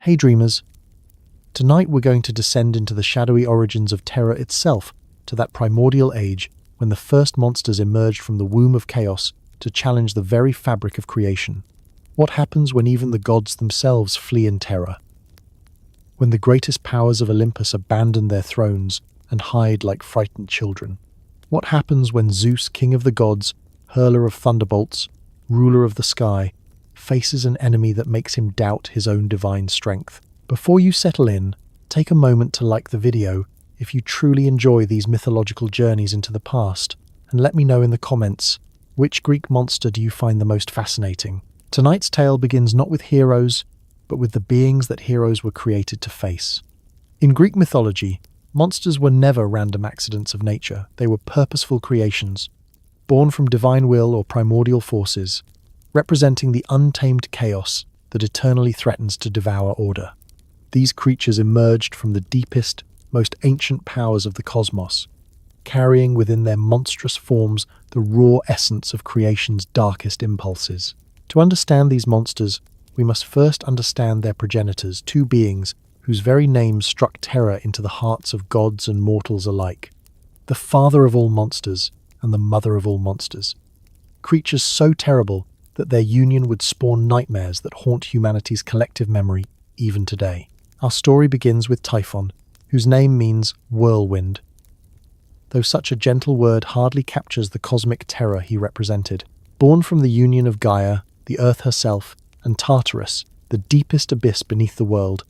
Hey dreamers, tonight we're going to descend into the shadowy origins of terror itself, to that primordial age when the first monsters emerged from the womb of chaos to challenge the very fabric of creation. What happens when even the gods themselves flee in terror? When the greatest powers of Olympus abandon their thrones and hide like frightened children? What happens when Zeus, king of the gods, hurler of thunderbolts, ruler of the sky, faces an enemy that makes him doubt his own divine strength? Before you settle in, take a moment to like the video if you truly enjoy these mythological journeys into the past, and let me know in the comments, which Greek monster do you find the most fascinating? Tonight's tale begins not with heroes, but with the beings that heroes were created to face. In Greek mythology, monsters were never random accidents of nature. They were purposeful creations, born from divine will or primordial forces, representing the untamed chaos that eternally threatens to devour order. These creatures emerged from the deepest, most ancient powers of the cosmos, carrying within their monstrous forms the raw essence of creation's darkest impulses. To understand these monsters, we must first understand their progenitors, two beings whose very names struck terror into the hearts of gods and mortals alike. The father of all monsters and the mother of all monsters. Creatures so terrible that their union would spawn nightmares that haunt humanity's collective memory even today. Our story begins with Typhon, whose name means whirlwind, though such a gentle word hardly captures the cosmic terror he represented. Born from the union of Gaia, the earth herself, and Tartarus, the deepest abyss beneath the world,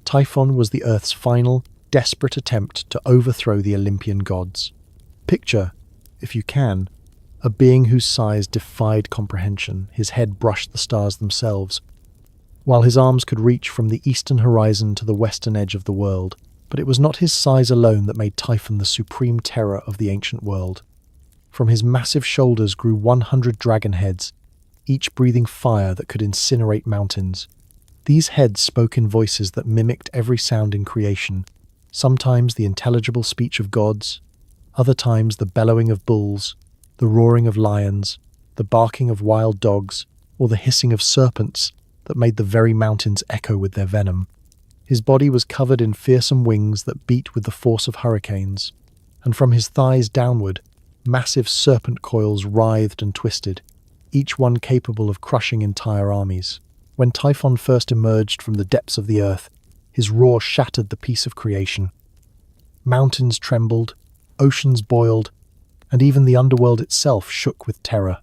Typhon was the earth's final, desperate attempt to overthrow the Olympian gods. Picture, if you can, a being whose size defied comprehension. His head brushed the stars themselves, while his arms could reach from the eastern horizon to the western edge of the world. But it was not his size alone that made Typhon the supreme terror of the ancient world. From his massive shoulders grew 100 dragon heads, each breathing fire that could incinerate mountains. These heads spoke in voices that mimicked every sound in creation, sometimes the intelligible speech of gods, other times the bellowing of bulls, the roaring of lions, the barking of wild dogs, or the hissing of serpents that made the very mountains echo with their venom. His body was covered in fearsome wings that beat with the force of hurricanes, and from his thighs downward, massive serpent coils writhed and twisted, each one capable of crushing entire armies. When Typhon first emerged from the depths of the earth, his roar shattered the peace of creation. Mountains trembled, oceans boiled, and even the underworld itself shook with terror.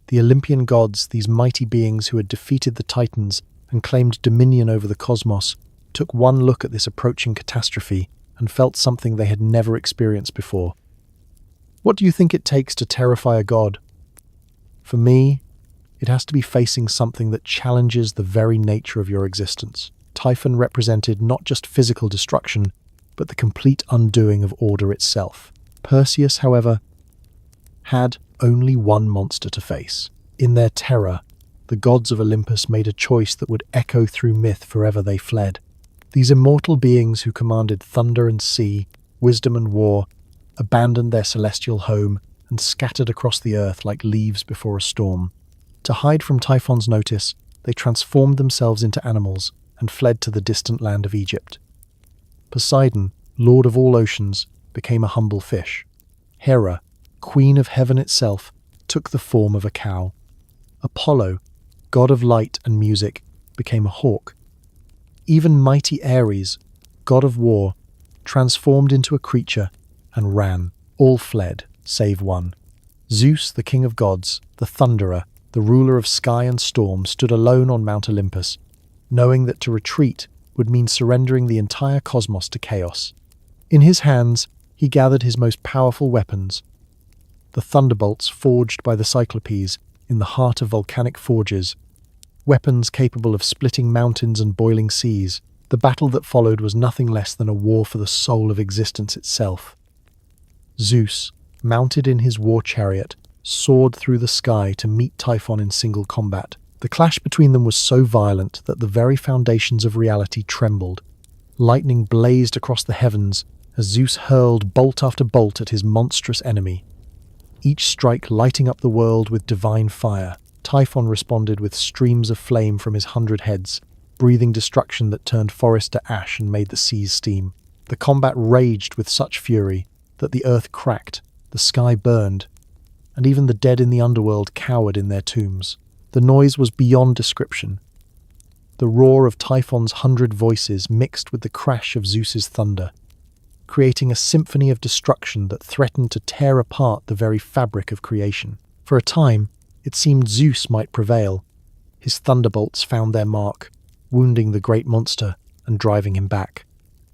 The Olympian gods, these mighty beings who had defeated the Titans and claimed dominion over the cosmos, took one look at this approaching catastrophe and felt something they had never experienced before. What do you think it takes to terrify a god? For me, it has to be facing something that challenges the very nature of your existence. Typhon represented not just physical destruction, but the complete undoing of order itself. Perseus, however, had only one monster to face. In their terror, the gods of Olympus made a choice that would echo through myth forever they fled. These immortal beings who commanded thunder and sea, wisdom and war, abandoned their celestial home and scattered across the earth like leaves before a storm. To hide from Typhon's notice, they transformed themselves into animals and fled to the distant land of Egypt. Poseidon, lord of all oceans, became a humble fish. Hera, queen of heaven itself, took the form of a cow. Apollo, god of light and music, became a hawk. Even mighty Ares, god of war, transformed into a creature and ran. All fled, save one. Zeus, the king of gods, the thunderer, the ruler of sky and storm, stood alone on Mount Olympus, knowing that to retreat would mean surrendering the entire cosmos to chaos. In his hands, he gathered his most powerful weapons, the thunderbolts forged by the Cyclopes in the heart of volcanic forges, weapons capable of splitting mountains and boiling seas. The battle that followed was nothing less than a war for the soul of existence itself. Zeus, mounted in his war chariot, soared through the sky to meet Typhon in single combat. The clash between them was so violent that the very foundations of reality trembled. Lightning blazed across the heavens as Zeus hurled bolt after bolt at his monstrous enemy, each strike lighting up the world with divine fire. Typhon responded with streams of flame from his 100 heads, breathing destruction that turned forest to ash and made the seas steam. The combat raged with such fury that the earth cracked, the sky burned, and even the dead in the underworld cowered in their tombs. The noise was beyond description. The roar of Typhon's 100 voices mixed with the crash of Zeus's thunder, creating a symphony of destruction that threatened to tear apart the very fabric of creation. For a time, it seemed Zeus might prevail. His thunderbolts found their mark, wounding the great monster and driving him back.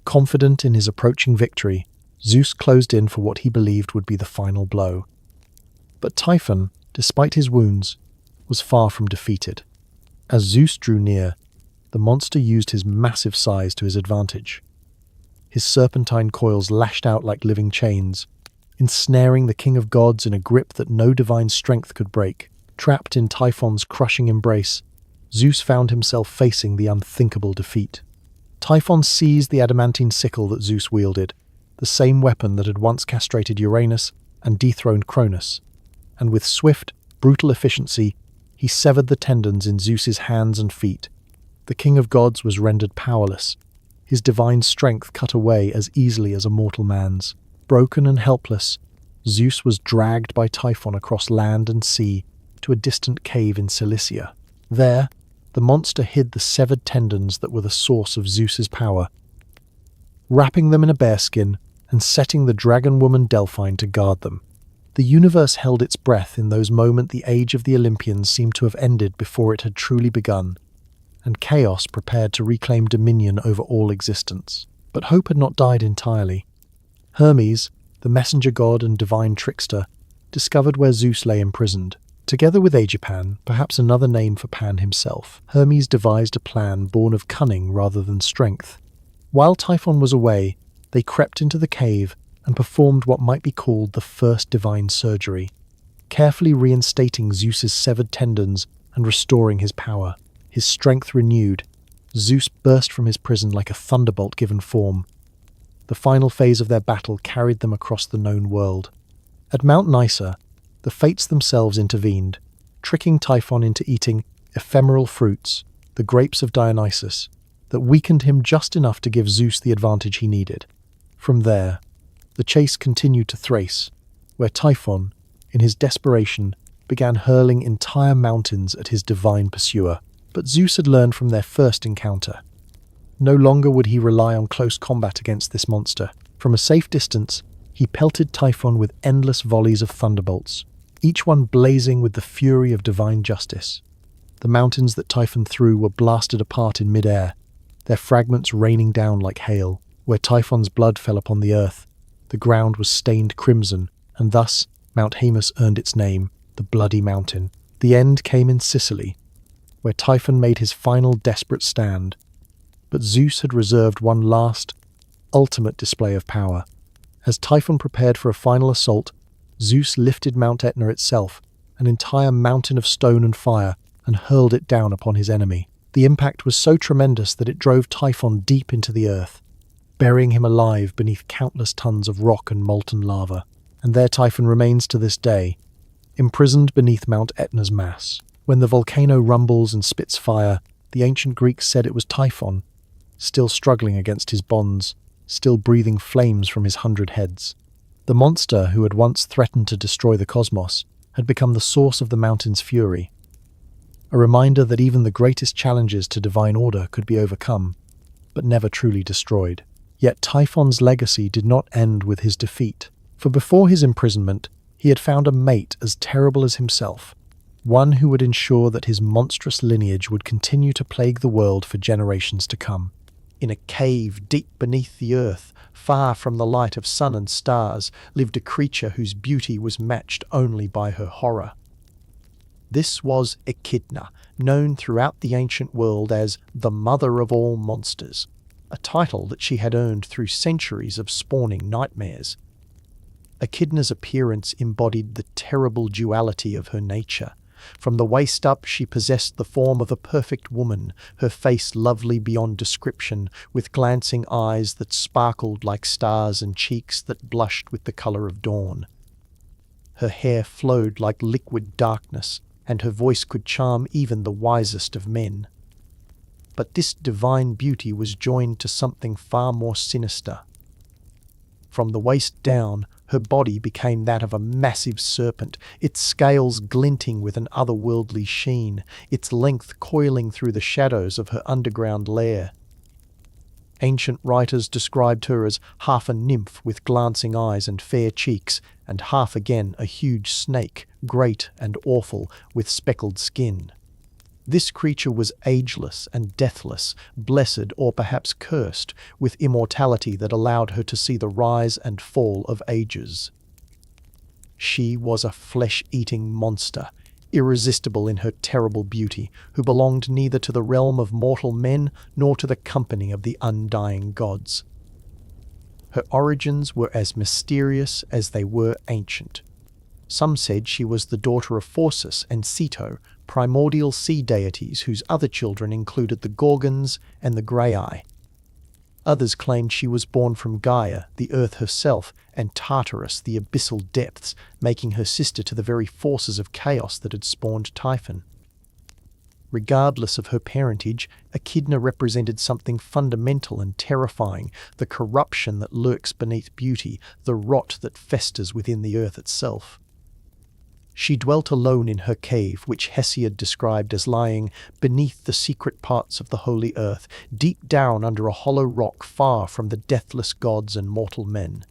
Confident in his approaching victory, Zeus closed in for what he believed would be the final blow. But Typhon, despite his wounds, was far from defeated. As Zeus drew near, the monster used his massive size to his advantage. His serpentine coils lashed out like living chains, ensnaring the king of gods in a grip that no divine strength could break. Trapped in Typhon's crushing embrace, Zeus found himself facing the unthinkable defeat. Typhon seized the adamantine sickle that Zeus wielded, the same weapon that had once castrated Uranus and dethroned Cronus, and with swift, brutal efficiency, he severed the tendons in Zeus's hands and feet. The king of gods was rendered powerless, his divine strength cut away as easily as a mortal man's. Broken and helpless, Zeus was dragged by Typhon across land and sea to a distant cave in Cilicia. There, the monster hid the severed tendons that were the source of Zeus's power, wrapping them in a bearskin and setting the dragon woman Delphine to guard them. The universe held its breath in those moments. The age of the Olympians seemed to have ended before it had truly begun, and chaos prepared to reclaim dominion over all existence. But hope had not died entirely. Hermes, the messenger god and divine trickster, discovered where Zeus lay imprisoned. Together with Aegipan, perhaps another name for Pan himself, Hermes devised a plan born of cunning rather than strength. While Typhon was away, they crept into the cave and performed what might be called the first divine surgery, carefully reinstating Zeus's severed tendons and restoring his power. His strength renewed, Zeus burst from his prison like a thunderbolt given form. The final phase of their battle carried them across the known world. At Mount Nysa, the fates themselves intervened, tricking Typhon into eating ephemeral fruits, the grapes of Dionysus, that weakened him just enough to give Zeus the advantage he needed. From there, the chase continued to Thrace, where Typhon, in his desperation, began hurling entire mountains at his divine pursuer. But Zeus had learned from their first encounter. No longer would he rely on close combat against this monster. From a safe distance, he pelted Typhon with endless volleys of thunderbolts, each one blazing with the fury of divine justice. The mountains that Typhon threw were blasted apart in mid-air, their fragments raining down like hail. Where Typhon's blood fell upon the earth, the ground was stained crimson, and thus Mount Haemus earned its name, the Bloody Mountain. The end came in Sicily, where Typhon made his final desperate stand. But Zeus had reserved one last, ultimate display of power. As Typhon prepared for a final assault, Zeus lifted Mount Etna itself, an entire mountain of stone and fire, and hurled it down upon his enemy. The impact was so tremendous that it drove Typhon deep into the earth, burying him alive beneath countless tons of rock and molten lava. And there Typhon remains to this day, imprisoned beneath Mount Etna's mass. When the volcano rumbles and spits fire, the ancient Greeks said it was Typhon, still struggling against his bonds, still breathing flames from his 100 heads. The monster who had once threatened to destroy the cosmos had become the source of the mountain's fury, a reminder that even the greatest challenges to divine order could be overcome, but never truly destroyed. Yet Typhon's legacy did not end with his defeat, for before his imprisonment, he had found a mate as terrible as himself, one who would ensure that his monstrous lineage would continue to plague the world for generations to come. In a cave deep beneath the earth, far from the light of sun and stars, lived a creature whose beauty was matched only by her horror. This was Echidna, known throughout the ancient world as the mother of all monsters, a title that she had earned through centuries of spawning nightmares. Echidna's appearance embodied the terrible duality of her nature. From the waist up, she possessed the form of a perfect woman, her face lovely beyond description, with glancing eyes that sparkled like stars and cheeks that blushed with the color of dawn. Her hair flowed like liquid darkness, and her voice could charm even the wisest of men. But this divine beauty was joined to something far more sinister. From the waist down, her body became that of a massive serpent, its scales glinting with an otherworldly sheen, its length coiling through the shadows of her underground lair. Ancient writers described her as half a nymph with glancing eyes and fair cheeks, and half again a huge snake, great and awful, with speckled skin. This creature was ageless and deathless, blessed or perhaps cursed, with immortality that allowed her to see the rise and fall of ages. She was a flesh-eating monster, irresistible in her terrible beauty, who belonged neither to the realm of mortal men nor to the company of the undying gods. Her origins were as mysterious as they were ancient. Some said she was the daughter of Phorcys and Ceto, primordial sea deities whose other children included the Gorgons and the Grei. Others claimed she was born from Gaia, the earth herself, and Tartarus, the abyssal depths, making her sister to the very forces of chaos that had spawned Typhon. Regardless of her parentage, Echidna represented something fundamental and terrifying, the corruption that lurks beneath beauty, the rot that festers within the earth itself. She dwelt alone in her cave, which Hesiod described as lying beneath the secret parts of the holy earth, deep down under a hollow rock far from the deathless gods and mortal men.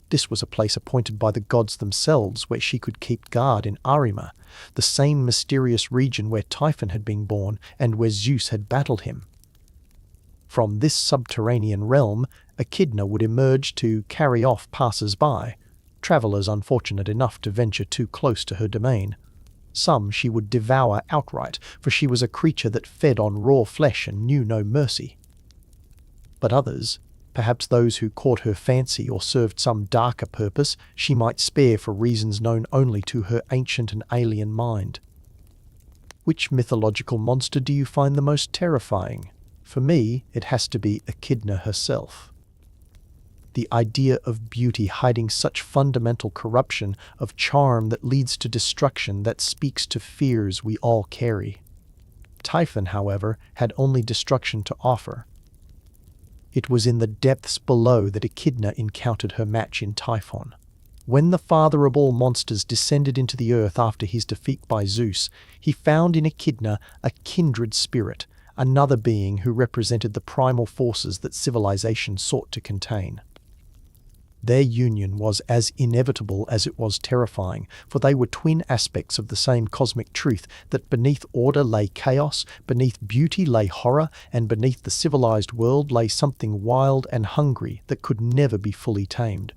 This was a place appointed by the gods themselves where she could keep guard in Arima, the same mysterious region where Typhon had been born and where Zeus had battled him. From this subterranean realm, Echidna would emerge to carry off passers-by, travellers unfortunate enough to venture too close to her domain. Some she would devour outright, for she was a creature that fed on raw flesh and knew no mercy. But others, perhaps those who caught her fancy or served some darker purpose, she might spare for reasons known only to her ancient and alien mind. Which mythological monster do you find the most terrifying? For me, it has to be Echidna herself. The idea of beauty hiding such fundamental corruption, of charm that leads to destruction, that speaks to fears we all carry. Typhon, however, had only destruction to offer. It was in the depths below that Echidna encountered her match in Typhon. When the father of all monsters descended into the earth after his defeat by Zeus, he found in Echidna a kindred spirit, another being who represented the primal forces that civilization sought to contain. Their union was as inevitable as it was terrifying, for they were twin aspects of the same cosmic truth that beneath order lay chaos, beneath beauty lay horror, and beneath the civilized world lay something wild and hungry that could never be fully tamed.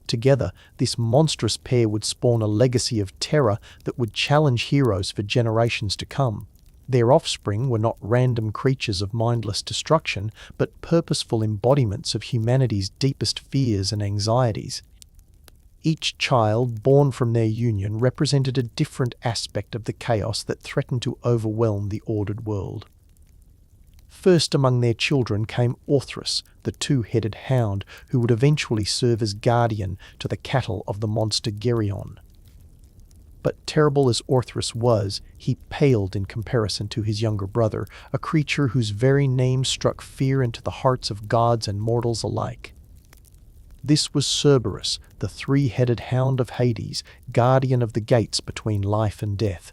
Together, this monstrous pair would spawn a legacy of terror that would challenge heroes for generations to come. Their offspring were not random creatures of mindless destruction, but purposeful embodiments of humanity's deepest fears and anxieties. Each child born from their union represented a different aspect of the chaos that threatened to overwhelm the ordered world. First among their children came Orthrus, the two-headed hound, who would eventually serve as guardian to the cattle of the monster Geryon. But terrible as Orthrus was, he paled in comparison to his younger brother, a creature whose very name struck fear into the hearts of gods and mortals alike. This was Cerberus, the three-headed hound of Hades, guardian of the gates between life and death.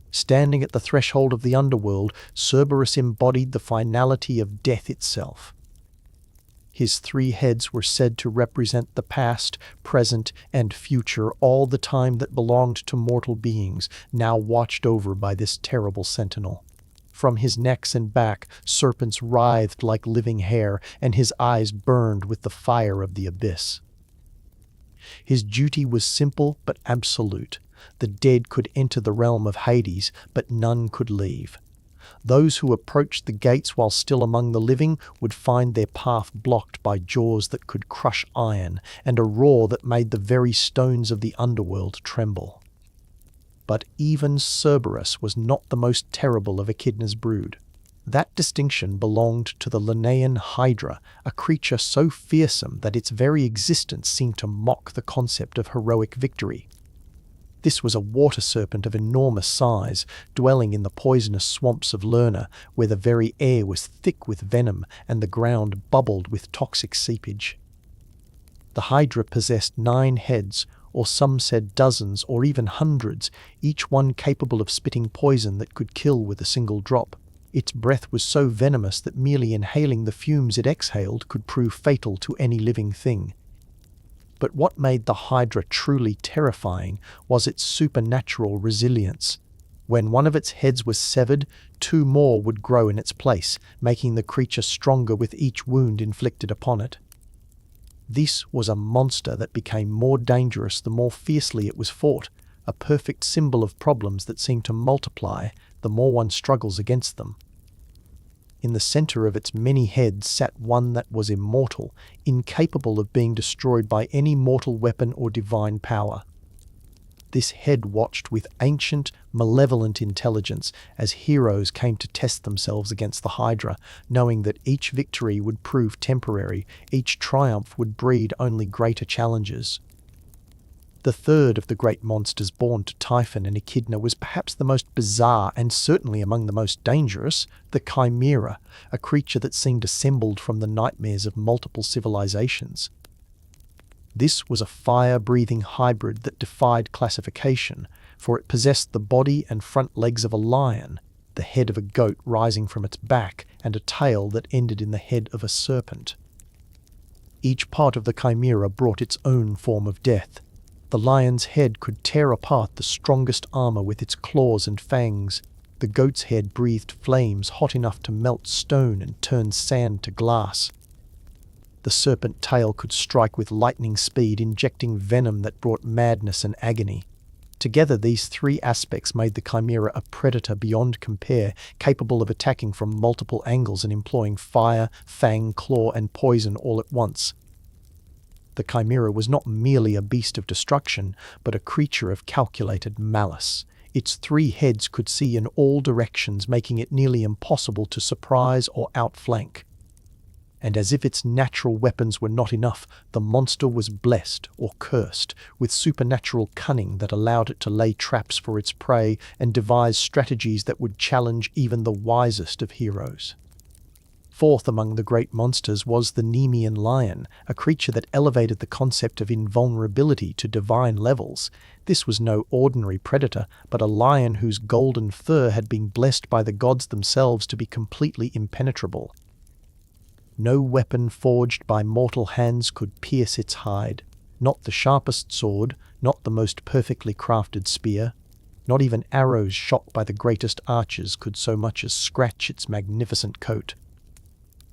Standing at the threshold of the underworld, Cerberus embodied the finality of death itself. His three heads were said to represent the past, present, and future, all the time that belonged to mortal beings, now watched over by this terrible sentinel. From his necks and back, serpents writhed like living hair, and his eyes burned with the fire of the abyss. His duty was simple but absolute. The dead could enter the realm of Hades, but none could leave. Those who approached the gates while still among the living would find their path blocked by jaws that could crush iron and a roar that made the very stones of the underworld tremble. But even Cerberus was not the most terrible of Echidna's brood. That distinction belonged to the Nemean Hydra, a creature so fearsome that its very existence seemed to mock the concept of heroic victory. This was a water serpent of enormous size, dwelling in the poisonous swamps of Lerna, where the very air was thick with venom and the ground bubbled with toxic seepage. The Hydra possessed 9 heads, or some said dozens or even hundreds, each one capable of spitting poison that could kill with a single drop. Its breath was so venomous that merely inhaling the fumes it exhaled could prove fatal to any living thing. But what made the Hydra truly terrifying was its supernatural resilience. When one of its heads was severed, 2 more would grow in its place, making the creature stronger with each wound inflicted upon it. This was a monster that became more dangerous the more fiercely it was fought, a perfect symbol of problems that seem to multiply the more one struggles against them. In the center of its many heads sat one that was immortal, incapable of being destroyed by any mortal weapon or divine power. This head watched with ancient, malevolent intelligence as heroes came to test themselves against the Hydra, knowing that each victory would prove temporary, each triumph would breed only greater challenges. The third of the great monsters born to Typhon and Echidna was perhaps the most bizarre and certainly among the most dangerous, the Chimera, a creature that seemed assembled from the nightmares of multiple civilizations. This was a fire-breathing hybrid that defied classification, for it possessed the body and front legs of a lion, the head of a goat rising from its back, and a tail that ended in the head of a serpent. Each part of the Chimera brought its own form of death. The lion's head could tear apart the strongest armor with its claws and fangs. The goat's head breathed flames hot enough to melt stone and turn sand to glass. The serpent tail could strike with lightning speed, injecting venom that brought madness and agony. Together, these 3 aspects made the Chimera a predator beyond compare, capable of attacking from multiple angles and employing fire, fang, claw, and poison all at once. The Chimera was not merely a beast of destruction, but a creature of calculated malice. Its 3 heads could see in all directions, making it nearly impossible to surprise or outflank. And as if its natural weapons were not enough, the monster was blessed, or cursed, with supernatural cunning that allowed it to lay traps for its prey and devise strategies that would challenge even the wisest of heroes. Fourth among the great monsters was the Nemean Lion, a creature that elevated the concept of invulnerability to divine levels. This was no ordinary predator, but a lion whose golden fur had been blessed by the gods themselves to be completely impenetrable. No weapon forged by mortal hands could pierce its hide. Not the sharpest sword, not the most perfectly crafted spear. Not even arrows shot by the greatest archers could so much as scratch its magnificent coat.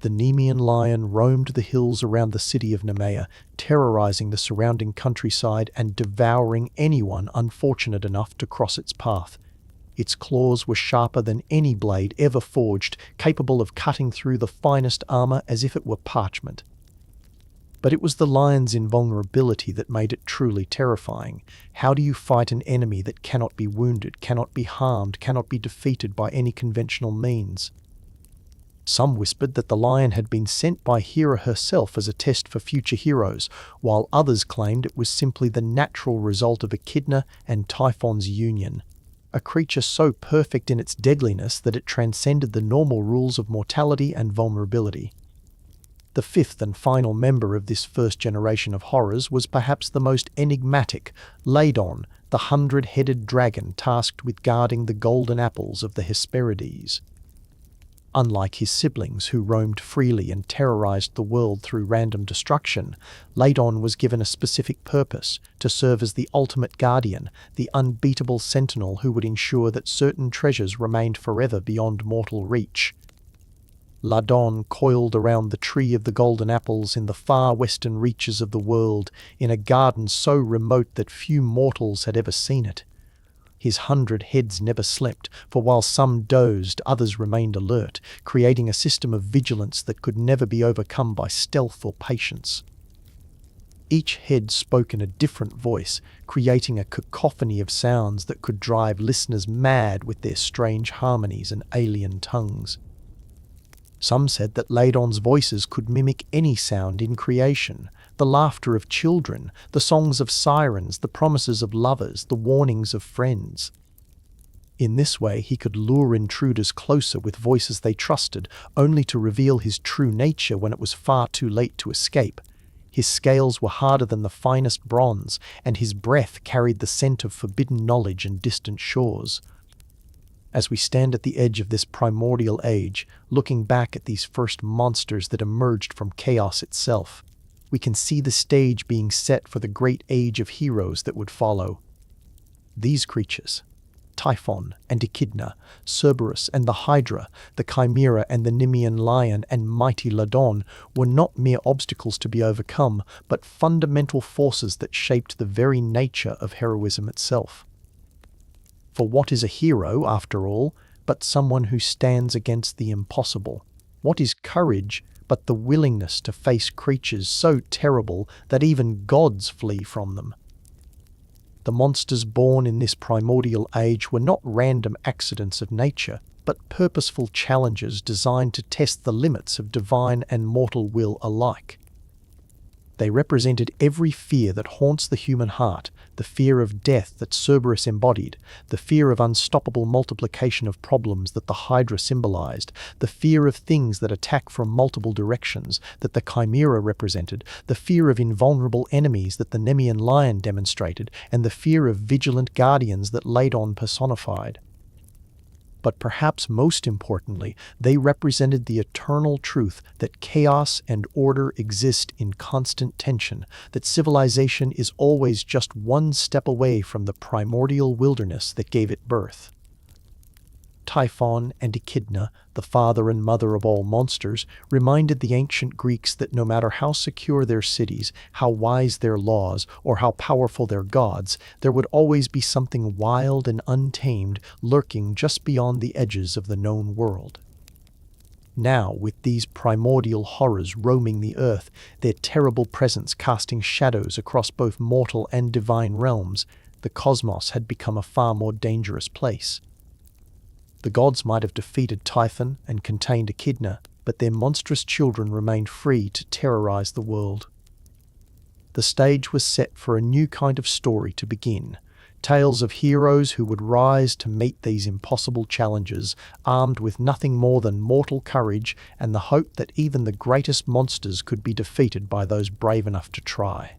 The Nemean Lion roamed the hills around the city of Nemea, terrorizing the surrounding countryside and devouring anyone unfortunate enough to cross its path. Its claws were sharper than any blade ever forged, capable of cutting through the finest armor as if it were parchment. But it was the lion's invulnerability that made it truly terrifying. How do you fight an enemy that cannot be wounded, cannot be harmed, cannot be defeated by any conventional means? Some whispered that the lion had been sent by Hera herself as a test for future heroes, while others claimed it was simply the natural result of Echidna and Typhon's union. A creature so perfect in its deadliness that it transcended the normal rules of mortality and vulnerability. The 5th and final member of this first generation of horrors was perhaps the most enigmatic, Ladon, the 100-headed dragon tasked with guarding the golden apples of the Hesperides. Unlike his siblings who roamed freely and terrorized the world through random destruction, Ladon was given a specific purpose, to serve as the ultimate guardian, the unbeatable sentinel who would ensure that certain treasures remained forever beyond mortal reach. Ladon coiled around the tree of the golden apples in the far western reaches of the world, in a garden so remote that few mortals had ever seen it. His 100 heads never slept, for while some dozed, others remained alert, creating a system of vigilance that could never be overcome by stealth or patience. Each head spoke in a different voice, creating a cacophony of sounds that could drive listeners mad with their strange harmonies and alien tongues. Some said that Ladon's voices could mimic any sound in creation: the laughter of children, the songs of sirens, the promises of lovers, the warnings of friends. In this way, he could lure intruders closer with voices they trusted, only to reveal his true nature when it was far too late to escape. His scales were harder than the finest bronze, and his breath carried the scent of forbidden knowledge and distant shores. As we stand at the edge of this primordial age, looking back at these first monsters that emerged from chaos itself, we can see the stage being set for the great age of heroes that would follow. These creatures, Typhon and Echidna, Cerberus and the Hydra, the Chimera and the Nemean Lion and mighty Ladon, were not mere obstacles to be overcome, but fundamental forces that shaped the very nature of heroism itself. For what is a hero, after all, but someone who stands against the impossible? What is courage but the willingness to face creatures so terrible that even gods flee from them? The monsters born in this primordial age were not random accidents of nature, but purposeful challenges designed to test the limits of divine and mortal will alike. They represented every fear that haunts the human heart: the fear of death that Cerberus embodied, the fear of unstoppable multiplication of problems that the Hydra symbolized, the fear of things that attack from multiple directions that the Chimera represented, the fear of invulnerable enemies that the Nemean Lion demonstrated, and the fear of vigilant guardians that Ladon personified. But perhaps most importantly, they represented the eternal truth that chaos and order exist in constant tension, that civilization is always just one step away from the primordial wilderness that gave it birth. Typhon and Echidna, the father and mother of all monsters, reminded the ancient Greeks that no matter how secure their cities, how wise their laws, or how powerful their gods, there would always be something wild and untamed lurking just beyond the edges of the known world. Now, with these primordial horrors roaming the earth, their terrible presence casting shadows across both mortal and divine realms, the cosmos had become a far more dangerous place. The gods might have defeated Typhon and contained Echidna, but their monstrous children remained free to terrorize the world. The stage was set for a new kind of story to begin: tales of heroes who would rise to meet these impossible challenges, armed with nothing more than mortal courage and the hope that even the greatest monsters could be defeated by those brave enough to try.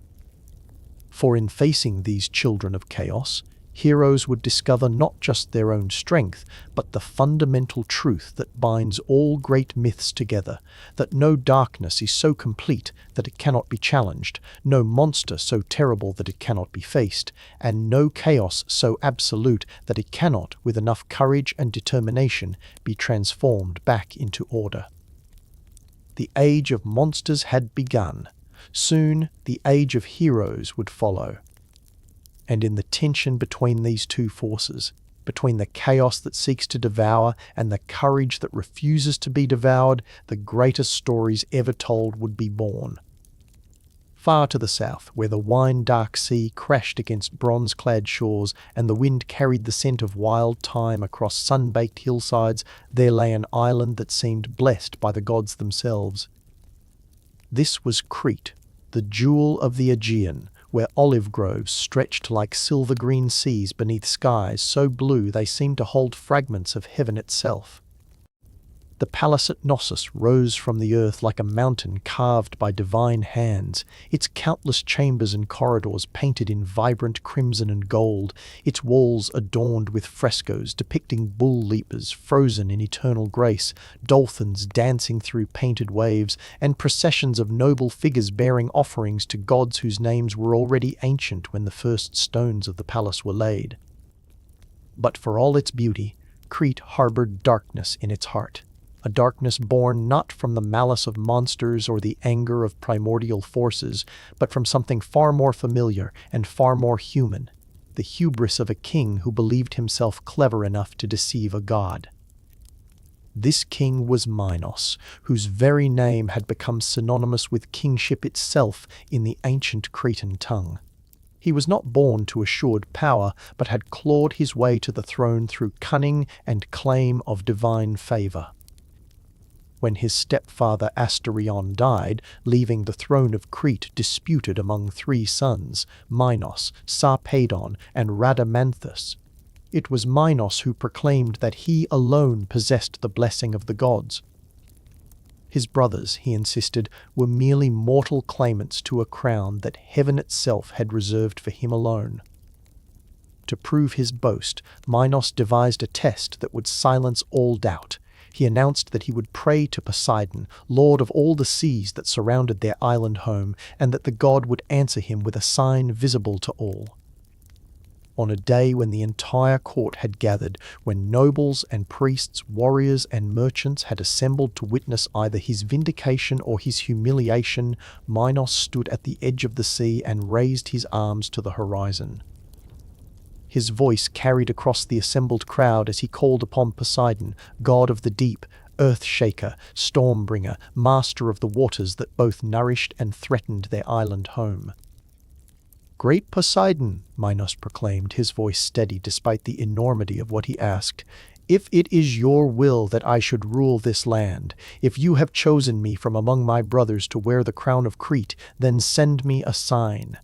For in facing these children of chaos, heroes would discover not just their own strength, but the fundamental truth that binds all great myths together: that no darkness is so complete that it cannot be challenged, no monster so terrible that it cannot be faced, and no chaos so absolute that it cannot, with enough courage and determination, be transformed back into order. The age of monsters had begun. Soon, the age of heroes would follow. And in the tension between these two forces, between the chaos that seeks to devour and the courage that refuses to be devoured, the greatest stories ever told would be born. Far to the south, where the wine-dark sea crashed against bronze-clad shores and the wind carried the scent of wild thyme across sun-baked hillsides, there lay an island that seemed blessed by the gods themselves. This was Crete, the jewel of the Aegean, where olive groves stretched like silver-green seas beneath skies so blue they seemed to hold fragments of heaven itself. The palace at Knossos rose from the earth like a mountain carved by divine hands, its countless chambers and corridors painted in vibrant crimson and gold, its walls adorned with frescoes depicting bull leapers frozen in eternal grace, dolphins dancing through painted waves, and processions of noble figures bearing offerings to gods whose names were already ancient when the first stones of the palace were laid. But for all its beauty, Crete harbored darkness in its heart. A darkness born not from the malice of monsters or the anger of primordial forces, but from something far more familiar and far more human: the hubris of a king who believed himself clever enough to deceive a god. This king was Minos, whose very name had become synonymous with kingship itself in the ancient Cretan tongue. He was not born to assured power, but had clawed his way to the throne through cunning and claim of divine favor. when his stepfather Asterion died, leaving the throne of Crete disputed among three sons, Minos, Sarpedon, and Rhadamanthus. It was Minos who proclaimed that he alone possessed the blessing of the gods. His brothers, he insisted, were merely mortal claimants to a crown that heaven itself had reserved for him alone. To prove his boast, Minos devised a test that would silence all doubt. He announced that he would pray to Poseidon, lord of all the seas that surrounded their island home, and that the god would answer him with a sign visible to all. On a day when the entire court had gathered, when nobles and priests, warriors and merchants had assembled to witness either his vindication or his humiliation, Minos stood at the edge of the sea and raised his arms to the horizon. His voice carried across the assembled crowd as he called upon Poseidon, god of the deep, earth-shaker, storm-bringer, master of the waters that both nourished and threatened their island home. "Great Poseidon," Minos proclaimed, his voice steady despite the enormity of what he asked, "if it is your will that I should rule this land, if you have chosen me from among my brothers to wear the crown of Crete, then send me a sign.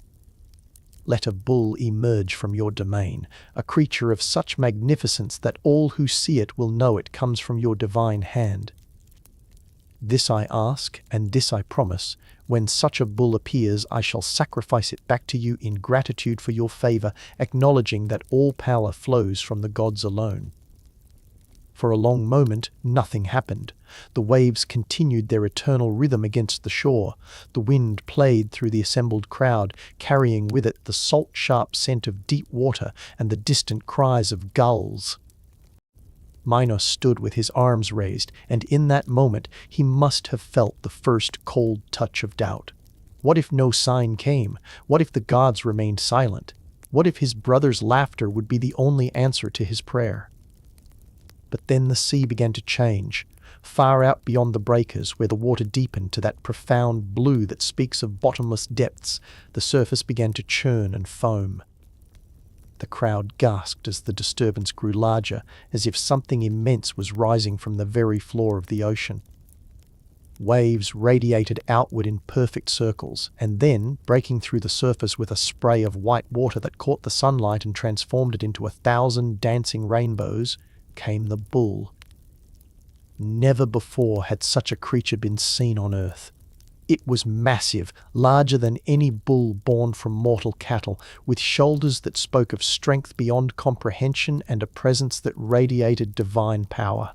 Let a bull emerge from your domain, a creature of such magnificence that all who see it will know it comes from your divine hand. This I ask, and this I promise. When such a bull appears, I shall sacrifice it back to you in gratitude for your favor, acknowledging that all power flows from the gods alone." For a long moment, nothing happened. The waves continued their eternal rhythm against the shore. The wind played through the assembled crowd, carrying with it the salt-sharp scent of deep water and the distant cries of gulls. Minos stood with his arms raised, and in that moment he must have felt the first cold touch of doubt. What if no sign came? What if the gods remained silent? What if his brother's laughter would be the only answer to his prayer? But then the sea began to change. Far out beyond the breakers, where the water deepened to that profound blue that speaks of bottomless depths, the surface began to churn and foam. The crowd gasped as the disturbance grew larger, as if something immense was rising from the very floor of the ocean. Waves radiated outward in perfect circles, and then, breaking through the surface with a spray of white water that caught the sunlight and transformed it into 1,000 dancing rainbows, came the bull. Never before had such a creature been seen on earth. It was massive, larger than any bull born from mortal cattle, with shoulders that spoke of strength beyond comprehension and a presence that radiated divine power.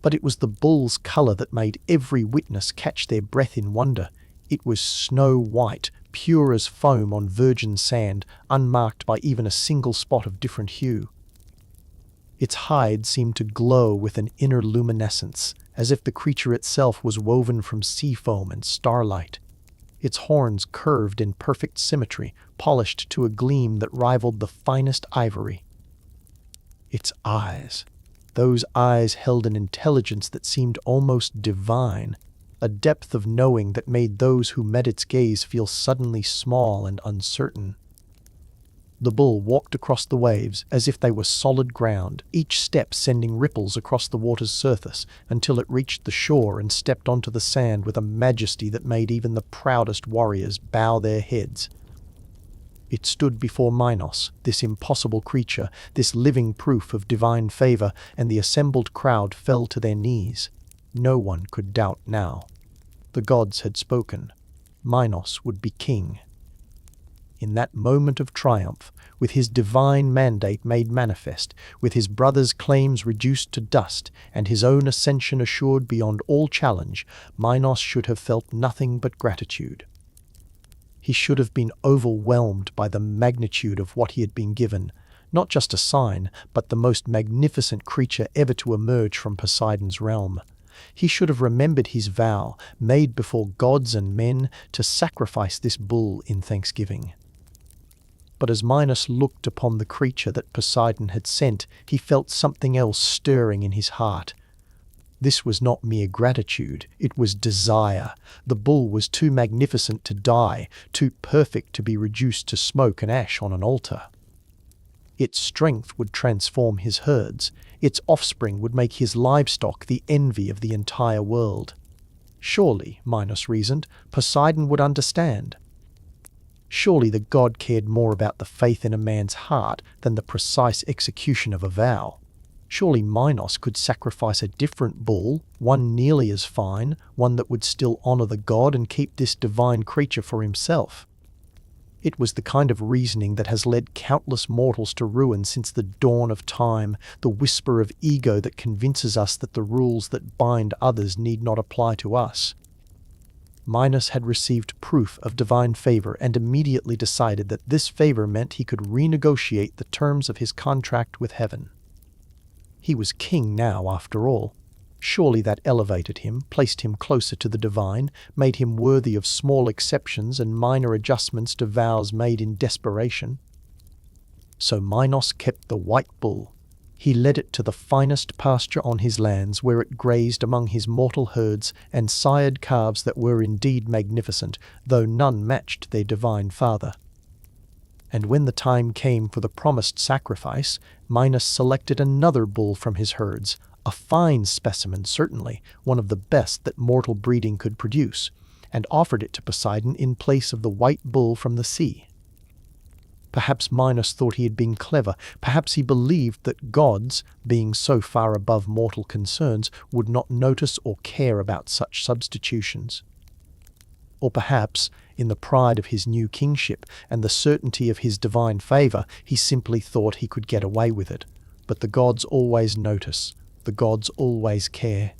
But it was the bull's color that made every witness catch their breath in wonder. It was snow white, pure as foam on virgin sand, unmarked by even a single spot of different hue. Its hide seemed to glow with an inner luminescence, as if the creature itself was woven from sea foam and starlight. Its horns curved in perfect symmetry, polished to a gleam that rivaled the finest ivory. Its eyes. Those eyes held an intelligence that seemed almost divine, a depth of knowing that made those who met its gaze feel suddenly small and uncertain. The bull walked across the waves as if they were solid ground, each step sending ripples across the water's surface until it reached the shore and stepped onto the sand with a majesty that made even the proudest warriors bow their heads. It stood before Minos, this impossible creature, this living proof of divine favor, and the assembled crowd fell to their knees. No one could doubt now. The gods had spoken. Minos would be king. In that moment of triumph, with his divine mandate made manifest, with his brother's claims reduced to dust, and his own ascension assured beyond all challenge, Minos should have felt nothing but gratitude. He should have been overwhelmed by the magnitude of what he had been given, not just a sign, but the most magnificent creature ever to emerge from Poseidon's realm. He should have remembered his vow, made before gods and men, to sacrifice this bull in thanksgiving. But as Minos looked upon the creature that Poseidon had sent, he felt something else stirring in his heart. This was not mere gratitude, it was desire. The bull was too magnificent to die, too perfect to be reduced to smoke and ash on an altar. Its strength would transform his herds. Its offspring would make his livestock the envy of the entire world. Surely, Minos reasoned, Poseidon would understand. Surely the god cared more about the faith in a man's heart than the precise execution of a vow. Surely Minos could sacrifice a different bull, one nearly as fine, one that would still honor the god and keep this divine creature for himself. It was the kind of reasoning that has led countless mortals to ruin since the dawn of time, the whisper of ego that convinces us that the rules that bind others need not apply to us. Minos had received proof of divine favor and immediately decided that this favor meant he could renegotiate the terms of his contract with heaven. He was king now, after all. Surely that elevated him, placed him closer to the divine, made him worthy of small exceptions and minor adjustments to vows made in desperation. So Minos kept the white bull. He led it to the finest pasture on his lands, where it grazed among his mortal herds and sired calves that were indeed magnificent, though none matched their divine father. And when the time came for the promised sacrifice, Minos selected another bull from his herds, a fine specimen certainly, one of the best that mortal breeding could produce, and offered it to Poseidon in place of the white bull from the sea. Perhaps Minos thought he had been clever, perhaps he believed that gods, being so far above mortal concerns, would not notice or care about such substitutions. Or perhaps, in the pride of his new kingship and the certainty of his divine favor, he simply thought he could get away with it. But the gods always notice, the gods always care.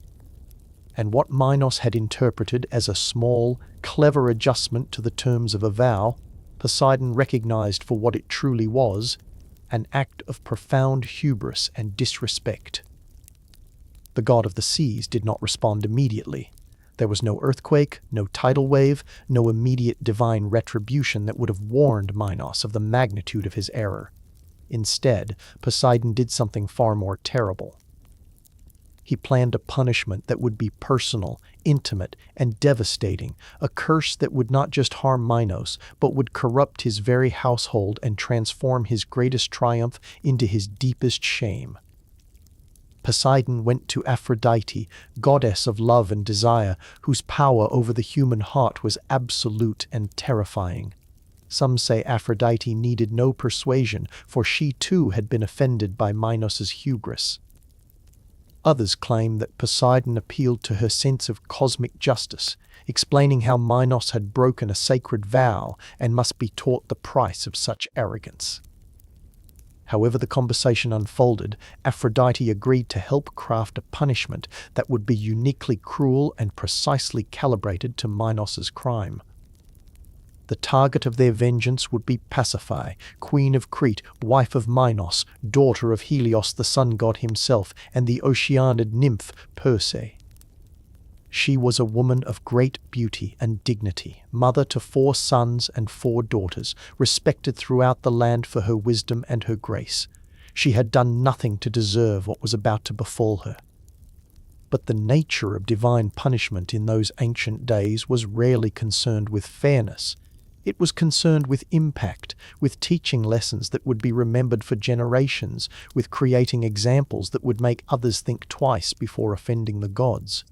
And what Minos had interpreted as a small, clever adjustment to the terms of a vow, Poseidon recognized for what it truly was, an act of profound hubris and disrespect. The god of the seas did not respond immediately. There was no earthquake, no tidal wave, no immediate divine retribution that would have warned Minos of the magnitude of his error. Instead, Poseidon did something far more terrible. He planned a punishment that would be personal, intimate, and devastating, a curse that would not just harm Minos, but would corrupt his very household and transform his greatest triumph into his deepest shame. Poseidon went to Aphrodite, goddess of love and desire, whose power over the human heart was absolute and terrifying. Some say Aphrodite needed no persuasion, for she too had been offended by Minos's hubris. Others claim that Poseidon appealed to her sense of cosmic justice, explaining how Minos had broken a sacred vow and must be taught the price of such arrogance. However the conversation unfolded, Aphrodite agreed to help craft a punishment that would be uniquely cruel and precisely calibrated to Minos's crime. The target of their vengeance would be Pasiphae, queen of Crete, wife of Minos, daughter of Helios the sun god himself, and the Oceanid nymph Perse. She was a woman of great beauty and dignity, mother to 4 sons and 4 daughters, respected throughout the land for her wisdom and her grace. She had done nothing to deserve what was about to befall her. But the nature of divine punishment in those ancient days was rarely concerned with fairness. It was concerned with impact, with teaching lessons that would be remembered for generations, with creating examples that would make others think twice before offending the gods.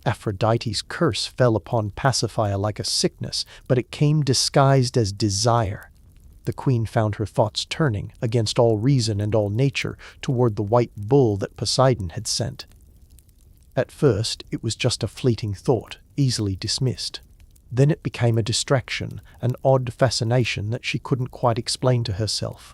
Aphrodite's curse fell upon Pasiphae like a sickness, but it came disguised as desire. The queen found her thoughts turning, against all reason and all nature, toward the white bull that Poseidon had sent. At first, it was just a fleeting thought, easily dismissed. Then it became a distraction, an odd fascination that she couldn't quite explain to herself.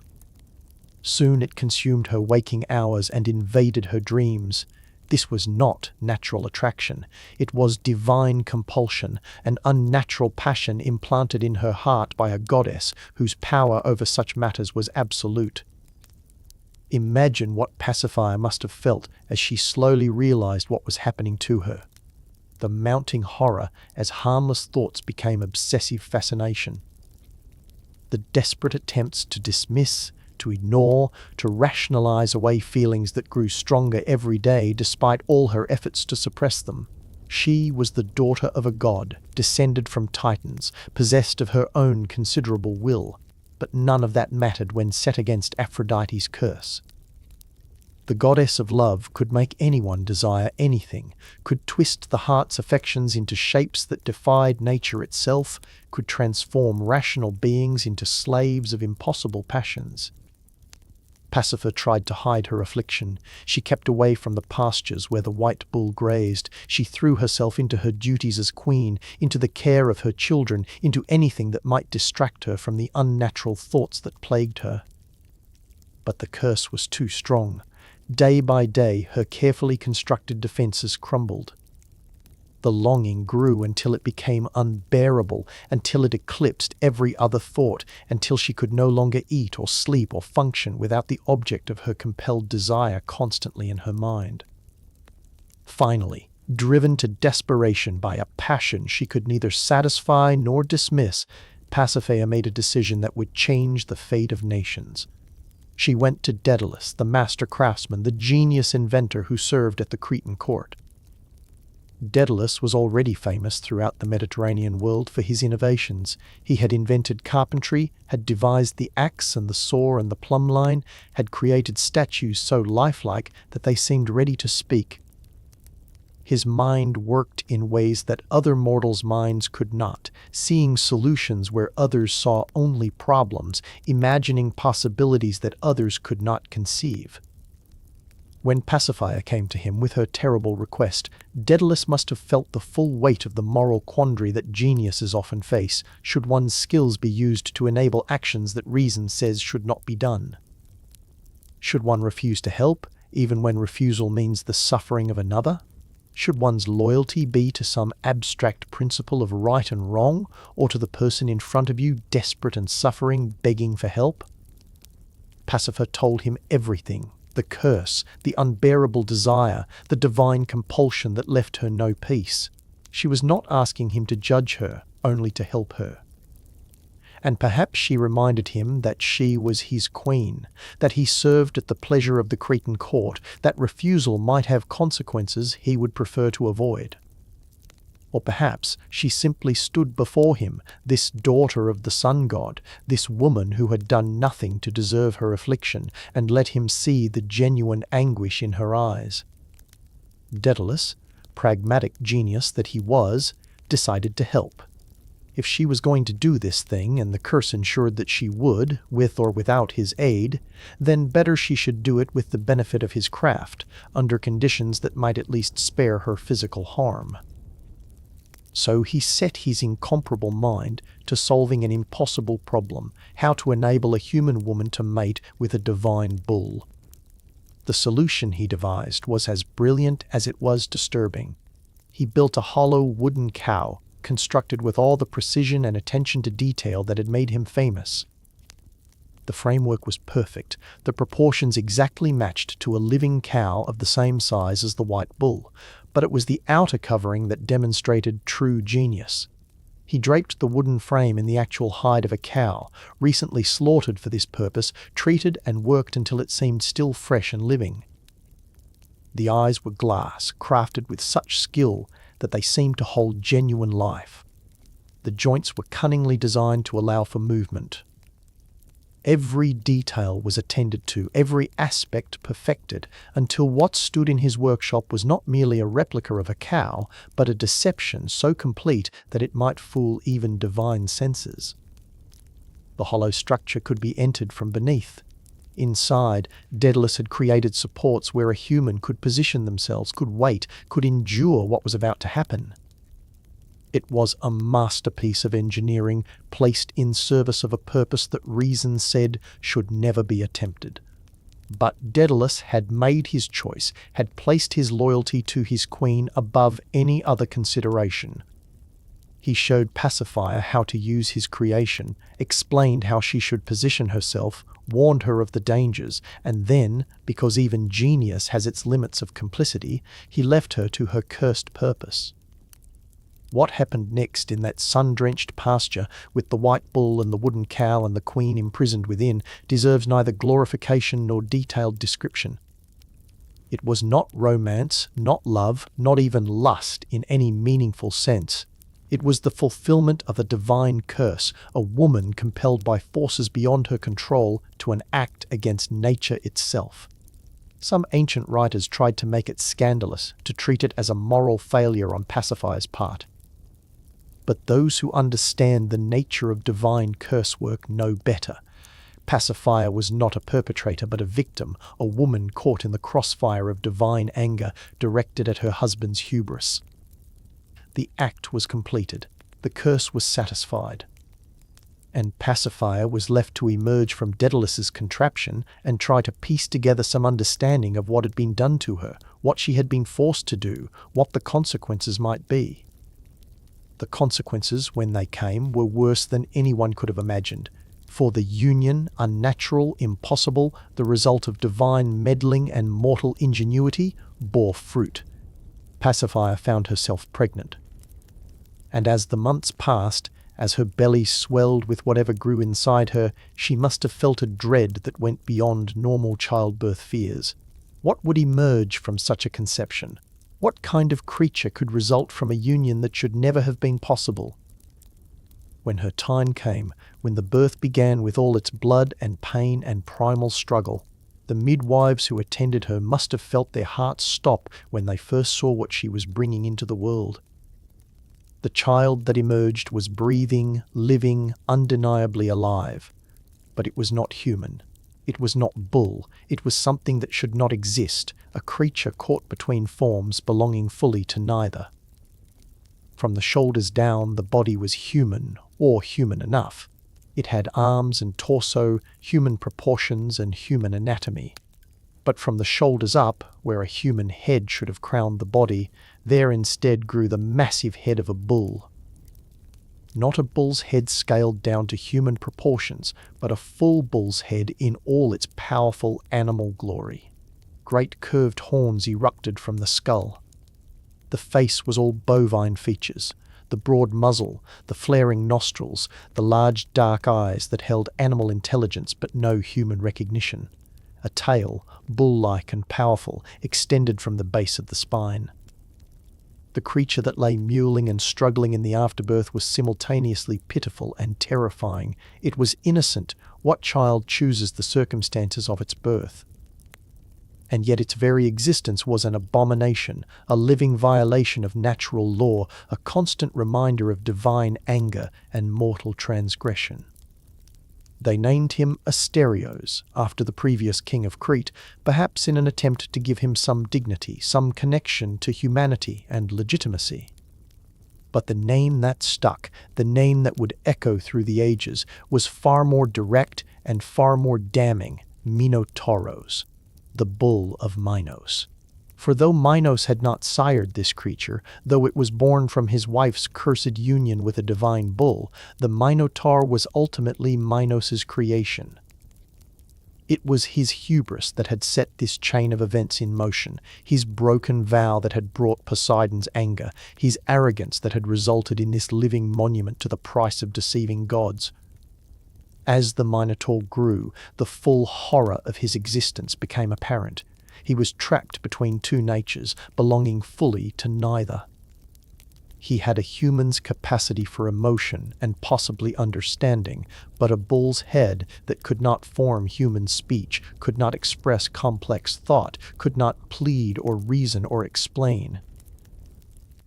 Soon it consumed her waking hours and invaded her dreams. This was not natural attraction. It was divine compulsion, an unnatural passion implanted in her heart by a goddess whose power over such matters was absolute. Imagine what Pasiphae must have felt as she slowly realized what was happening to her. The mounting horror as harmless thoughts became obsessive fascination. The desperate attempts to dismiss, to ignore, to rationalize away feelings that grew stronger every day despite all her efforts to suppress them. She was the daughter of a god, descended from Titans, possessed of her own considerable will. but none of that mattered when set against Aphrodite's curse. The goddess of love could make anyone desire anything, could twist the heart's affections into shapes that defied nature itself, could transform rational beings into slaves of impossible passions. Pasiphae tried to hide her affliction. She kept away from the pastures where the white bull grazed. She threw herself into her duties as queen, into the care of her children, into anything that might distract her from the unnatural thoughts that plagued her. But the curse was too strong. Day by day, her carefully constructed defenses crumbled. The longing grew until it became unbearable, until it eclipsed every other thought, until she could no longer eat or sleep or function without the object of her compelled desire constantly in her mind. Finally, driven to desperation by a passion she could neither satisfy nor dismiss, Pasiphae made a decision that would change the fate of nations. She went to Daedalus, the master craftsman, the genius inventor who served at the Cretan court. Daedalus was already famous throughout the Mediterranean world for his innovations. He had invented carpentry, had devised the axe and the saw and the plumb line, had created statues so lifelike that they seemed ready to speak. His mind worked in ways that other mortals' minds could not, seeing solutions where others saw only problems, imagining possibilities that others could not conceive. When Pasiphae came to him with her terrible request, Daedalus must have felt the full weight of the moral quandary that geniuses often face, should one's skills be used to enable actions that reason says should not be done. Should one refuse to help, even when refusal means the suffering of another? Should one's loyalty be to some abstract principle of right and wrong, or to the person in front of you, desperate and suffering, begging for help? Pasiphae told him everything, the curse, the unbearable desire, the divine compulsion that left her no peace. She was not asking him to judge her, only to help her. And perhaps she reminded him that she was his queen, that he served at the pleasure of the Cretan court, that refusal might have consequences he would prefer to avoid. Or perhaps she simply stood before him, this daughter of the sun god, this woman who had done nothing to deserve her affliction, and let him see the genuine anguish in her eyes. Daedalus, pragmatic genius that he was, decided to help. If she was going to do this thing, and the curse ensured that she would, with or without his aid, then better she should do it with the benefit of his craft, under conditions that might at least spare her physical harm. So he set his incomparable mind to solving an impossible problem, how to enable a human woman to mate with a divine bull. The solution he devised was as brilliant as it was disturbing. He built a hollow wooden cow, constructed with all the precision and attention to detail that had made him famous. The framework was perfect, the proportions exactly matched to a living cow of the same size as the white bull, but it was the outer covering that demonstrated true genius. He draped the wooden frame in the actual hide of a cow, recently slaughtered for this purpose, treated and worked until it seemed still fresh and living. The eyes were glass, crafted with such skill that they seemed to hold genuine life. The joints were cunningly designed to allow for movement. Every detail was attended to, every aspect perfected, until what stood in his workshop was not merely a replica of a cow, but a deception so complete that it might fool even divine senses. The hollow structure could be entered from beneath. Inside, Daedalus had created supports where a human could position themselves, could wait, could endure what was about to happen. It was a masterpiece of engineering placed in service of a purpose that reason said should never be attempted. But Daedalus had made his choice, had placed his loyalty to his queen above any other consideration. He showed Pasiphae how to use his creation, explained how she should position herself, warned her of the dangers, and then, because even genius has its limits of complicity, he left her to her cursed purpose. What happened next in that sun-drenched pasture with the white bull and the wooden cow and the queen imprisoned within deserves neither glorification nor detailed description. It was not romance, not love, not even lust in any meaningful sense. It was the fulfillment of a divine curse, a woman compelled by forces beyond her control to an act against nature itself. Some ancient writers tried to make it scandalous, to treat it as a moral failure on Pasiphae's part. But those who understand the nature of divine curse work know better. Pasiphae was not a perpetrator but a victim, a woman caught in the crossfire of divine anger directed at her husband's hubris. The act was completed. The curse was satisfied. And Pasiphae was left to emerge from Daedalus's contraption and try to piece together some understanding of what had been done to her, what she had been forced to do, what the consequences might be. The consequences, when they came, were worse than anyone could have imagined. For the union, unnatural, impossible, the result of divine meddling and mortal ingenuity, bore fruit. Pasiphae found herself pregnant. And as the months passed, as her belly swelled with whatever grew inside her, she must have felt a dread that went beyond normal childbirth fears. What would emerge from such a conception? What kind of creature could result from a union that should never have been possible? When her time came, when the birth began with all its blood and pain and primal struggle, the midwives who attended her must have felt their hearts stop when they first saw what she was bringing into the world. The child that emerged was breathing, living, undeniably alive. But it was not human. It was not bull. It was something that should not exist, a creature caught between forms belonging fully to neither. From the shoulders down, the body was human, or human enough. It had arms and torso, human proportions and human anatomy. But from the shoulders up, where a human head should have crowned the body, there instead grew the massive head of a bull. Not a bull's head scaled down to human proportions, but a full bull's head in all its powerful animal glory. Great curved horns erupted from the skull. The face was all bovine features, the broad muzzle, the flaring nostrils, the large dark eyes that held animal intelligence but no human recognition. A tail, bull-like and powerful, extended from the base of the spine. The creature that lay mewling and struggling in the afterbirth was simultaneously pitiful and terrifying. It was innocent. What child chooses the circumstances of its birth? And yet its very existence was an abomination, a living violation of natural law, a constant reminder of divine anger and mortal transgression. They named him Asterios, after the previous king of Crete, perhaps in an attempt to give him some dignity, some connection to humanity and legitimacy. But the name that stuck, the name that would echo through the ages, was far more direct and far more damning: Minotauros, the bull of Minos. For though Minos had not sired this creature, though it was born from his wife's cursed union with a divine bull, the Minotaur was ultimately Minos's creation. It was his hubris that had set this chain of events in motion, his broken vow that had brought Poseidon's anger, his arrogance that had resulted in this living monument to the price of deceiving gods. As the Minotaur grew, the full horror of his existence became apparent. He was trapped between two natures, belonging fully to neither. He had a human's capacity for emotion and possibly understanding, but a bull's head that could not form human speech, could not express complex thought, could not plead or reason or explain.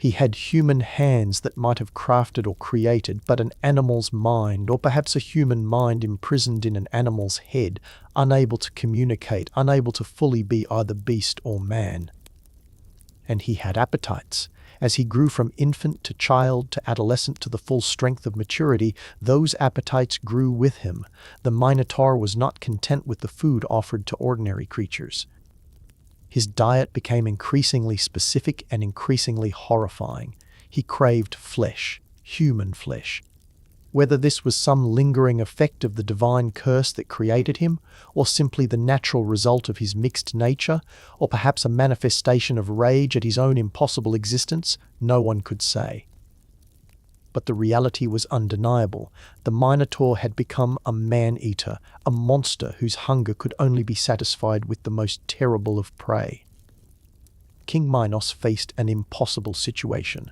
He had human hands that might have crafted or created, but an animal's mind, or perhaps a human mind imprisoned in an animal's head, unable to communicate, unable to fully be either beast or man. And he had appetites. As he grew from infant to child to adolescent to the full strength of maturity, those appetites grew with him. The Minotaur was not content with the food offered to ordinary creatures. His diet became increasingly specific and increasingly horrifying. He craved flesh, human flesh. Whether this was some lingering effect of the divine curse that created him, or simply the natural result of his mixed nature, or perhaps a manifestation of rage at his own impossible existence, no one could say. But the reality was undeniable. The Minotaur had become a man-eater, a monster whose hunger could only be satisfied with the most terrible of prey. King Minos faced an impossible situation.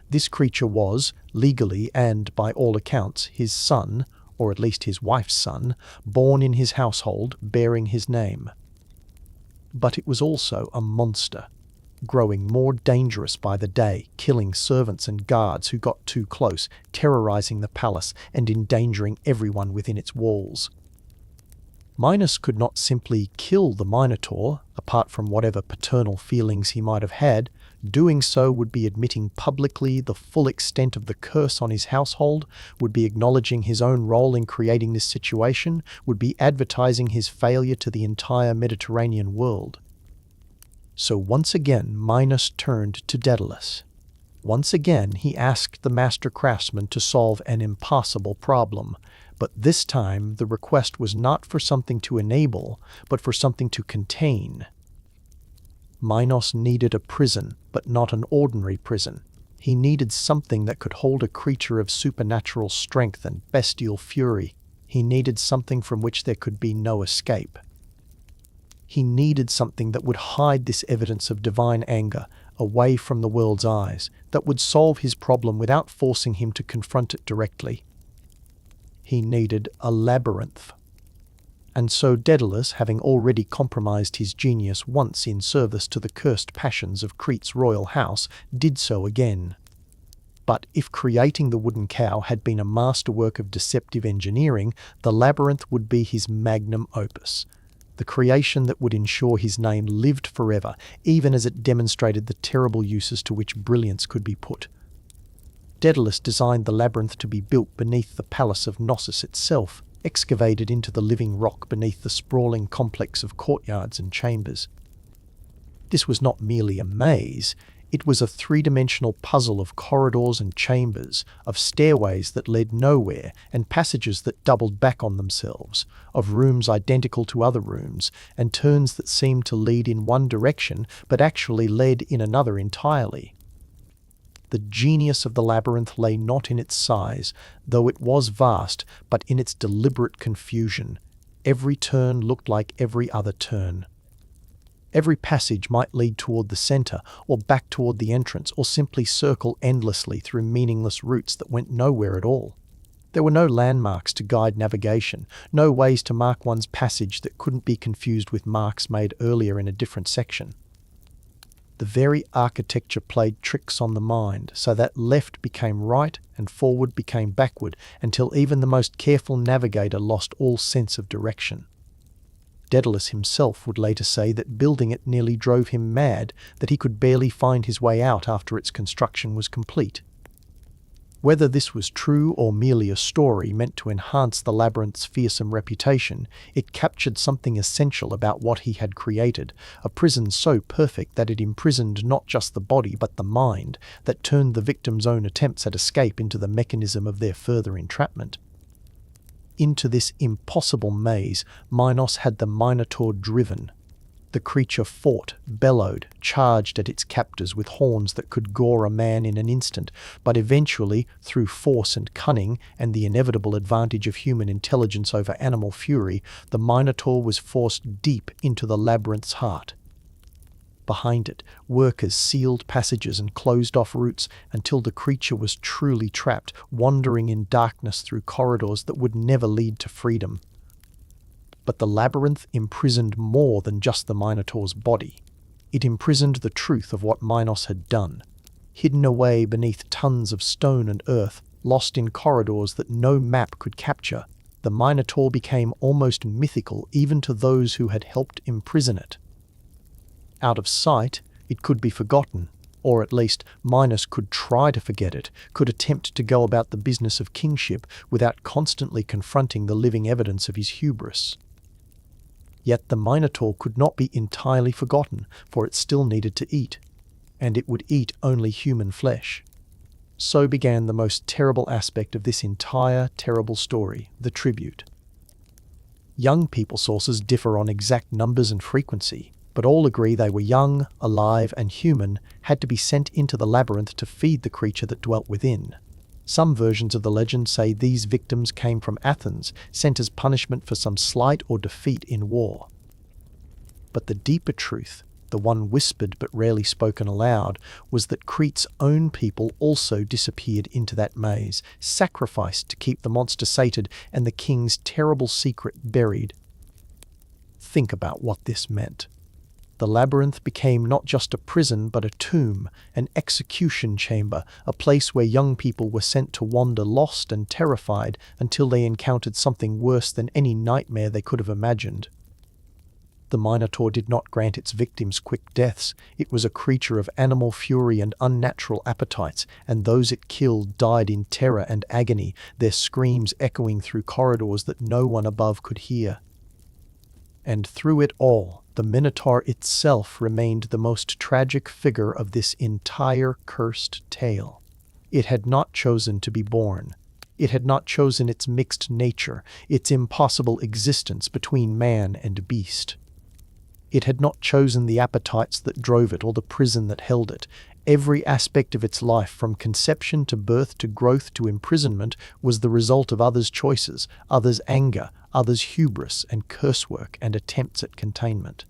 This creature was, legally and by all accounts, his son, or at least his wife's son, born in his household, bearing his name. But it was also a monster, growing more dangerous by the day, killing servants and guards who got too close, terrorizing the palace and endangering everyone within its walls. Minos could not simply kill the Minotaur, apart from whatever paternal feelings he might have had. Doing so would be admitting publicly the full extent of the curse on his household, would be acknowledging his own role in creating this situation, would be advertising his failure to the entire Mediterranean world. So once again Minos turned to Daedalus. Once again he asked the master craftsman to solve an impossible problem, but this time the request was not for something to enable, but for something to contain. Minos needed a prison, but not an ordinary prison. He needed something that could hold a creature of supernatural strength and bestial fury. He needed something from which there could be no escape. He needed something that would hide this evidence of divine anger away from the world's eyes, that would solve his problem without forcing him to confront it directly. He needed a labyrinth. And so Daedalus, having already compromised his genius once in service to the cursed passions of Crete's royal house, did so again. But if creating the wooden cow had been a masterwork of deceptive engineering, the labyrinth would be his magnum opus, the creation that would ensure his name lived forever, even as it demonstrated the terrible uses to which brilliance could be put. Daedalus designed the labyrinth to be built beneath the palace of Knossos itself, excavated into the living rock beneath the sprawling complex of courtyards and chambers. This was not merely a maze, it was a three-dimensional puzzle of corridors and chambers, of stairways that led nowhere and passages that doubled back on themselves, of rooms identical to other rooms, and turns that seemed to lead in one direction but actually led in another entirely. The genius of the labyrinth lay not in its size, though it was vast, but in its deliberate confusion. Every turn looked like every other turn. Every passage might lead toward the center, or back toward the entrance, or simply circle endlessly through meaningless routes that went nowhere at all. There were no landmarks to guide navigation, no ways to mark one's passage that couldn't be confused with marks made earlier in a different section. The very architecture played tricks on the mind, so that left became right and forward became backward, until even the most careful navigator lost all sense of direction. Daedalus himself would later say that building it nearly drove him mad, that he could barely find his way out after its construction was complete. Whether this was true or merely a story meant to enhance the labyrinth's fearsome reputation, it captured something essential about what he had created, a prison so perfect that it imprisoned not just the body but the mind, that turned the victim's own attempts at escape into the mechanism of their further entrapment. Into this impossible maze, Minos had the Minotaur driven. The creature fought, bellowed, charged at its captors with horns that could gore a man in an instant, but eventually, through force and cunning and the inevitable advantage of human intelligence over animal fury, the Minotaur was forced deep into the labyrinth's heart. Behind it, workers sealed passages and closed off routes until the creature was truly trapped, wandering in darkness through corridors that would never lead to freedom. But the labyrinth imprisoned more than just the Minotaur's body. It imprisoned the truth of what Minos had done. Hidden away beneath tons of stone and earth, lost in corridors that no map could capture, the Minotaur became almost mythical even to those who had helped imprison it. Out of sight, it could be forgotten, or at least Minos could try to forget it, could attempt to go about the business of kingship without constantly confronting the living evidence of his hubris. Yet the Minotaur could not be entirely forgotten, for it still needed to eat, and it would eat only human flesh. So began the most terrible aspect of this entire terrible story, the tribute. Young people sources differ on exact numbers and frequency, but all agree they were young, alive, and human, had to be sent into the labyrinth to feed the creature that dwelt within. Some versions of the legend say these victims came from Athens, sent as punishment for some slight or defeat in war. But the deeper truth, the one whispered but rarely spoken aloud, was that Crete's own people also disappeared into that maze, sacrificed to keep the monster sated and the king's terrible secret buried. Think about what this meant. The labyrinth became not just a prison but a tomb, an execution chamber, a place where young people were sent to wander lost and terrified until they encountered something worse than any nightmare they could have imagined. The Minotaur did not grant its victims quick deaths. It was a creature of animal fury and unnatural appetites, and those it killed died in terror and agony, their screams echoing through corridors that no one above could hear. And through it all, the Minotaur itself remained the most tragic figure of this entire cursed tale. It had not chosen to be born. It had not chosen its mixed nature, its impossible existence between man and beast. It had not chosen the appetites that drove it or the prison that held it. Every aspect of its life, from conception to birth to growth to imprisonment, was the result of others' choices, others' anger, others' hubris and cursework and attempts at containment.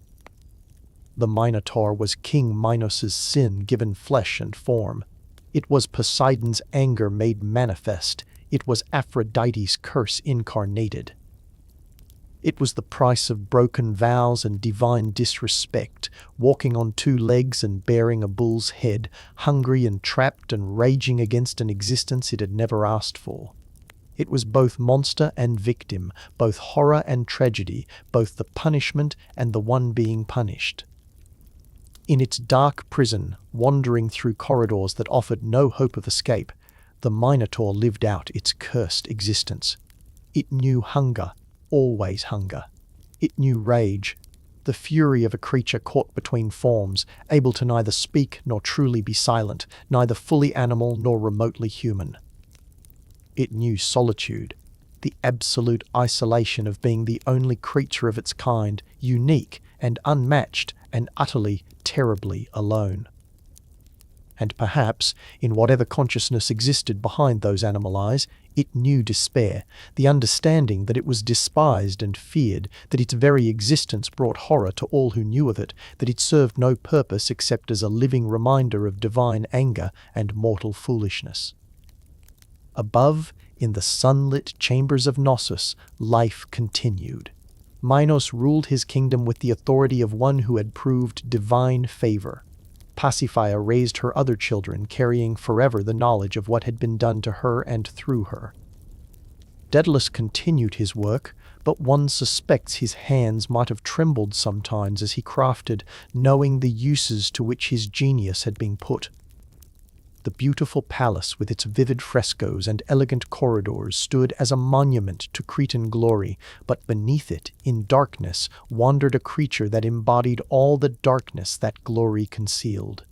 The Minotaur was King Minos's sin given flesh and form. It was Poseidon's anger made manifest. It was Aphrodite's curse incarnated. It was the price of broken vows and divine disrespect, walking on two legs and bearing a bull's head, hungry and trapped and raging against an existence it had never asked for. It was both monster and victim, both horror and tragedy, both the punishment and the one being punished. In its dark prison, wandering through corridors that offered no hope of escape, the Minotaur lived out its cursed existence. It knew hunger, always hunger. It knew rage, the fury of a creature caught between forms, able to neither speak nor truly be silent, neither fully animal nor remotely human. It knew solitude, the absolute isolation of being the only creature of its kind, unique and unmatched and utterly, terribly alone. And perhaps, in whatever consciousness existed behind those animal eyes, it knew despair, the understanding that it was despised and feared, that its very existence brought horror to all who knew of it, that it served no purpose except as a living reminder of divine anger and mortal foolishness. Above, in the sunlit chambers of Knossos, life continued. Minos ruled his kingdom with the authority of one who had proved divine favor. Pasiphae raised her other children, carrying forever the knowledge of what had been done to her and through her. Daedalus continued his work, but one suspects his hands might have trembled sometimes as he crafted, knowing the uses to which his genius had been put. The beautiful palace with its vivid frescoes and elegant corridors stood as a monument to Cretan glory, but beneath it, in darkness, wandered a creature that embodied all the darkness that glory concealed.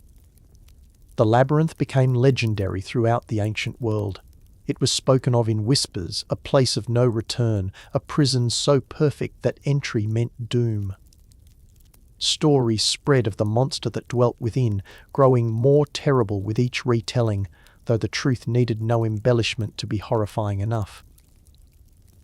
The labyrinth became legendary throughout the ancient world. It was spoken of in whispers, a place of no return, a prison so perfect that entry meant doom. Stories spread of the monster that dwelt within, growing more terrible with each retelling, though the truth needed no embellishment to be horrifying enough.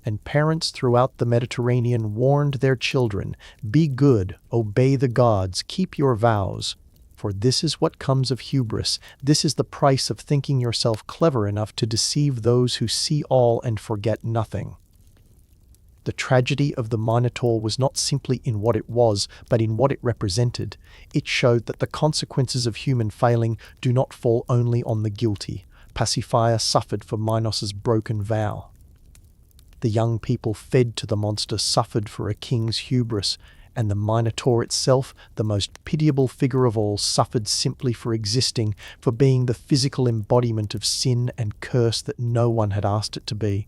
And parents throughout the Mediterranean warned their children, "Be good, obey the gods, keep your vows, for this is what comes of hubris, this is the price of thinking yourself clever enough to deceive those who see all and forget nothing." The tragedy of the Minotaur was not simply in what it was, but in what it represented. It showed that the consequences of human failing do not fall only on the guilty. Pasiphae suffered for Minos's broken vow. The young people fed to the monster suffered for a king's hubris, and the Minotaur itself, the most pitiable figure of all, suffered simply for existing, for being the physical embodiment of sin and curse that no one had asked it to be.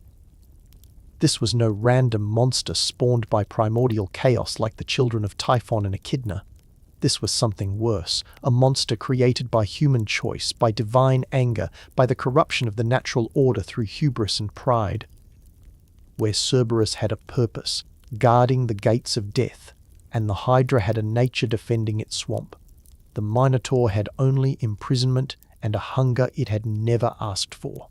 This was no random monster spawned by primordial chaos like the children of Typhon and Echidna. This was something worse, a monster created by human choice, by divine anger, by the corruption of the natural order through hubris and pride. Where Cerberus had a purpose, guarding the gates of death, and the Hydra had a nature defending its swamp, the Minotaur had only imprisonment and a hunger it had never asked for.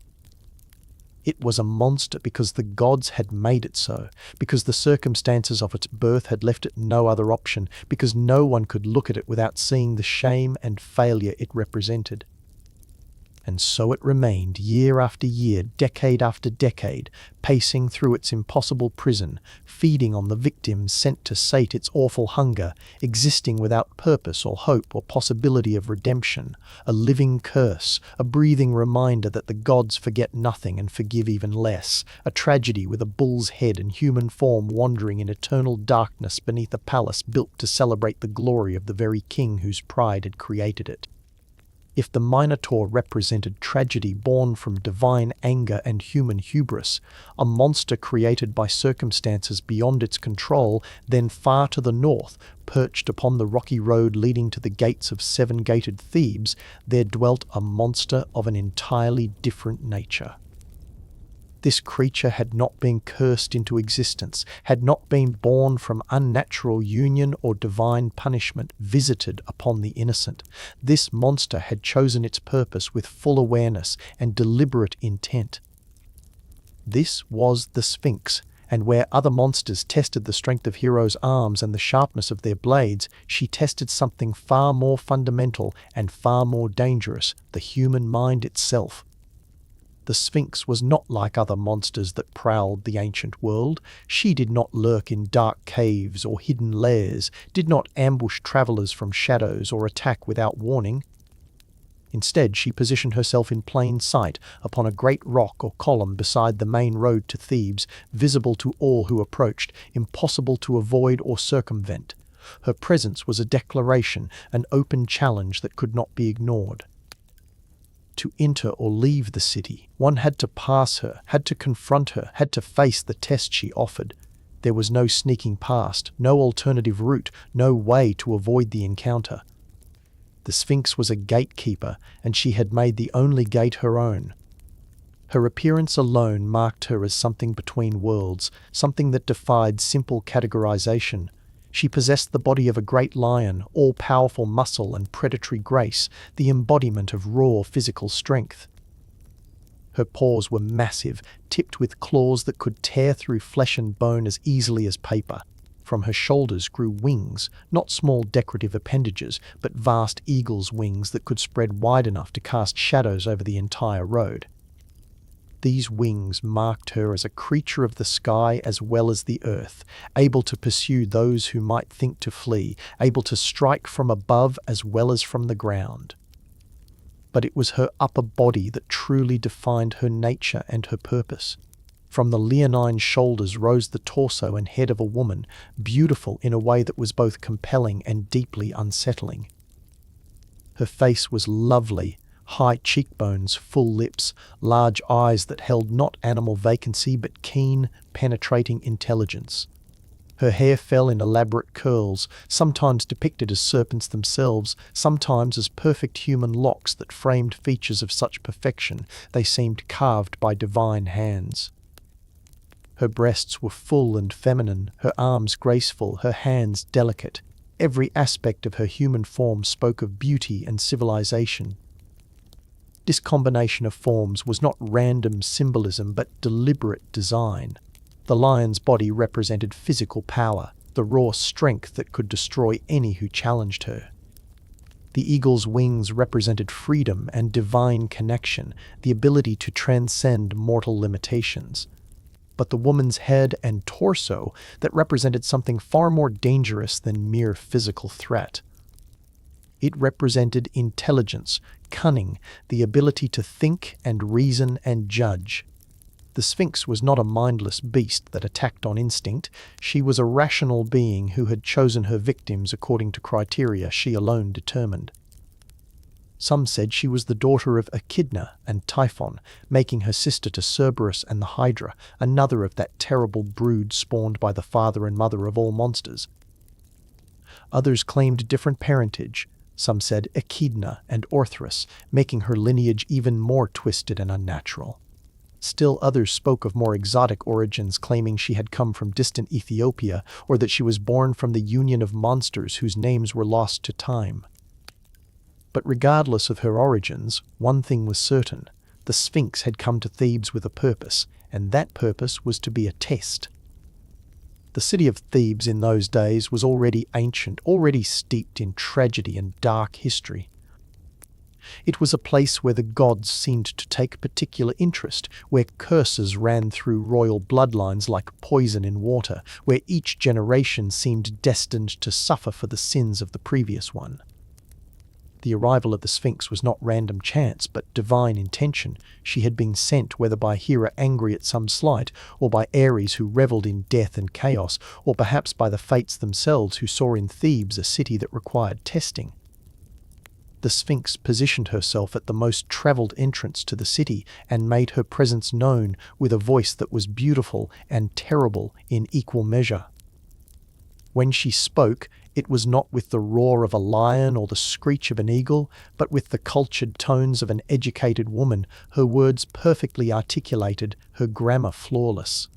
It was a monster because the gods had made it so, because the circumstances of its birth had left it no other option, because no one could look at it without seeing the shame and failure it represented. And so it remained year after year, decade after decade, pacing through its impossible prison, feeding on the victims sent to sate its awful hunger, existing without purpose or hope or possibility of redemption, a living curse, a breathing reminder that the gods forget nothing and forgive even less, a tragedy with a bull's head and human form wandering in eternal darkness beneath a palace built to celebrate the glory of the very king whose pride had created it. If the Minotaur represented tragedy born from divine anger and human hubris, a monster created by circumstances beyond its control, then far to the north, perched upon the rocky road leading to the gates of seven-gated Thebes, there dwelt a monster of an entirely different nature. This creature had not been cursed into existence, had not been born from unnatural union or divine punishment visited upon the innocent. This monster had chosen its purpose with full awareness and deliberate intent. This was the Sphinx, and where other monsters tested the strength of heroes' arms and the sharpness of their blades, she tested something far more fundamental and far more dangerous, the human mind itself. The Sphinx was not like other monsters that prowled the ancient world. She did not lurk in dark caves or hidden lairs, did not ambush travelers from shadows or attack without warning. Instead, she positioned herself in plain sight upon a great rock or column beside the main road to Thebes, visible to all who approached, impossible to avoid or circumvent. Her presence was a declaration, an open challenge that could not be ignored. To enter or leave the city, one had to pass her, had to confront her, had to face the test she offered. There was no sneaking past, no alternative route, no way to avoid the encounter. The Sphinx was a gatekeeper, and she had made the only gate her own. Her appearance alone marked her as something between worlds, something that defied simple categorization. She possessed the body of a great lion, all-powerful muscle and predatory grace, the embodiment of raw physical strength. Her paws were massive, tipped with claws that could tear through flesh and bone as easily as paper. From her shoulders grew wings, not small decorative appendages, but vast eagle's wings that could spread wide enough to cast shadows over the entire road. These wings marked her as a creature of the sky as well as the earth, able to pursue those who might think to flee, able to strike from above as well as from the ground. But it was her upper body that truly defined her nature and her purpose. From the leonine shoulders rose the torso and head of a woman, beautiful in a way that was both compelling and deeply unsettling. Her face was lovely, high cheekbones, full lips, large eyes that held not animal vacancy but keen, penetrating intelligence. Her hair fell in elaborate curls, sometimes depicted as serpents themselves, sometimes as perfect human locks that framed features of such perfection they seemed carved by divine hands. Her breasts were full and feminine, her arms graceful, her hands delicate. Every aspect of her human form spoke of beauty and civilization. This combination of forms was not random symbolism but deliberate design. The lion's body represented physical power, the raw strength that could destroy any who challenged her. The eagle's wings represented freedom and divine connection, the ability to transcend mortal limitations. But the woman's head and torso that represented something far more dangerous than mere physical threat. It represented intelligence, cunning, the ability to think and reason and judge. The Sphinx was not a mindless beast that attacked on instinct. She was a rational being who had chosen her victims according to criteria she alone determined. Some said she was the daughter of Echidna and Typhon, making her sister to Cerberus and the Hydra, another of that terrible brood spawned by the father and mother of all monsters. Others claimed different parentage. Some said Echidna and Orthrus, making her lineage even more twisted and unnatural. Still others spoke of more exotic origins, claiming she had come from distant Ethiopia, or that she was born from the union of monsters whose names were lost to time. But regardless of her origins, one thing was certain. The Sphinx had come to Thebes with a purpose, and that purpose was to be a test. The city of Thebes in those days was already ancient, already steeped in tragedy and dark history. It was a place where the gods seemed to take particular interest, where curses ran through royal bloodlines like poison in water, where each generation seemed destined to suffer for the sins of the previous one. The arrival of the Sphinx was not random chance, but divine intention. She had been sent whether by Hera angry at some slight, or by Ares who revelled in death and chaos, or perhaps by the fates themselves who saw in Thebes a city that required testing. The Sphinx positioned herself at the most travelled entrance to the city and made her presence known with a voice that was beautiful and terrible in equal measure. When she spoke, it was not with the roar of a lion or the screech of an eagle, but with the cultured tones of an educated woman, her words perfectly articulated, her grammar flawless.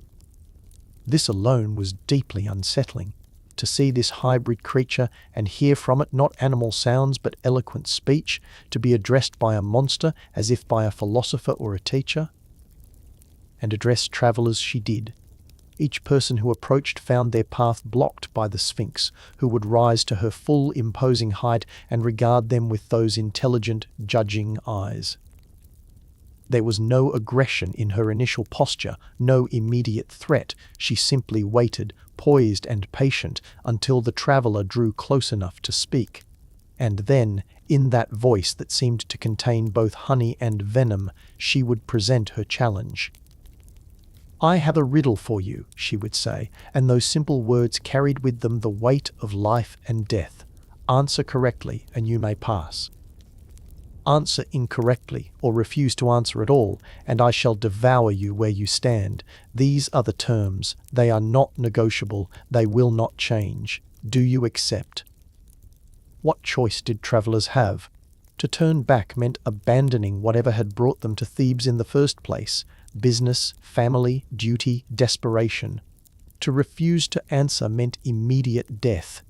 This alone was deeply unsettling. To see this hybrid creature and hear from it not animal sounds but eloquent speech, to be addressed by a monster as if by a philosopher or a teacher. And address travellers she did. Each person who approached found their path blocked by the Sphinx, who would rise to her full imposing height and regard them with those intelligent, judging eyes. There was no aggression in her initial posture, no immediate threat. She simply waited, poised and patient, until the traveller drew close enough to speak. And then, in that voice that seemed to contain both honey and venom, she would present her challenge. "I have a riddle for you," she would say, and those simple words carried with them the weight of life and death. "Answer correctly, and you may pass. Answer incorrectly, or refuse to answer at all, and I shall devour you where you stand. These are the terms. They are not negotiable. They will not change. Do you accept?" What choice did travellers have? To turn back meant abandoning whatever had brought them to Thebes in the first place: business, family, duty, desperation. To refuse to answer meant immediate death.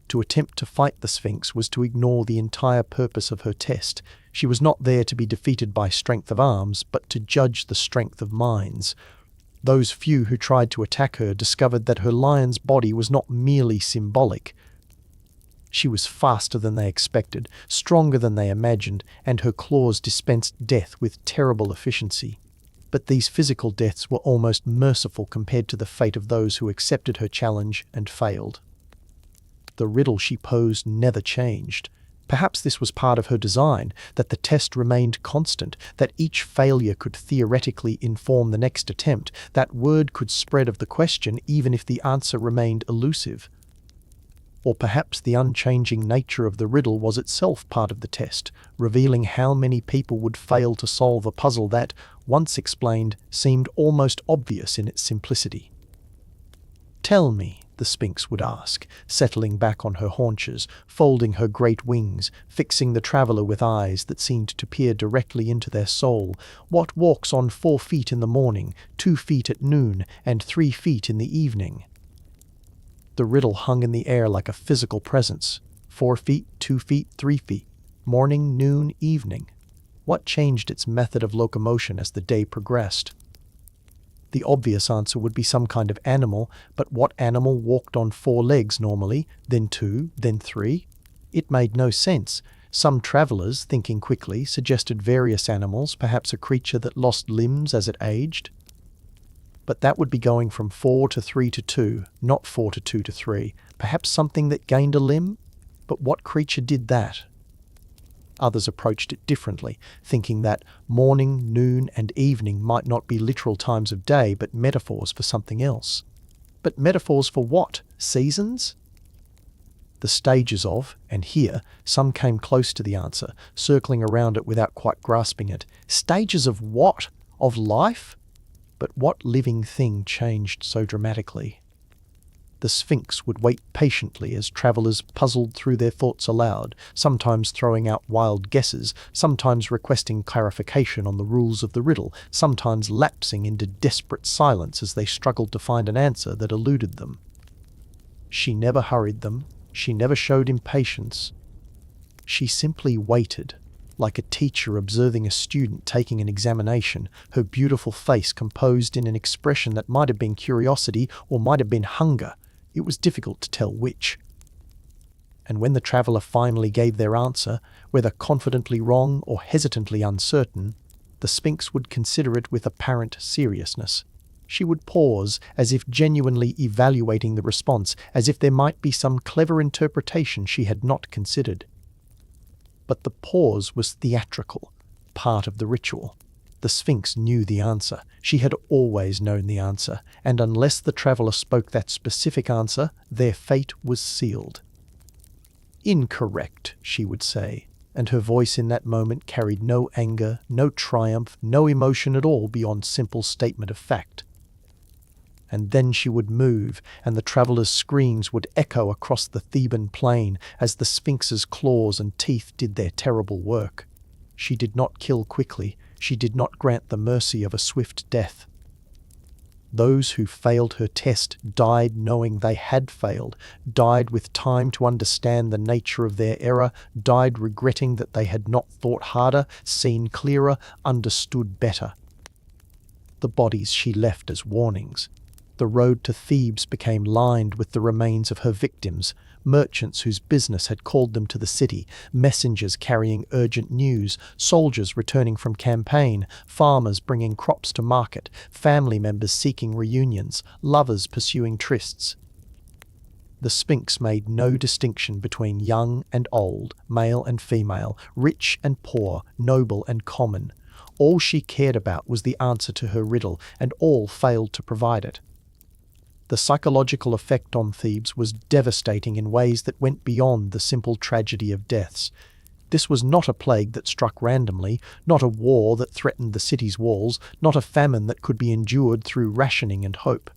To attempt to fight the Sphinx was to ignore the entire purpose of her test. She was not there to be defeated by strength of arms, but to judge the strength of minds. Those few who tried to attack her discovered that her lion's body was not merely symbolic. She was faster than they expected, stronger than they imagined, and her claws dispensed death with terrible efficiency. But these physical deaths were almost merciful compared to the fate of those who accepted her challenge and failed. The riddle she posed never changed. Perhaps this was part of her design, that the test remained constant, that each failure could theoretically inform the next attempt, that word could spread of the question even if the answer remained elusive. Or perhaps the unchanging nature of the riddle was itself part of the test, revealing how many people would fail to solve a puzzle that, once explained, seemed almost obvious in its simplicity. "Tell me," the Sphinx would ask, settling back on her haunches, folding her great wings, fixing the traveller with eyes that seemed to peer directly into their soul, "what walks on 4 feet in the morning, 2 feet at noon, and 3 feet in the evening?" The riddle hung in the air like a physical presence. 4 feet, 2 feet, 3 feet. Morning, noon, evening. What changed its method of locomotion as the day progressed? The obvious answer would be some kind of animal, but what animal walked on 4 legs normally, then 2, then 3? It made no sense. Some travellers, thinking quickly, suggested various animals, perhaps a creature that lost limbs as it aged. But that would be going from 4 to 3 to 2, not 4 to 2 to 3. Perhaps something that gained a limb? But what creature did that? Others approached it differently, thinking that morning, noon, and evening might not be literal times of day, but metaphors for something else. But metaphors for what? Seasons? The stages of, and here, some came close to the answer, circling around it without quite grasping it. Stages of what? Of life? But what living thing changed so dramatically? The Sphinx would wait patiently as travellers puzzled through their thoughts aloud, sometimes throwing out wild guesses, sometimes requesting clarification on the rules of the riddle, sometimes lapsing into desperate silence as they struggled to find an answer that eluded them. She never hurried them. She never showed impatience. She simply waited, like a teacher observing a student taking an examination, her beautiful face composed in an expression that might have been curiosity or might have been hunger. It was difficult to tell which. And when the traveller finally gave their answer, whether confidently wrong or hesitantly uncertain, the Sphinx would consider it with apparent seriousness. She would pause, as if genuinely evaluating the response, as if there might be some clever interpretation she had not considered. But the pause was theatrical, part of the ritual. The Sphinx knew the answer. She had always known the answer, and unless the traveller spoke that specific answer, their fate was sealed. "Incorrect," she would say, and her voice in that moment carried no anger, no triumph, no emotion at all beyond simple statement of fact. And then she would move, and the traveller's screams would echo across the Theban plain as the Sphinx's claws and teeth did their terrible work. She did not kill quickly. She did not grant the mercy of a swift death. Those who failed her test died knowing they had failed, died with time to understand the nature of their error, died regretting that they had not thought harder, seen clearer, understood better. The bodies she left as warnings. The road to Thebes became lined with the remains of her victims, merchants whose business had called them to the city, messengers carrying urgent news, soldiers returning from campaign, farmers bringing crops to market, family members seeking reunions, lovers pursuing trysts. The Sphinx made no distinction between young and old, male and female, rich and poor, noble and common. All she cared about was the answer to her riddle, and all failed to provide it. The psychological effect on Thebes was devastating in ways that went beyond the simple tragedy of deaths. This was not a plague that struck randomly, not a war that threatened the city's walls, not a famine that could be endured through rationing and hope.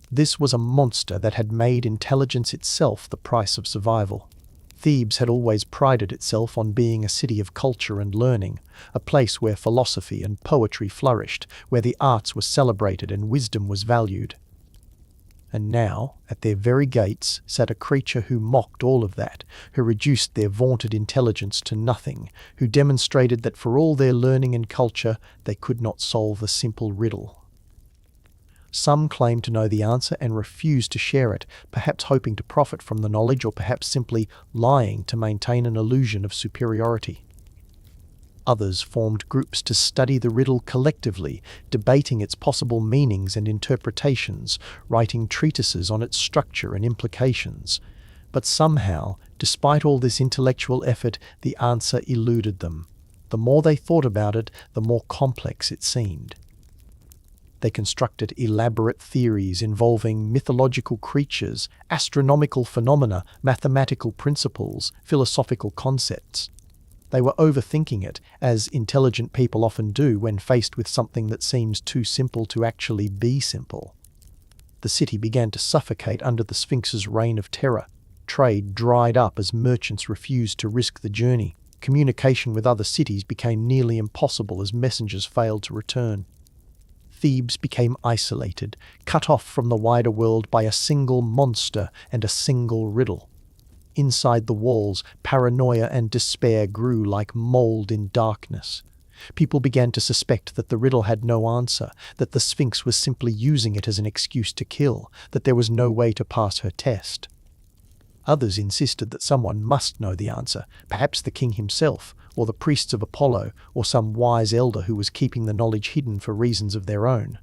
This was a monster that had made intelligence itself the price of survival. Thebes had always prided itself on being a city of culture and learning, a place where philosophy and poetry flourished, where the arts were celebrated and wisdom was valued. And now, at their very gates, sat a creature who mocked all of that, who reduced their vaunted intelligence to nothing, who demonstrated that for all their learning and culture, they could not solve a simple riddle. Some claimed to know the answer and refused to share it, perhaps hoping to profit from the knowledge or perhaps simply lying to maintain an illusion of superiority. Others formed groups to study the riddle collectively, debating its possible meanings and interpretations, writing treatises on its structure and implications. But somehow, despite all this intellectual effort, the answer eluded them. The more they thought about it, the more complex it seemed. They constructed elaborate theories involving mythological creatures, astronomical phenomena, mathematical principles, philosophical concepts. They were overthinking it, as intelligent people often do when faced with something that seems too simple to actually be simple. The city began to suffocate under the Sphinx's reign of terror. Trade dried up as merchants refused to risk the journey. Communication with other cities became nearly impossible as messengers failed to return. Thebes became isolated, cut off from the wider world by a single monster and a single riddle. Inside the walls, paranoia and despair grew like mold in darkness. People began to suspect that the riddle had no answer, that the Sphinx was simply using it as an excuse to kill, that there was no way to pass her test. Others insisted that someone must know the answer, perhaps the king himself, or the priests of Apollo, or some wise elder who was keeping the knowledge hidden for reasons of their own.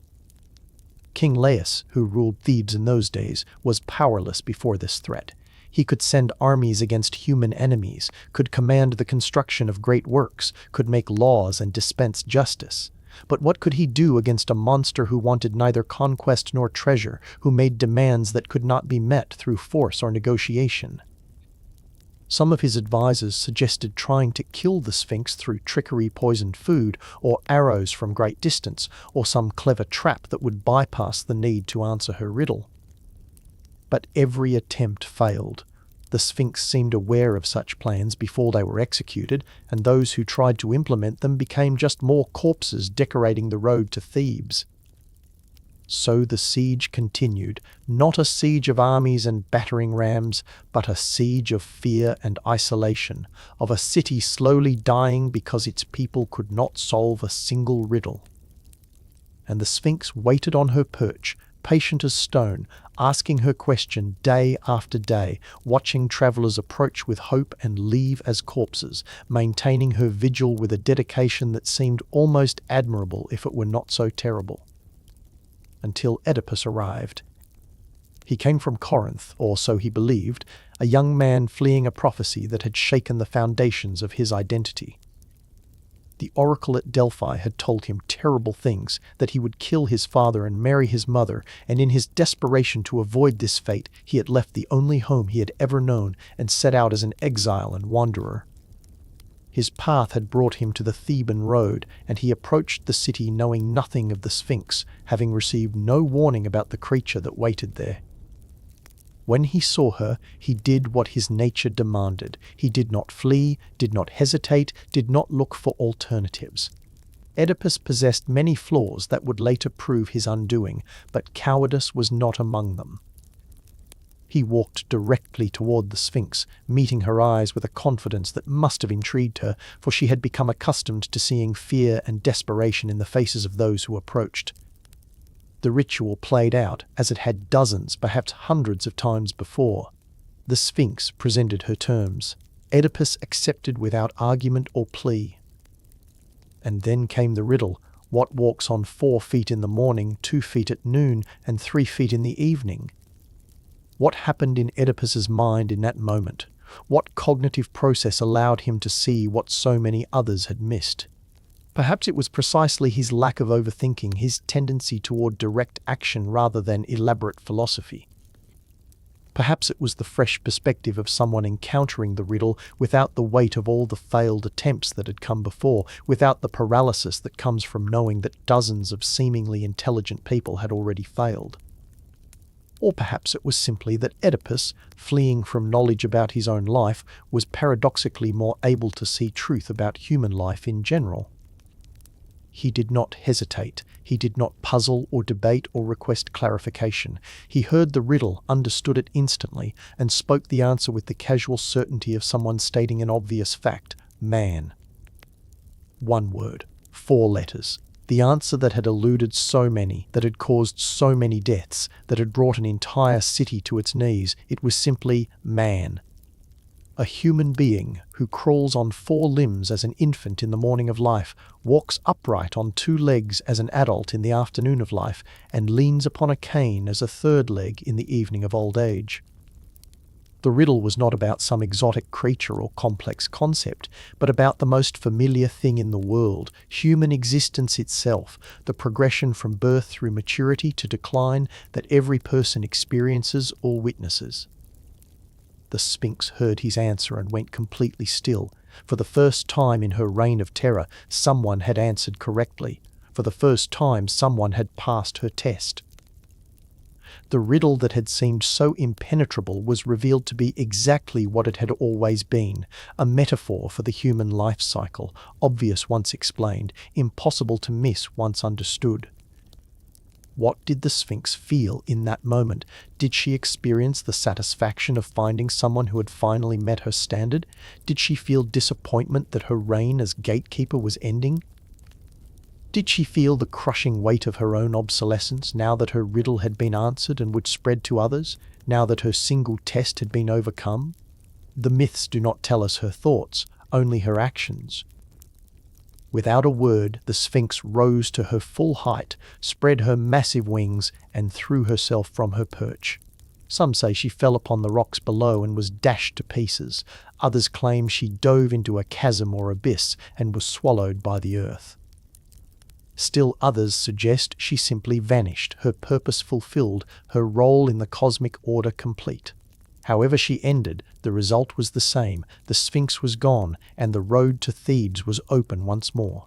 King Laius, who ruled Thebes in those days, was powerless before this threat. He could send armies against human enemies, could command the construction of great works, could make laws and dispense justice. But what could he do against a monster who wanted neither conquest nor treasure, who made demands that could not be met through force or negotiation? Some of his advisors suggested trying to kill the Sphinx through trickery, poisoned food, or arrows from great distance, or some clever trap that would bypass the need to answer her riddle. But every attempt failed. The Sphinx seemed aware of such plans before they were executed, and those who tried to implement them became just more corpses decorating the road to Thebes. So the siege continued, not a siege of armies and battering rams, but a siege of fear and isolation, of a city slowly dying because its people could not solve a single riddle. And the Sphinx waited on her perch, patient as stone, asking her question day after day, watching travellers approach with hope and leave as corpses, maintaining her vigil with a dedication that seemed almost admirable if it were not so terrible. Until Oedipus arrived. He came from Corinth, or so he believed, a young man fleeing a prophecy that had shaken the foundations of his identity. The oracle at Delphi had told him terrible things, that he would kill his father and marry his mother, and in his desperation to avoid this fate, he had left the only home he had ever known and set out as an exile and wanderer. His path had brought him to the Theban road, and he approached the city knowing nothing of the Sphinx, having received no warning about the creature that waited there. When he saw her, he did what his nature demanded. He did not flee, did not hesitate, did not look for alternatives. Oedipus possessed many flaws that would later prove his undoing, but cowardice was not among them. He walked directly toward the Sphinx, meeting her eyes with a confidence that must have intrigued her, for she had become accustomed to seeing fear and desperation in the faces of those who approached. The ritual played out, as it had dozens, perhaps hundreds of times before. The Sphinx presented her terms. Oedipus accepted without argument or plea. And then came the riddle. What walks on 4 feet in the morning, 2 feet at noon, and 3 feet in the evening? What happened in Oedipus's mind in that moment? What cognitive process allowed him to see what so many others had missed? Perhaps it was precisely his lack of overthinking, his tendency toward direct action rather than elaborate philosophy. Perhaps it was the fresh perspective of someone encountering the riddle without the weight of all the failed attempts that had come before, without the paralysis that comes from knowing that dozens of seemingly intelligent people had already failed. Or perhaps it was simply that Oedipus, fleeing from knowledge about his own life, was paradoxically more able to see truth about human life in general. He did not hesitate. He did not puzzle or debate or request clarification. He heard the riddle, understood it instantly, and spoke the answer with the casual certainty of someone stating an obvious fact: man. 1 word, 4 letters. The answer that had eluded so many, that had caused so many deaths, that had brought an entire city to its knees. It was simply man. A human being who crawls on 4 limbs as an infant in the morning of life, walks upright on 2 legs as an adult in the afternoon of life, and leans upon a cane as a 3rd leg in the evening of old age. The riddle was not about some exotic creature or complex concept, but about the most familiar thing in the world, human existence itself, the progression from birth through maturity to decline that every person experiences or witnesses. The Sphinx heard his answer and went completely still. For the first time in her reign of terror, someone had answered correctly. For the first time, someone had passed her test. The riddle that had seemed so impenetrable was revealed to be exactly what it had always been, a metaphor for the human life cycle, obvious once explained, impossible to miss once understood. What did the Sphinx feel in that moment? Did she experience the satisfaction of finding someone who had finally met her standard? Did she feel disappointment that her reign as gatekeeper was ending? Did she feel the crushing weight of her own obsolescence now that her riddle had been answered and would spread to others, now that her single test had been overcome? The myths do not tell us her thoughts, only her actions. Without a word, the Sphinx rose to her full height, spread her massive wings, and threw herself from her perch. Some say she fell upon the rocks below and was dashed to pieces. Others claim she dove into a chasm or abyss and was swallowed by the earth. Still others suggest she simply vanished, her purpose fulfilled, her role in the cosmic order complete. However she ended, the result was the same. The Sphinx was gone, and the road to Thebes was open once more.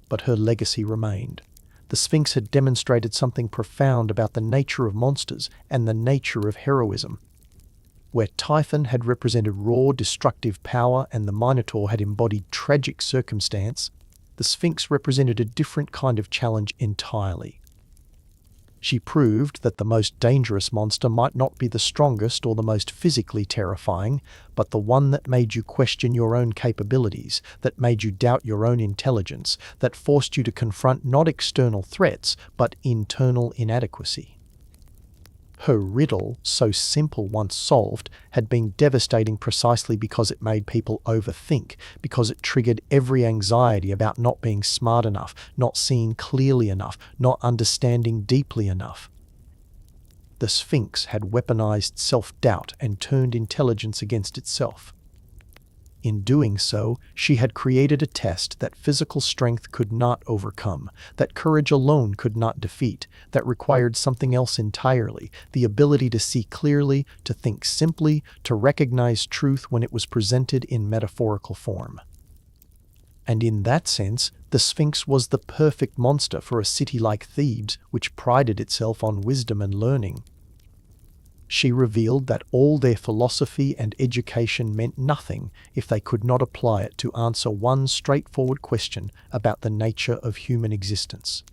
But her legacy remained. The Sphinx had demonstrated something profound about the nature of monsters and the nature of heroism. Where Typhon had represented raw, destructive power and the Minotaur had embodied tragic circumstance, the Sphinx represented a different kind of challenge entirely. She proved that the most dangerous monster might not be the strongest or the most physically terrifying, but the one that made you question your own capabilities, that made you doubt your own intelligence, that forced you to confront not external threats, but internal inadequacy. Her riddle, so simple once solved, had been devastating precisely because it made people overthink, because it triggered every anxiety about not being smart enough, not seeing clearly enough, not understanding deeply enough. The Sphinx had weaponized self-doubt and turned intelligence against itself. In doing so, she had created a test that physical strength could not overcome, that courage alone could not defeat, that required something else entirely, the ability to see clearly, to think simply, to recognize truth when it was presented in metaphorical form. And in that sense, the Sphinx was the perfect monster for a city like Thebes, which prided itself on wisdom and learning. She revealed that all their philosophy and education meant nothing if they could not apply it to answer one straightforward question about the nature of human existence.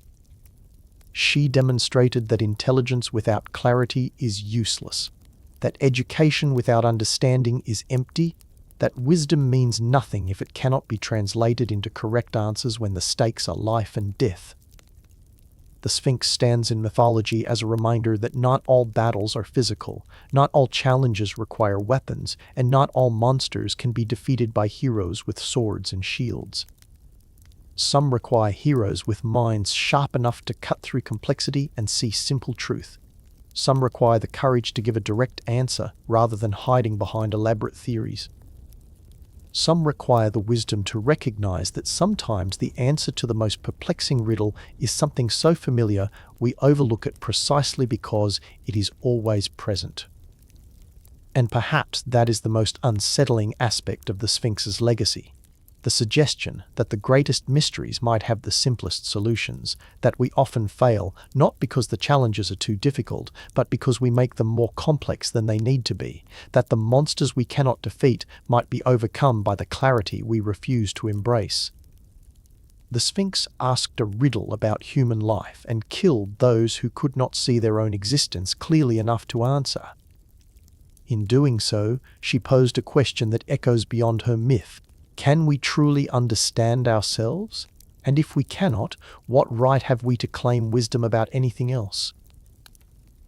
She demonstrated that intelligence without clarity is useless, that education without understanding is empty, that wisdom means nothing if it cannot be translated into correct answers when the stakes are life and death. The Sphinx stands in mythology as a reminder that not all battles are physical, not all challenges require weapons, and not all monsters can be defeated by heroes with swords and shields. Some require heroes with minds sharp enough to cut through complexity and see simple truth. Some require the courage to give a direct answer rather than hiding behind elaborate theories. Some require the wisdom to recognize that sometimes the answer to the most perplexing riddle is something so familiar we overlook it precisely because it is always present. And perhaps that is the most unsettling aspect of the Sphinx's legacy. The suggestion that the greatest mysteries might have the simplest solutions, that we often fail not because the challenges are too difficult, but because we make them more complex than they need to be, that the monsters we cannot defeat might be overcome by the clarity we refuse to embrace. The Sphinx asked a riddle about human life and killed those who could not see their own existence clearly enough to answer. In doing so, she posed a question that echoes beyond her myth. Can we truly understand ourselves? And if we cannot, what right have we to claim wisdom about anything else?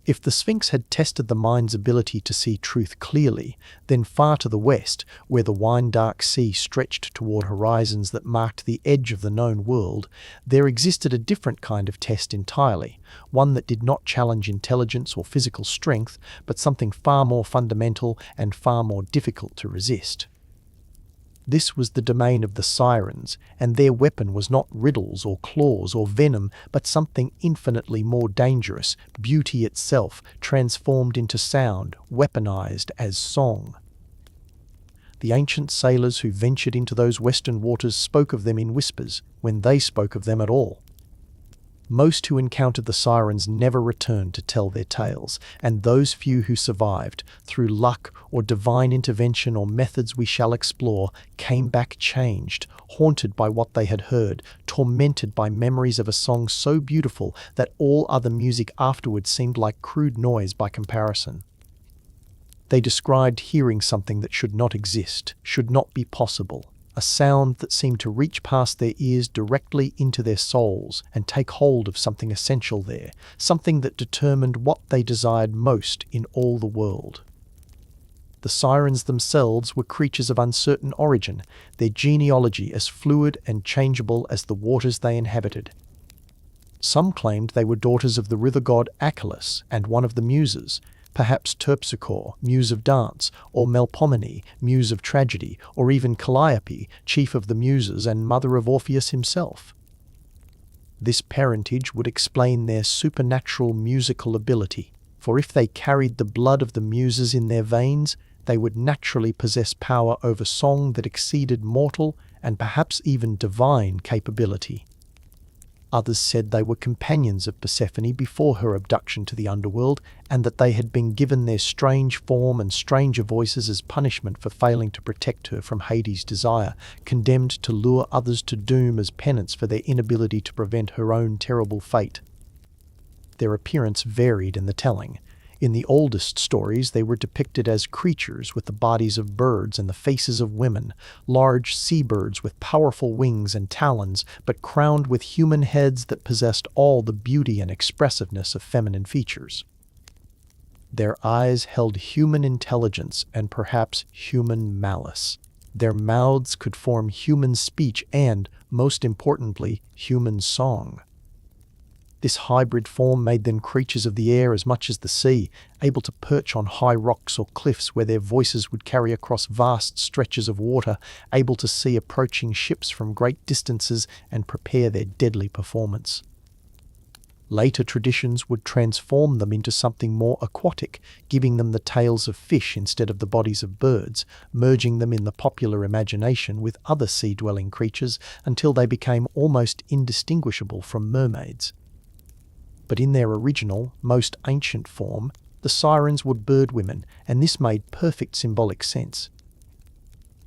If the Sphinx had tested the mind's ability to see truth clearly, then far to the west, where the wine-dark sea stretched toward horizons that marked the edge of the known world, there existed a different kind of test entirely, one that did not challenge intelligence or physical strength, but something far more fundamental and far more difficult to resist. This was the domain of the Sirens, and their weapon was not riddles or claws or venom, but something infinitely more dangerous, beauty itself, transformed into sound, weaponized as song. The ancient sailors who ventured into those western waters spoke of them in whispers, when they spoke of them at all. Most who encountered the Sirens never returned to tell their tales, and those few who survived, through luck or divine intervention or methods we shall explore, came back changed, haunted by what they had heard, tormented by memories of a song so beautiful that all other music afterwards seemed like crude noise by comparison. They described hearing something that should not exist, should not be possible, a sound that seemed to reach past their ears directly into their souls and take hold of something essential there, something that determined what they desired most in all the world. The Sirens themselves were creatures of uncertain origin, their genealogy as fluid and changeable as the waters they inhabited. Some claimed they were daughters of the river god Achelous and one of the Muses, perhaps Terpsichore, muse of dance, or Melpomene, muse of tragedy, or even Calliope, chief of the Muses and mother of Orpheus himself. This parentage would explain their supernatural musical ability, for if they carried the blood of the Muses in their veins, they would naturally possess power over song that exceeded mortal and perhaps even divine capability. Others said they were companions of Persephone before her abduction to the underworld, and that they had been given their strange form and stranger voices as punishment for failing to protect her from Hades' desire, condemned to lure others to doom as penance for their inability to prevent her own terrible fate. their appearance varied in the telling. In the oldest stories, they were depicted as creatures with the bodies of birds and the faces of women, large seabirds with powerful wings and talons, but crowned with human heads that possessed all the beauty and expressiveness of feminine features. Their eyes held human intelligence and perhaps human malice. Their mouths could form human speech and, most importantly, human song. This hybrid form made them creatures of the air as much as the sea, able to perch on high rocks or cliffs where their voices would carry across vast stretches of water, able to see approaching ships from great distances and prepare their deadly performance. Later traditions would transform them into something more aquatic, giving them the tails of fish instead of the bodies of birds, merging them in the popular imagination with other sea-dwelling creatures until they became almost indistinguishable from mermaids. But in their original, most ancient form, the sirens were bird women, and this made perfect symbolic sense.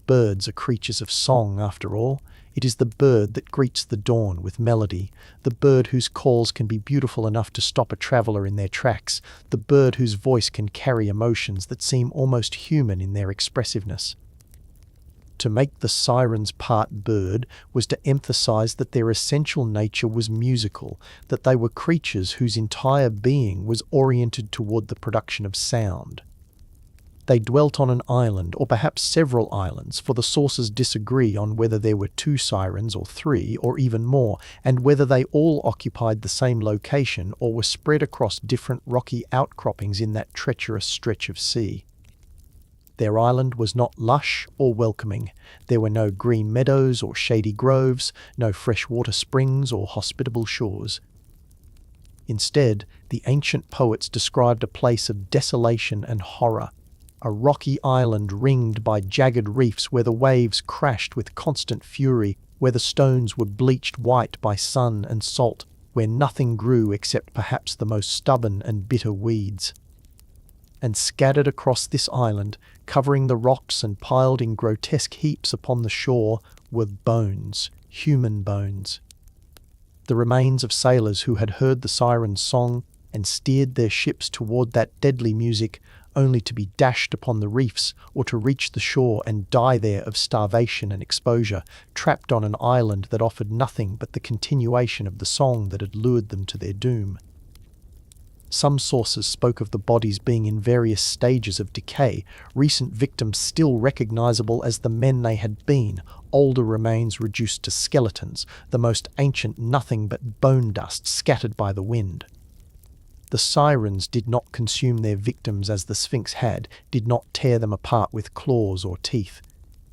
Birds are creatures of song, after all. It is the bird that greets the dawn with melody, the bird whose calls can be beautiful enough to stop a traveller in their tracks, the bird whose voice can carry emotions that seem almost human in their expressiveness. To make the sirens part bird was to emphasize that their essential nature was musical, that they were creatures whose entire being was oriented toward the production of sound. They dwelt on an island, or perhaps several islands, for the sources disagree on whether there were 2 sirens or 3 or even more, and whether they all occupied the same location or were spread across different rocky outcroppings in that treacherous stretch of sea. Their island was not lush or welcoming. There were no green meadows or shady groves, no freshwater springs or hospitable shores. Instead, the ancient poets described a place of desolation and horror, a rocky island ringed by jagged reefs where the waves crashed with constant fury, where the stones were bleached white by sun and salt, where nothing grew except perhaps the most stubborn and bitter weeds. And scattered across this island, covering the rocks and piled in grotesque heaps upon the shore, were bones, human bones. The remains of sailors who had heard the siren's song and steered their ships toward that deadly music, only to be dashed upon the reefs or to reach the shore and die there of starvation and exposure, trapped on an island that offered nothing but the continuation of the song that had lured them to their doom. Some sources spoke of the bodies being in various stages of decay, recent victims still recognizable as the men they had been, older remains reduced to skeletons, the most ancient nothing but bone dust scattered by the wind. The sirens did not consume their victims as the Sphinx had, did not tear them apart with claws or teeth.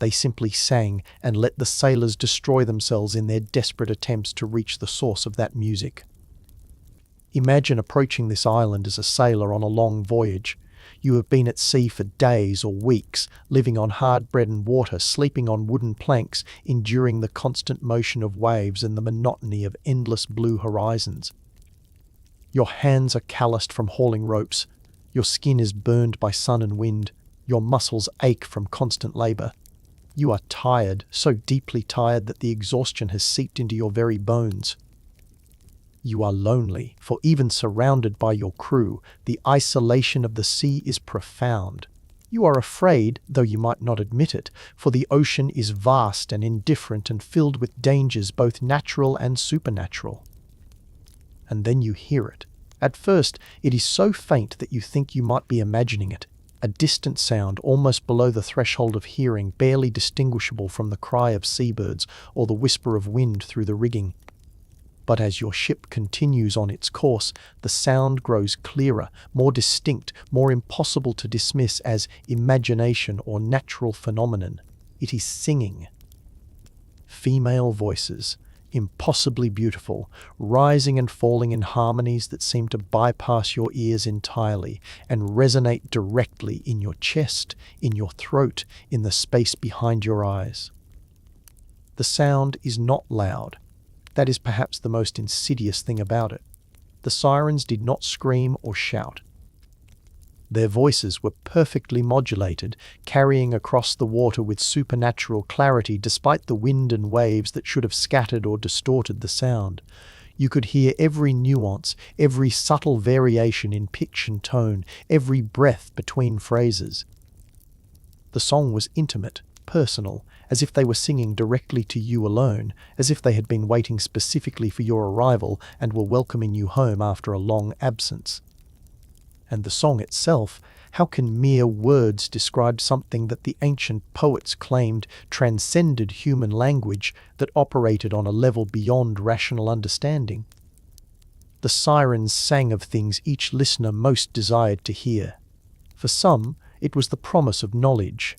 They simply sang and let the sailors destroy themselves in their desperate attempts to reach the source of that music. Imagine approaching this island as a sailor on a long voyage. You have been at sea for days or weeks, living on hard bread and water, sleeping on wooden planks, enduring the constant motion of waves and the monotony of endless blue horizons. Your hands are calloused from hauling ropes. Your skin is burned by sun and wind. Your muscles ache from constant labor. You are tired, so deeply tired that the exhaustion has seeped into your very bones. You are lonely, for even surrounded by your crew, the isolation of the sea is profound. You are afraid, though you might not admit it, for the ocean is vast and indifferent and filled with dangers both natural and supernatural. And then you hear it. At first, it is so faint that you think you might be imagining it, a distant sound almost below the threshold of hearing, barely distinguishable from the cry of seabirds or the whisper of wind through the rigging. But as your ship continues on its course, the sound grows clearer, more distinct, more impossible to dismiss as imagination or natural phenomenon. It is singing. Female voices, impossibly beautiful, rising and falling in harmonies that seem to bypass your ears entirely and resonate directly in your chest, in your throat, in the space behind your eyes. The sound is not loud. That is perhaps the most insidious thing about it. The sirens did not scream or shout. Their voices were perfectly modulated, carrying across the water with supernatural clarity despite the wind and waves that should have scattered or distorted the sound. You could hear every nuance, every subtle variation in pitch and tone, every breath between phrases. The song was intimate, personal, as if they were singing directly to you alone, as if they had been waiting specifically for your arrival and were welcoming you home after a long absence. And the song itself, how can mere words describe something that the ancient poets claimed transcended human language, that operated on a level beyond rational understanding? The sirens sang of things each listener most desired to hear. For some, it was the promise of knowledge.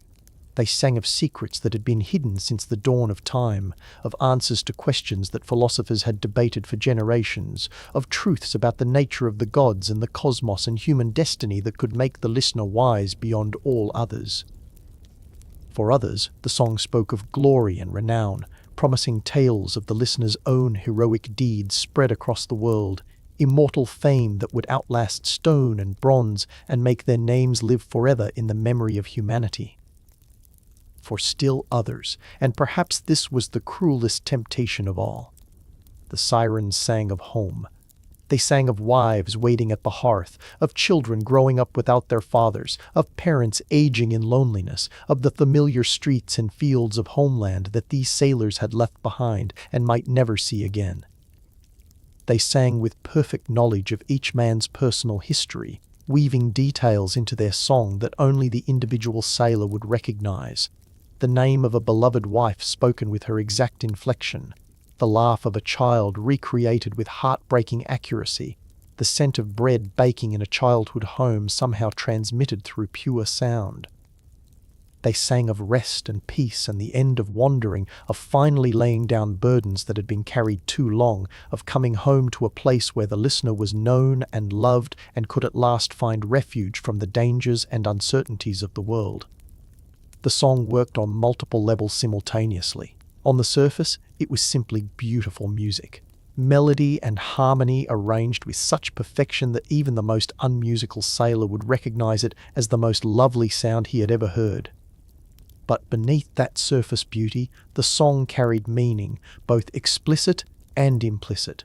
They sang of secrets that had been hidden since the dawn of time, of answers to questions that philosophers had debated for generations, of truths about the nature of the gods and the cosmos and human destiny that could make the listener wise beyond all others. For others, the song spoke of glory and renown, promising tales of the listener's own heroic deeds spread across the world, immortal fame that would outlast stone and bronze and make their names live forever in the memory of humanity. For still others, and perhaps this was the cruelest temptation of all, the sirens sang of home. They sang of wives waiting at the hearth, of children growing up without their fathers, of parents aging in loneliness, of the familiar streets and fields of homeland that these sailors had left behind and might never see again. They sang with perfect knowledge of each man's personal history, weaving details into their song that only the individual sailor would recognize. The name of a beloved wife spoken with her exact inflection, the laugh of a child recreated with heartbreaking accuracy, the scent of bread baking in a childhood home somehow transmitted through pure sound. They sang of rest and peace and the end of wandering, of finally laying down burdens that had been carried too long, of coming home to a place where the listener was known and loved and could at last find refuge from the dangers and uncertainties of the world. The song worked on multiple levels simultaneously. On the surface, it was simply beautiful music. Melody and harmony arranged with such perfection that even the most unmusical sailor would recognize it as the most lovely sound he had ever heard. But beneath that surface beauty, the song carried meaning, both explicit and implicit.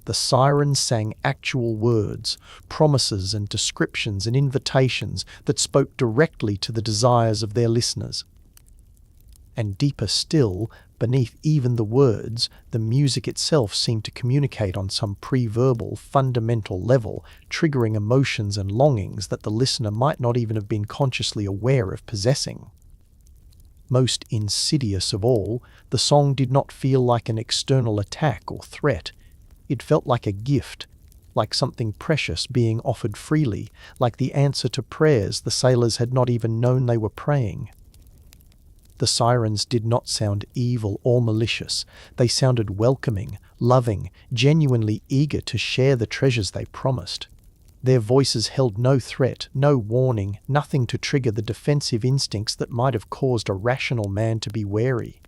The sirens sang actual words, promises and descriptions and invitations that spoke directly to the desires of their listeners. And deeper still, beneath even the words, the music itself seemed to communicate on some pre-verbal, fundamental level, triggering emotions and longings that the listener might not even have been consciously aware of possessing. Most insidious of all, the song did not feel like an external attack or threat. It felt like a gift, like something precious being offered freely, like the answer to prayers the sailors had not even known they were praying. The sirens did not sound evil or malicious. They sounded welcoming, loving, genuinely eager to share the treasures they promised. Their voices held no threat, no warning, nothing to trigger the defensive instincts that might have caused a rational man to be wary.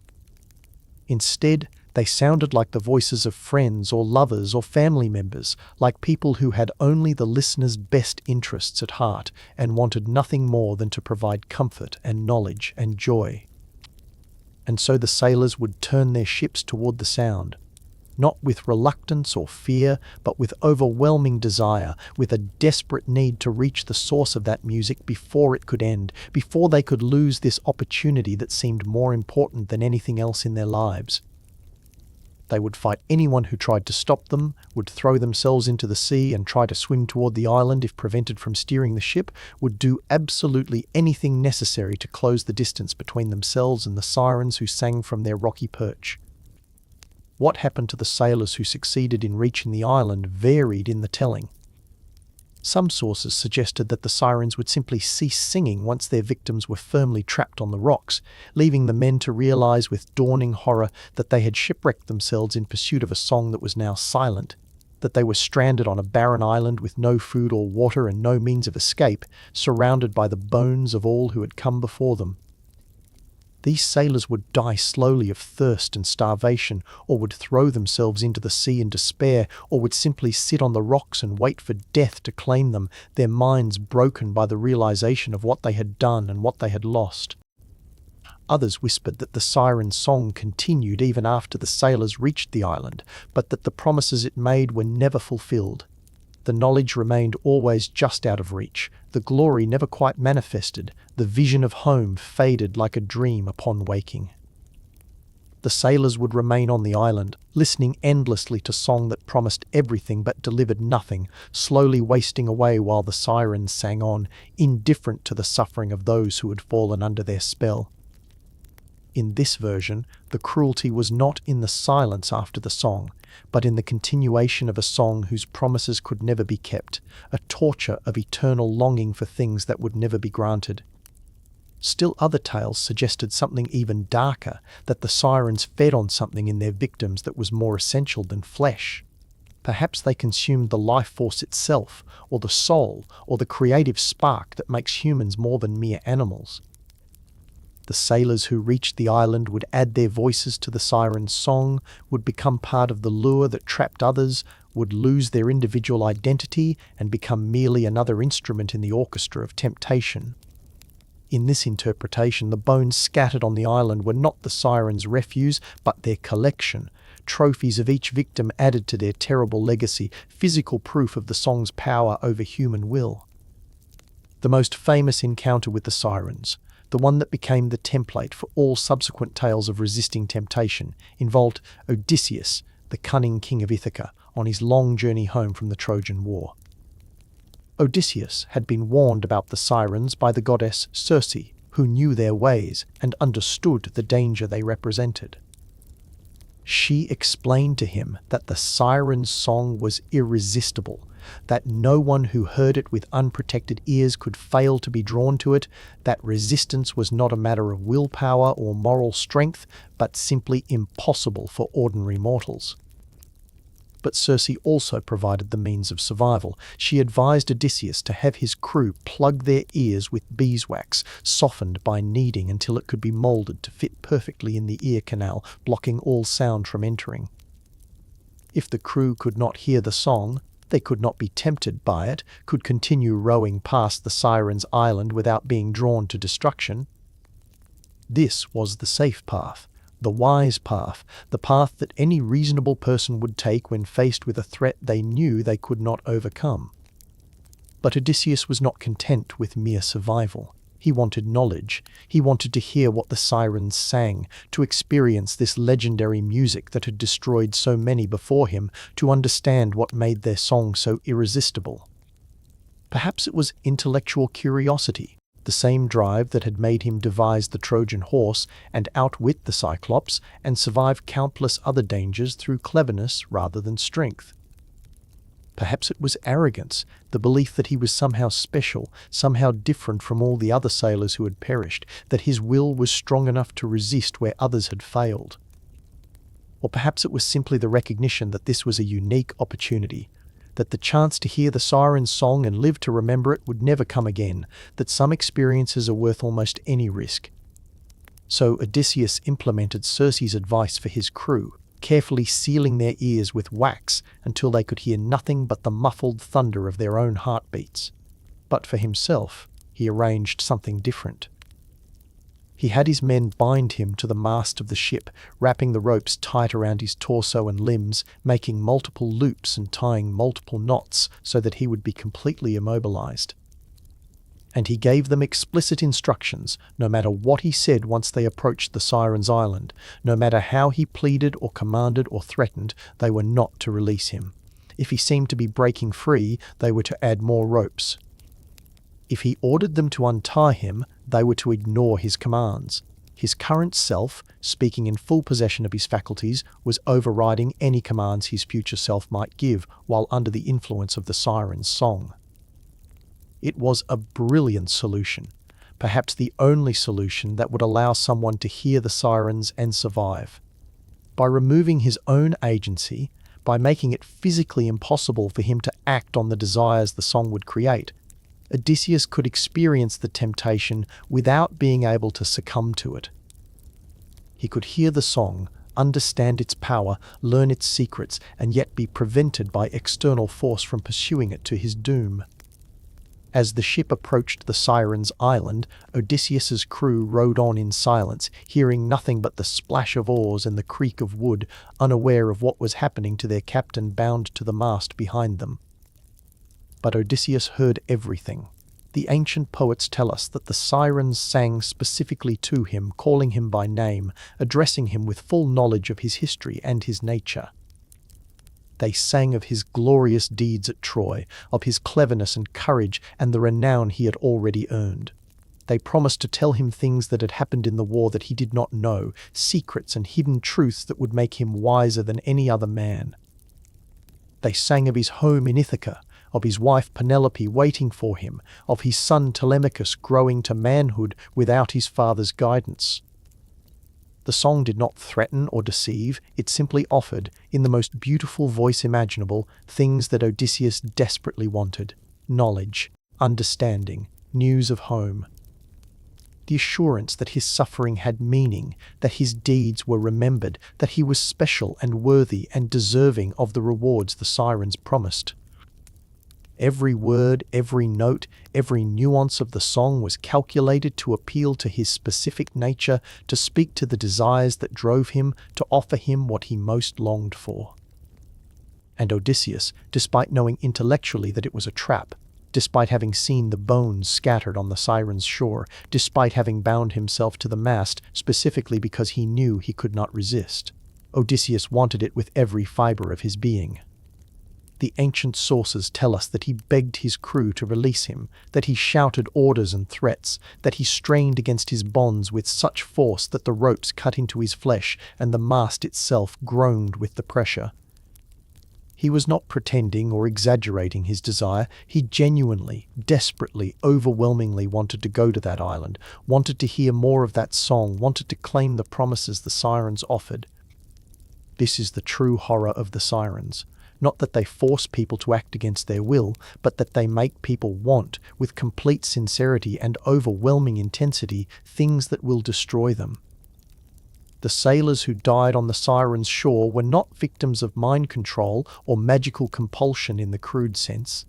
Instead, they sounded like the voices of friends or lovers or family members, like people who had only the listener's best interests at heart and wanted nothing more than to provide comfort and knowledge and joy. And so the sailors would turn their ships toward the sound, not with reluctance or fear, but with overwhelming desire, with a desperate need to reach the source of that music before it could end, before they could lose this opportunity that seemed more important than anything else in their lives. They would fight anyone who tried to stop them, would throw themselves into the sea and try to swim toward the island if prevented from steering the ship, would do absolutely anything necessary to close the distance between themselves and the sirens who sang from their rocky perch. What happened to the sailors who succeeded in reaching the island varied in the telling. Some sources suggested that the sirens would simply cease singing once their victims were firmly trapped on the rocks, leaving the men to realize with dawning horror that they had shipwrecked themselves in pursuit of a song that was now silent, that they were stranded on a barren island with no food or water and no means of escape, surrounded by the bones of all who had come before them. These sailors would die slowly of thirst and starvation, or would throw themselves into the sea in despair, or would simply sit on the rocks and wait for death to claim them, their minds broken by the realization of what they had done and what they had lost. Others whispered that the siren's song continued even after the sailors reached the island, but that the promises it made were never fulfilled. The knowledge remained always just out of reach, the glory never quite manifested, the vision of home faded like a dream upon waking. The sailors would remain on the island, listening endlessly to song that promised everything but delivered nothing, slowly wasting away while the sirens sang on, indifferent to the suffering of those who had fallen under their spell. In this version, the cruelty was not in the silence after the song, but in the continuation of a song whose promises could never be kept, a torture of eternal longing for things that would never be granted. Still other tales suggested something even darker, that the sirens fed on something in their victims that was more essential than flesh. Perhaps they consumed the life force itself, or the soul, or the creative spark that makes humans more than mere animals. The sailors who reached the island would add their voices to the siren's song, would become part of the lure that trapped others, would lose their individual identity and become merely another instrument in the orchestra of temptation. In this interpretation, the bones scattered on the island were not the siren's refuse, but their collection, trophies of each victim added to their terrible legacy, physical proof of the song's power over human will. The most famous encounter with the sirens, the one that became the template for all subsequent tales of resisting temptation, involved Odysseus, the cunning king of Ithaca, on his long journey home from the Trojan War. Odysseus had been warned about the sirens by the goddess Circe, who knew their ways and understood the danger they represented. She explained to him that the siren's song was irresistible, that no one who heard it with unprotected ears could fail to be drawn to it, that resistance was not a matter of willpower or moral strength, but simply impossible for ordinary mortals. But Circe also provided the means of survival. She advised Odysseus to have his crew plug their ears with beeswax, softened by kneading until it could be moulded to fit perfectly in the ear canal, blocking all sound from entering. If the crew could not hear the song, they could not be tempted by it, could continue rowing past the Sirens' island without being drawn to destruction. This was the safe path, the wise path, the path that any reasonable person would take when faced with a threat they knew they could not overcome. But Odysseus was not content with mere survival. He wanted knowledge. He wanted to hear what the sirens sang, to experience this legendary music that had destroyed so many before him, to understand what made their song so irresistible. Perhaps it was intellectual curiosity, the same drive that had made him devise the Trojan horse and outwit the Cyclops and survive countless other dangers through cleverness rather than strength. Perhaps it was arrogance, the belief that he was somehow special, somehow different from all the other sailors who had perished, that his will was strong enough to resist where others had failed. Or perhaps it was simply the recognition that this was a unique opportunity, that the chance to hear the siren's song and live to remember it would never come again, that some experiences are worth almost any risk. So Odysseus implemented Circe's advice for his crew, carefully sealing their ears with wax until they could hear nothing but the muffled thunder of their own heartbeats. But for himself, he arranged something different. He had his men bind him to the mast of the ship, wrapping the ropes tight around his torso and limbs, making multiple loops and tying multiple knots so that he would be completely immobilized. And he gave them explicit instructions, no matter what he said once they approached the Sirens' Island, no matter how he pleaded or commanded or threatened, they were not to release him. If he seemed to be breaking free, they were to add more ropes. If he ordered them to untie him, they were to ignore his commands. His current self, speaking in full possession of his faculties, was overriding any commands his future self might give while under the influence of the Sirens' song. It was a brilliant solution, perhaps the only solution that would allow someone to hear the sirens and survive. By removing his own agency, by making it physically impossible for him to act on the desires the song would create, Odysseus could experience the temptation without being able to succumb to it. He could hear the song, understand its power, learn its secrets, and yet be prevented by external force from pursuing it to his doom. As the ship approached the Sirens' island, Odysseus's crew rowed on in silence, hearing nothing but the splash of oars and the creak of wood, unaware of what was happening to their captain bound to the mast behind them. But Odysseus heard everything. The ancient poets tell us that the Sirens sang specifically to him, calling him by name, addressing him with full knowledge of his history and his nature. They sang of his glorious deeds at Troy, of his cleverness and courage and the renown he had already earned. They promised to tell him things that had happened in the war that he did not know, secrets and hidden truths that would make him wiser than any other man. They sang of his home in Ithaca, of his wife Penelope waiting for him, of his son Telemachus growing to manhood without his father's guidance. The song did not threaten or deceive, it simply offered, in the most beautiful voice imaginable, things that Odysseus desperately wanted: knowledge, understanding, news of home. The assurance that his suffering had meaning, that his deeds were remembered, that he was special and worthy and deserving of the rewards the Sirens promised. Every word, every note, every nuance of the song was calculated to appeal to his specific nature, to speak to the desires that drove him, to offer him what he most longed for. And Odysseus, despite knowing intellectually that it was a trap, despite having seen the bones scattered on the Sirens' shore, despite having bound himself to the mast specifically because he knew he could not resist, Odysseus wanted it with every fiber of his being. The ancient sources tell us that he begged his crew to release him, that he shouted orders and threats, that he strained against his bonds with such force that the ropes cut into his flesh and the mast itself groaned with the pressure. He was not pretending or exaggerating his desire. He genuinely, desperately, overwhelmingly wanted to go to that island, wanted to hear more of that song, wanted to claim the promises the Sirens offered. This is the true horror of the Sirens. Not that they force people to act against their will, but that they make people want, with complete sincerity and overwhelming intensity, things that will destroy them. The sailors who died on the Sirens' shore were not victims of mind control or magical compulsion in the crude sense.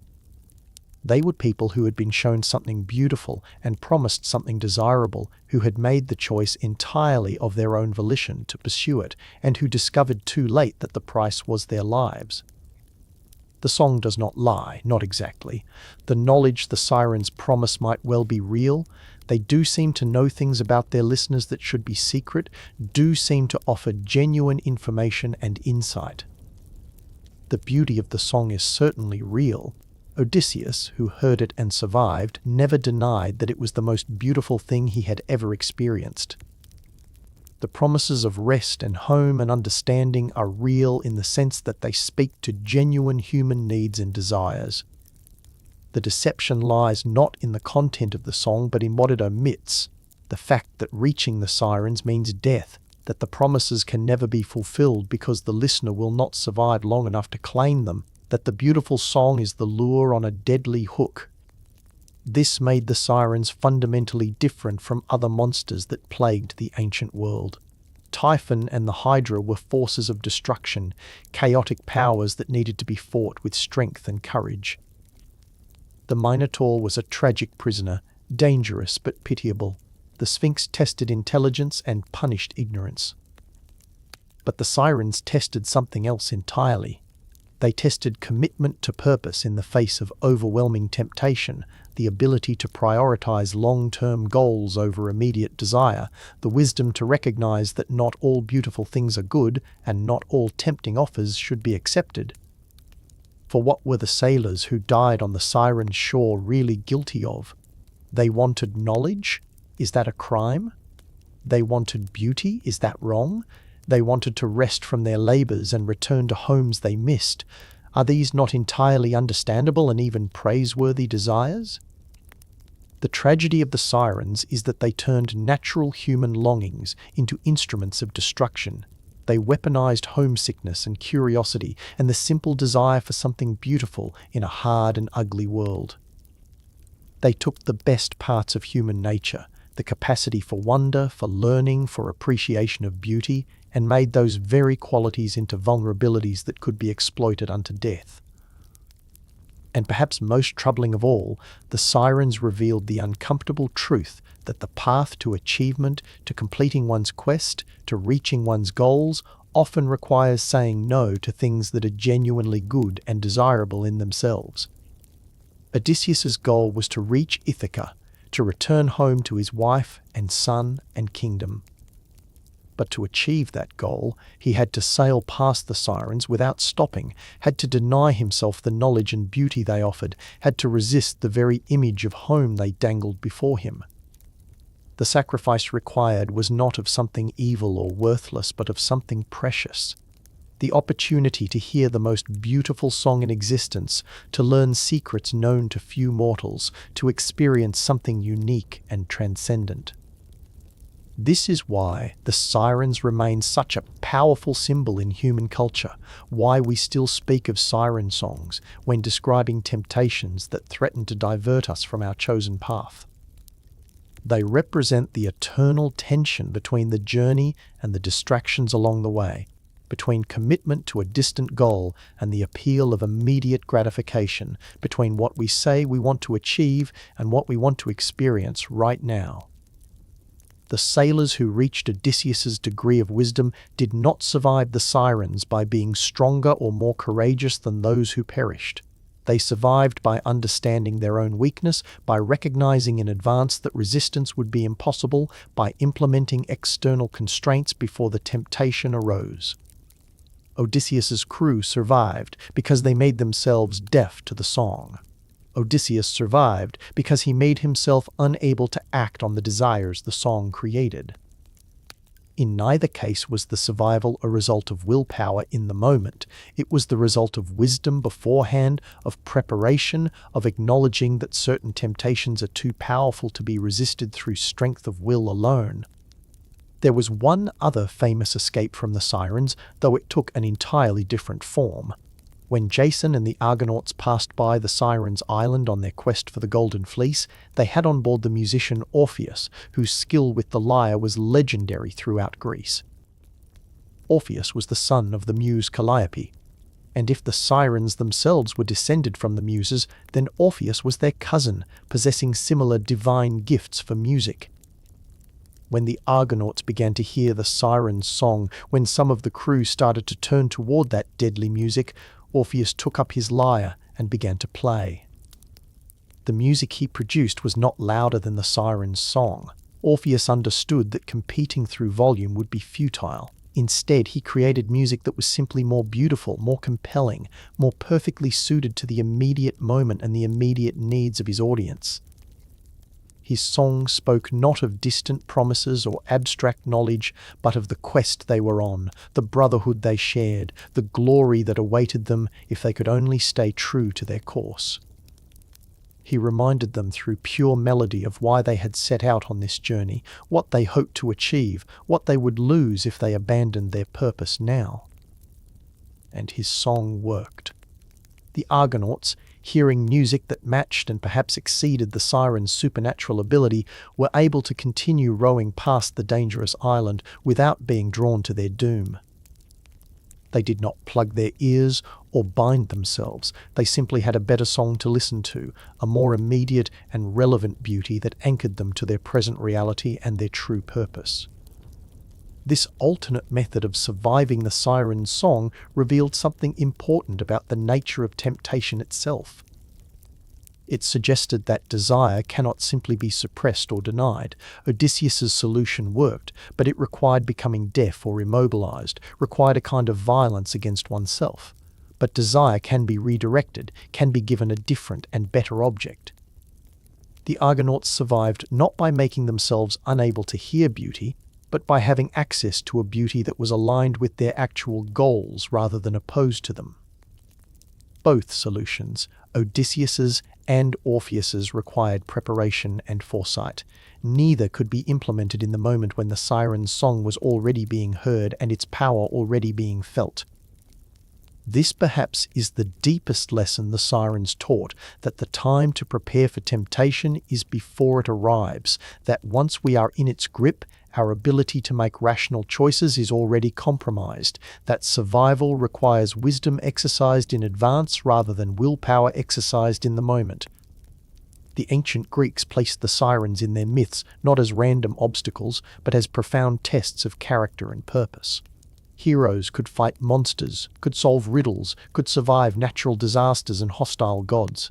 They were people who had been shown something beautiful and promised something desirable, who had made the choice entirely of their own volition to pursue it, and who discovered too late that the price was their lives. The song does not lie, not exactly. The knowledge the Sirens promise might well be real. They do seem to know things about their listeners that should be secret, do seem to offer genuine information and insight. The beauty of the song is certainly real. Odysseus, who heard it and survived, never denied that it was the most beautiful thing he had ever experienced. The promises of rest and home and understanding are real in the sense that they speak to genuine human needs and desires. The deception lies not in the content of the song but in what it omits, the fact that reaching the Sirens means death, that the promises can never be fulfilled because the listener will not survive long enough to claim them, that the beautiful song is the lure on a deadly hook. This made the Sirens fundamentally different from other monsters that plagued the ancient world. Typhon and the Hydra were forces of destruction, chaotic powers that needed to be fought with strength and courage. The Minotaur was a tragic prisoner, dangerous but pitiable. The Sphinx tested intelligence and punished ignorance. But the Sirens tested something else entirely. They tested commitment to purpose in the face of overwhelming temptation, the ability to prioritize long-term goals over immediate desire, the wisdom to recognize that not all beautiful things are good and not all tempting offers should be accepted. For what were the sailors who died on the Sirens' shore really guilty of? They wanted knowledge? Is that a crime? They wanted beauty? Is that wrong? They wanted to rest from their labors and return to homes they missed. Are these not entirely understandable and even praiseworthy desires? The tragedy of the Sirens is that they turned natural human longings into instruments of destruction. They weaponized homesickness and curiosity and the simple desire for something beautiful in a hard and ugly world. They took the best parts of human nature, the capacity for wonder, for learning, for appreciation of beauty, and made those very qualities into vulnerabilities that could be exploited unto death. And perhaps most troubling of all, the Sirens revealed the uncomfortable truth that the path to achievement, to completing one's quest, to reaching one's goals, often requires saying no to things that are genuinely good and desirable in themselves. Odysseus's goal was to reach Ithaca, to return home to his wife and son and kingdom. But to achieve that goal, he had to sail past the Sirens without stopping, had to deny himself the knowledge and beauty they offered, had to resist the very image of home they dangled before him. The sacrifice required was not of something evil or worthless, but of something precious. The opportunity to hear the most beautiful song in existence, to learn secrets known to few mortals, to experience something unique and transcendent. This is why the Sirens remain such a powerful symbol in human culture, why we still speak of siren songs when describing temptations that threaten to divert us from our chosen path. They represent the eternal tension between the journey and the distractions along the way, between commitment to a distant goal and the appeal of immediate gratification, between what we say we want to achieve and what we want to experience right now. The sailors who reached Odysseus's degree of wisdom did not survive the Sirens by being stronger or more courageous than those who perished. They survived by understanding their own weakness, by recognizing in advance that resistance would be impossible, by implementing external constraints before the temptation arose. Odysseus's crew survived because they made themselves deaf to the song. Odysseus survived because he made himself unable to act on the desires the song created. In neither case was the survival a result of willpower in the moment. It was the result of wisdom beforehand, of preparation, of acknowledging that certain temptations are too powerful to be resisted through strength of will alone. There was one other famous escape from the Sirens, though it took an entirely different form. When Jason and the Argonauts passed by the Sirens' island on their quest for the Golden Fleece, they had on board the musician Orpheus, whose skill with the lyre was legendary throughout Greece. Orpheus was the son of the muse Calliope, and if the Sirens themselves were descended from the Muses, then Orpheus was their cousin, possessing similar divine gifts for music. When the Argonauts began to hear the Sirens' song, when some of the crew started to turn toward that deadly music, Orpheus took up his lyre and began to play. The music he produced was not louder than the Sirens' song. Orpheus understood that competing through volume would be futile. Instead, he created music that was simply more beautiful, more compelling, more perfectly suited to the immediate moment and the immediate needs of his audience. His song spoke not of distant promises or abstract knowledge, but of the quest they were on, the brotherhood they shared, the glory that awaited them if they could only stay true to their course. He reminded them through pure melody of why they had set out on this journey, what they hoped to achieve, what they would lose if they abandoned their purpose now. And his song worked. The Argonauts, hearing music that matched and perhaps exceeded the Sirens' supernatural ability, were able to continue rowing past the dangerous island without being drawn to their doom. They did not plug their ears or bind themselves. They simply had a better song to listen to, a more immediate and relevant beauty that anchored them to their present reality and their true purpose. This alternate method of surviving the Sirens' song revealed something important about the nature of temptation itself. It suggested that desire cannot simply be suppressed or denied. Odysseus's solution worked, but it required becoming deaf or immobilized, required a kind of violence against oneself. But desire can be redirected, can be given a different and better object. The Argonauts survived not by making themselves unable to hear beauty, but by having access to a beauty that was aligned with their actual goals rather than opposed to them. Both solutions, Odysseus's and Orpheus's, required preparation and foresight. Neither could be implemented in the moment when the Sirens' song was already being heard and its power already being felt. This perhaps is the deepest lesson the Sirens taught, that the time to prepare for temptation is before it arrives, that once we are in its grip, Our ability to make rational choices is already compromised, that survival requires wisdom exercised in advance rather than willpower exercised in the moment. The ancient Greeks placed the sirens in their myths not as random obstacles, but as profound tests of character and purpose. Heroes could fight monsters, could solve riddles, could survive natural disasters and hostile gods.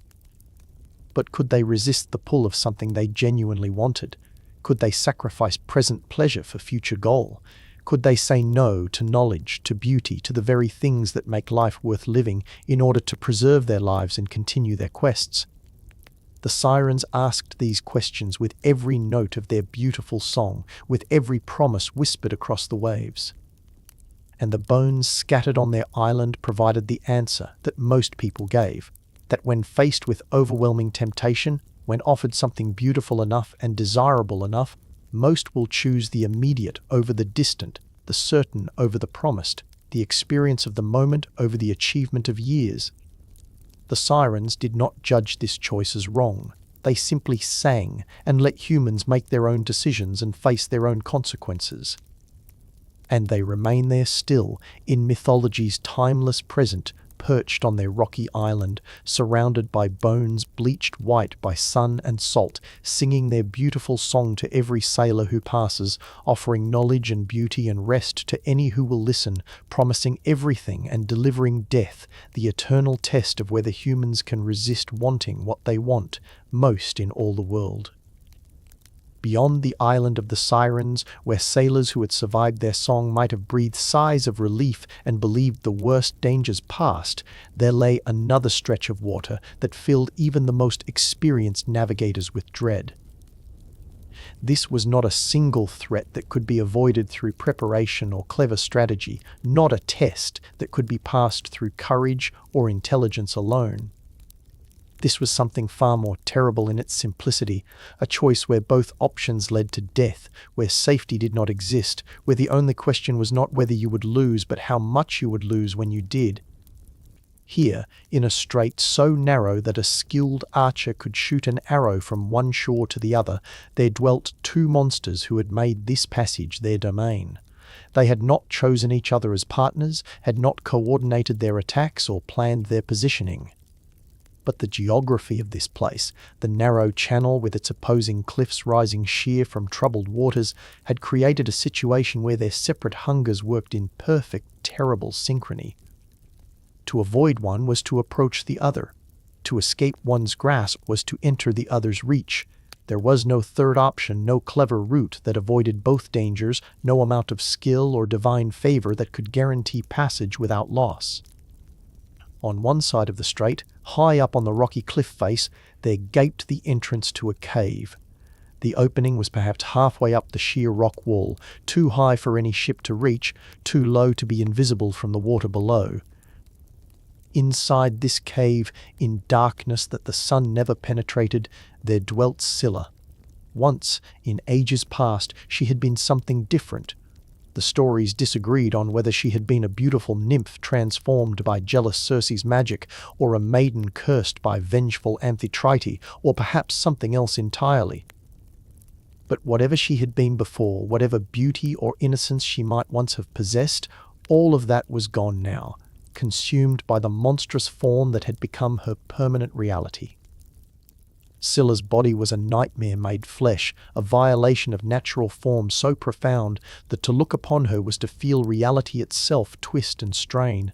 But could they resist the pull of something they genuinely wanted? Could they sacrifice present pleasure for future goal? Could they say no to knowledge, to beauty, to the very things that make life worth living in order to preserve their lives and continue their quests? The sirens asked these questions with every note of their beautiful song, with every promise whispered across the waves. And the bones scattered on their island provided the answer that most people gave, that when faced with overwhelming temptation, when offered something beautiful enough and desirable enough, most will choose the immediate over the distant, the certain over the promised, the experience of the moment over the achievement of years. The sirens did not judge this choice as wrong. They simply sang and let humans make their own decisions and face their own consequences. And they remain there still, in mythology's timeless present, perched on their rocky island, surrounded by bones bleached white by sun and salt, singing their beautiful song to every sailor who passes, offering knowledge and beauty and rest to any who will listen, promising everything and delivering death, the eternal test of whether humans can resist wanting what they want most in all the world. Beyond the island of the Sirens, where sailors who had survived their song might have breathed sighs of relief and believed the worst dangers past, there lay another stretch of water that filled even the most experienced navigators with dread. This was not a single threat that could be avoided through preparation or clever strategy, not a test that could be passed through courage or intelligence alone. This was something far more terrible in its simplicity, a choice where both options led to death, where safety did not exist, where the only question was not whether you would lose but how much you would lose when you did. Here, in a strait so narrow that a skilled archer could shoot an arrow from one shore to the other, there dwelt two monsters who had made this passage their domain. They had not chosen each other as partners, had not coordinated their attacks or planned their positioning. But the geography of this place, the narrow channel with its opposing cliffs rising sheer from troubled waters, had created a situation where their separate hungers worked in perfect, terrible synchrony. To avoid one was to approach the other. To escape one's grasp was to enter the other's reach. There was no third option, no clever route that avoided both dangers, no amount of skill or divine favor that could guarantee passage without loss. On one side of the strait, high up on the rocky cliff face, there gaped the entrance to a cave. The opening was perhaps halfway up the sheer rock wall, too high for any ship to reach, too low to be invisible from the water below. Inside this cave, in darkness that the sun never penetrated, there dwelt Scylla. Once, in ages past, she had been something different. The stories disagreed on whether she had been a beautiful nymph transformed by jealous Circe's magic, or a maiden cursed by vengeful Amphitrite, or perhaps something else entirely. But whatever she had been before, whatever beauty or innocence she might once have possessed, all of that was gone now, consumed by the monstrous form that had become her permanent reality. Scylla's body was a nightmare made flesh, a violation of natural form so profound that to look upon her was to feel reality itself twist and strain.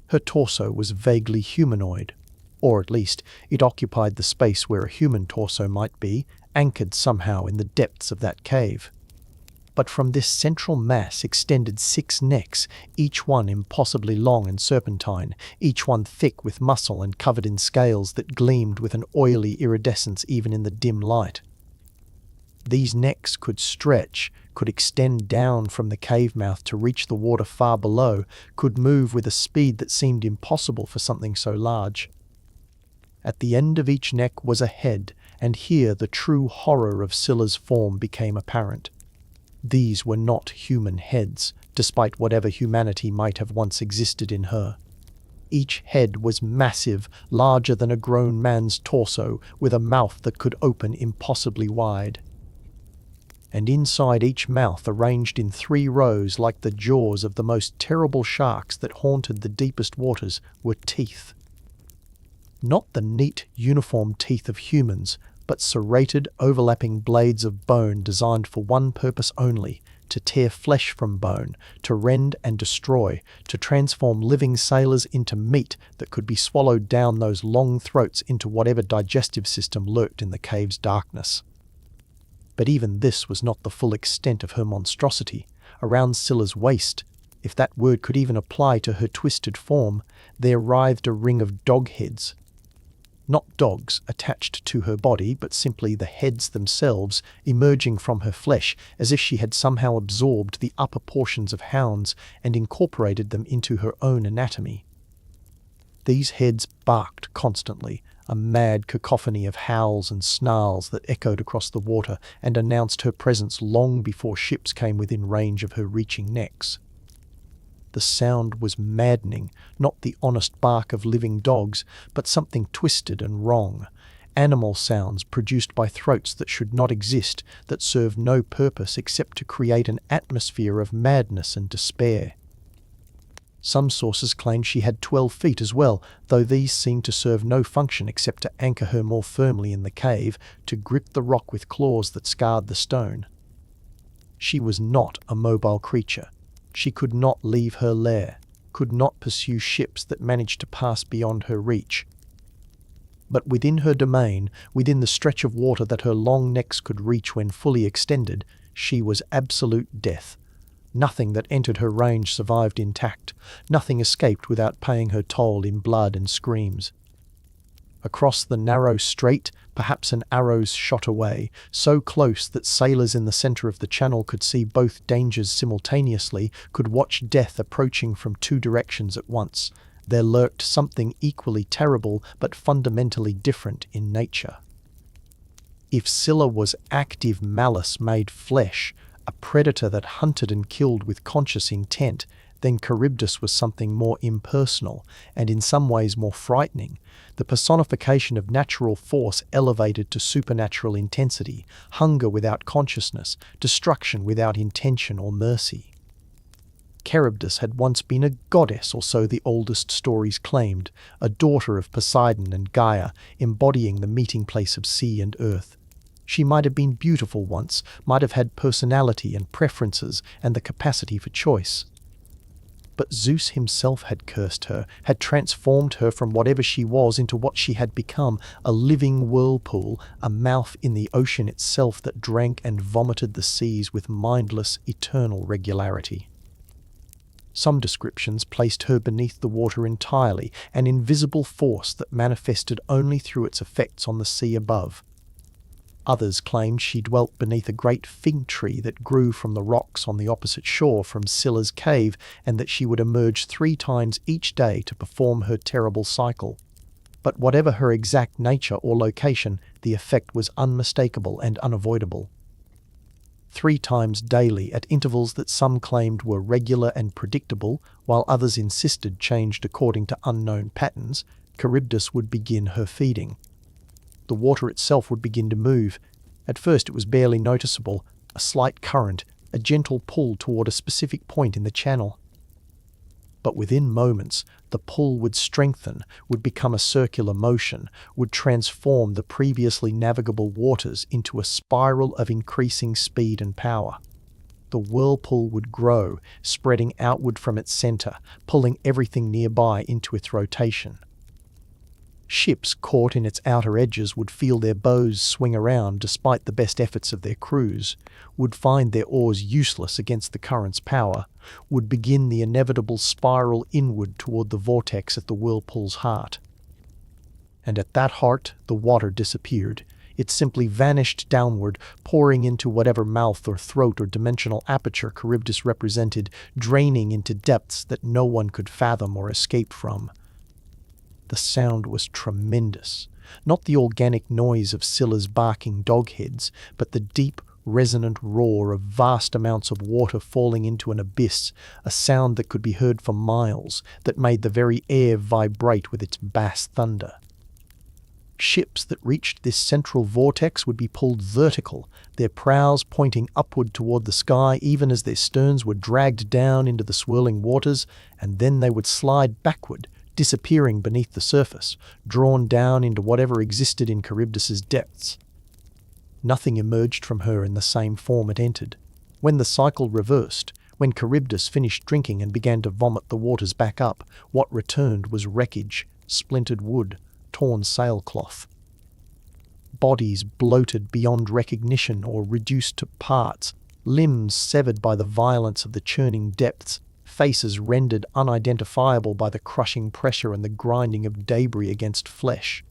Her torso was vaguely humanoid, or at least it occupied the space where a human torso might be, anchored somehow in the depths of that cave. But from this central mass extended 6 necks, each one impossibly long and serpentine, each one thick with muscle and covered in scales that gleamed with an oily iridescence even in the dim light. These necks could stretch, could extend down from the cave mouth to reach the water far below, could move with a speed that seemed impossible for something so large. At the end of each neck was a head, and here the true horror of Scylla's form became apparent. These were not human heads, despite whatever humanity might have once existed in her. Each head was massive, larger than a grown man's torso, with a mouth that could open impossibly wide. and inside each mouth, arranged in 3 rows like the jaws of the most terrible sharks that haunted the deepest waters, were teeth. Not the neat, uniform teeth of humans, but serrated, overlapping blades of bone designed for one purpose only: to tear flesh from bone, to rend and destroy, to transform living sailors into meat that could be swallowed down those long throats into whatever digestive system lurked in the cave's darkness. But even this was not the full extent of her monstrosity. Around Scylla's waist, if that word could even apply to her twisted form, there writhed a ring of dog heads. Not dogs attached to her body, but simply the heads themselves emerging from her flesh, as if she had somehow absorbed the upper portions of hounds and incorporated them into her own anatomy. These heads barked constantly, a mad cacophony of howls and snarls that echoed across the water and announced her presence long before ships came within range of her reaching necks. The sound was maddening, not the honest bark of living dogs, but something twisted and wrong. Animal sounds produced by throats that should not exist, that serve no purpose except to create an atmosphere of madness and despair. Some sources claim she had 12 feet as well, though these seemed to serve no function except to anchor her more firmly in the cave, to grip the rock with claws that scarred the stone. She was not a mobile creature. She could not leave her lair, could not pursue ships that managed to pass beyond her reach. But within her domain, within the stretch of water that her long necks could reach when fully extended, she was absolute death. Nothing that entered her range survived intact. Nothing escaped without paying her toll in blood and screams. Across the narrow strait, perhaps an arrow's shot away, so close that sailors in the center of the channel could see both dangers simultaneously, could watch death approaching from 2 directions at once, there lurked something equally terrible but fundamentally different in nature. If Scylla was active malice made flesh, a predator that hunted and killed with conscious intent, then Charybdis was something more impersonal and in some ways more frightening, the personification of natural force elevated to supernatural intensity, hunger without consciousness, destruction without intention or mercy. Charybdis had once been a goddess, or so the oldest stories claimed, a daughter of Poseidon and Gaia, embodying the meeting place of sea and earth. She might have been beautiful once, might have had personality and preferences and the capacity for choice. But Zeus himself had cursed her, had transformed her from whatever she was into what she had become, a living whirlpool, a mouth in the ocean itself that drank and vomited the seas with mindless, eternal regularity. Some descriptions placed her beneath the water entirely, an invisible force that manifested only through its effects on the sea above. Others claimed she dwelt beneath a great fig tree that grew from the rocks on the opposite shore from Scylla's cave, and that she would emerge 3 times each day to perform her terrible cycle. But whatever her exact nature or location, the effect was unmistakable and unavoidable. 3 times daily at intervals that some claimed were regular and predictable, while others insisted changed according to unknown patterns, Charybdis would begin her feeding. The water itself would begin to move. At first it was barely noticeable, a slight current, a gentle pull toward a specific point in the channel. But within moments, the pull would strengthen, would become a circular motion, would transform the previously navigable waters into a spiral of increasing speed and power. The whirlpool would grow, spreading outward from its center, pulling everything nearby into its rotation. Ships caught in its outer edges would feel their bows swing around despite the best efforts of their crews, would find their oars useless against the current's power, would begin the inevitable spiral inward toward the vortex at the whirlpool's heart. And at that heart, the water disappeared. It simply vanished downward, pouring into whatever mouth or throat or dimensional aperture Charybdis represented, draining into depths that no one could fathom or escape from. The sound was tremendous, not the organic noise of Scylla's barking dog heads, but the deep, resonant roar of vast amounts of water falling into an abyss, a sound that could be heard for miles, that made the very air vibrate with its bass thunder. Ships that reached this central vortex would be pulled vertical, their prows pointing upward toward the sky even as their sterns were dragged down into the swirling waters, and then they would slide backward, disappearing beneath the surface, drawn down into whatever existed in Charybdis's depths. Nothing emerged from her in the same form it entered. When the cycle reversed, when Charybdis finished drinking and began to vomit the waters back up, what returned was wreckage, splintered wood, torn sailcloth. Bodies bloated beyond recognition or reduced to parts, limbs severed by the violence of the churning depths, faces rendered unidentifiable by the crushing pressure and the grinding of debris against flesh.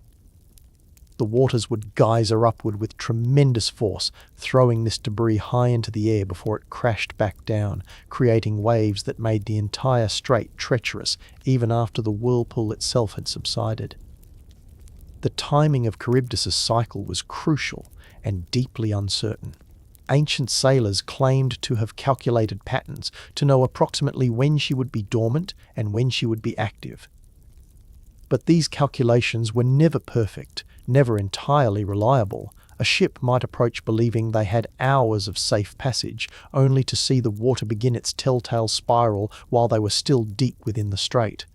The waters would geyser upward with tremendous force, throwing this debris high into the air before it crashed back down, creating waves that made the entire strait treacherous even after the whirlpool itself had subsided. The timing of Charybdis's cycle was crucial and deeply uncertain. Ancient sailors claimed to have calculated patterns to know approximately when she would be dormant and when she would be active. But these calculations were never perfect, never entirely reliable. A ship might approach believing they had hours of safe passage, only to see the water begin its telltale spiral while they were still deep within the strait.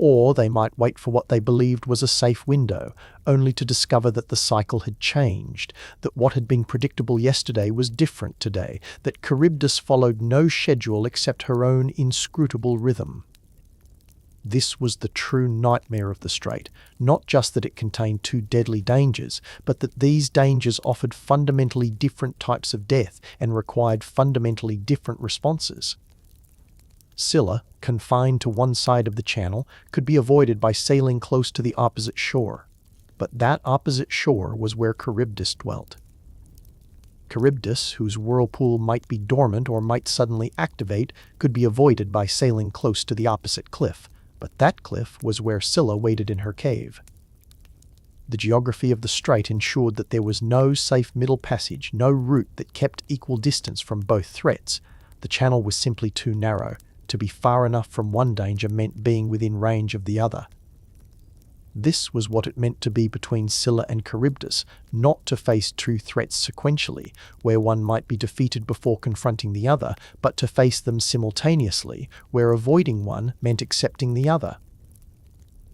Or they might wait for what they believed was a safe window, only to discover that the cycle had changed, that what had been predictable yesterday was different today, that Charybdis followed no schedule except her own inscrutable rhythm. This was the true nightmare of the strait, not just that it contained two deadly dangers, but that these dangers offered fundamentally different types of death and required fundamentally different responses. Scylla, confined to one side of the channel, could be avoided by sailing close to the opposite shore. But that opposite shore was where Charybdis dwelt. Charybdis, whose whirlpool might be dormant or might suddenly activate, could be avoided by sailing close to the opposite cliff, but that cliff was where Scylla waited in her cave. The geography of the strait ensured that there was no safe middle passage, no route that kept equal distance from both threats. The channel was simply too narrow. To be far enough from one danger meant being within range of the other. This was what it meant to be between Scylla and Charybdis, not to face two threats sequentially, where one might be defeated before confronting the other, but to face them simultaneously, where avoiding one meant accepting the other.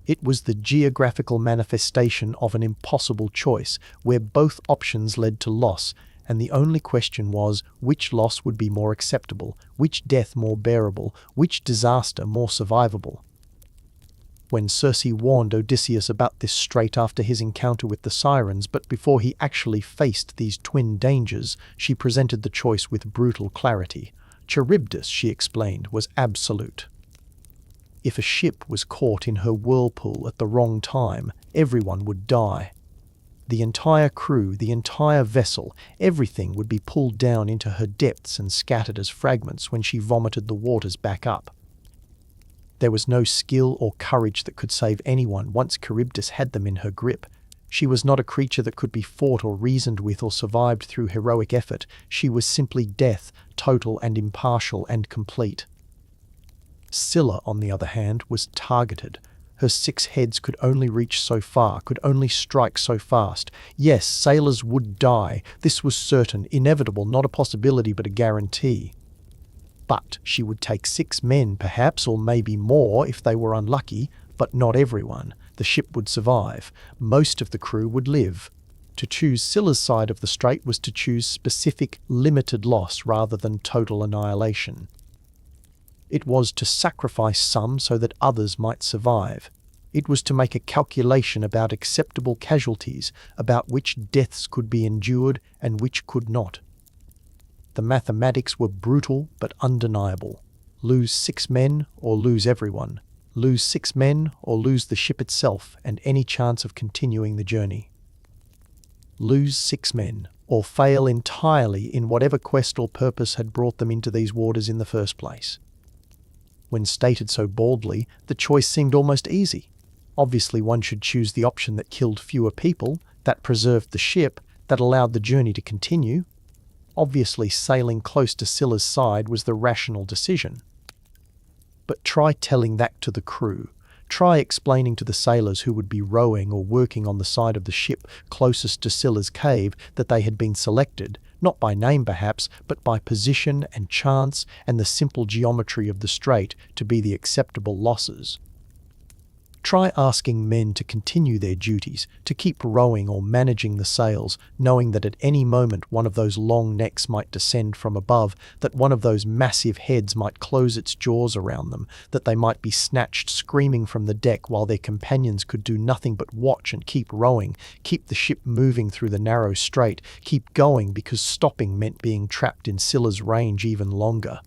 It was the geographical manifestation of an impossible choice, where both options led to loss, and the only question was which loss would be more acceptable, which death more bearable, which disaster more survivable. When Circe warned Odysseus about this strait after his encounter with the Sirens, but before he actually faced these twin dangers, she presented the choice with brutal clarity. Charybdis, she explained, was absolute. If a ship was caught in her whirlpool at the wrong time, everyone would die. The entire crew, the entire vessel, everything would be pulled down into her depths and scattered as fragments when she vomited the waters back up. There was no skill or courage that could save anyone once Charybdis had them in her grip. She was not a creature that could be fought or reasoned with or survived through heroic effort. She was simply death, total and impartial and complete. Scylla, on the other hand, was targeted. Her 6 heads could only reach so far, could only strike so fast. Yes, sailors would die. This was certain, inevitable, not a possibility but a guarantee. But she would take 6 men, perhaps, or maybe more if they were unlucky, but not everyone. The ship would survive. Most of the crew would live. To choose Scylla's side of the strait was to choose specific, limited loss rather than total annihilation. It was to sacrifice some so that others might survive. It was to make a calculation about acceptable casualties, about which deaths could be endured and which could not. The mathematics were brutal but undeniable. Lose 6 men or lose everyone. Lose 6 men or lose the ship itself and any chance of continuing the journey. Lose 6 men or fail entirely in whatever quest or purpose had brought them into these waters in the first place. When stated so baldly, the choice seemed almost easy. Obviously, one should choose the option that killed fewer people, that preserved the ship, that allowed the journey to continue. Obviously, sailing close to Scylla's side was the rational decision. But try telling that to the crew. Try explaining to the sailors who would be rowing or working on the side of the ship closest to Scylla's cave that they had been selected, not by name perhaps, but by position and chance and the simple geometry of the strait, to be the acceptable losses. Try asking men to continue their duties, to keep rowing or managing the sails, knowing that at any moment one of those long necks might descend from above, that one of those massive heads might close its jaws around them, that they might be snatched screaming from the deck while their companions could do nothing but watch and keep rowing, keep the ship moving through the narrow strait, keep going because stopping meant being trapped in Scylla's range even longer.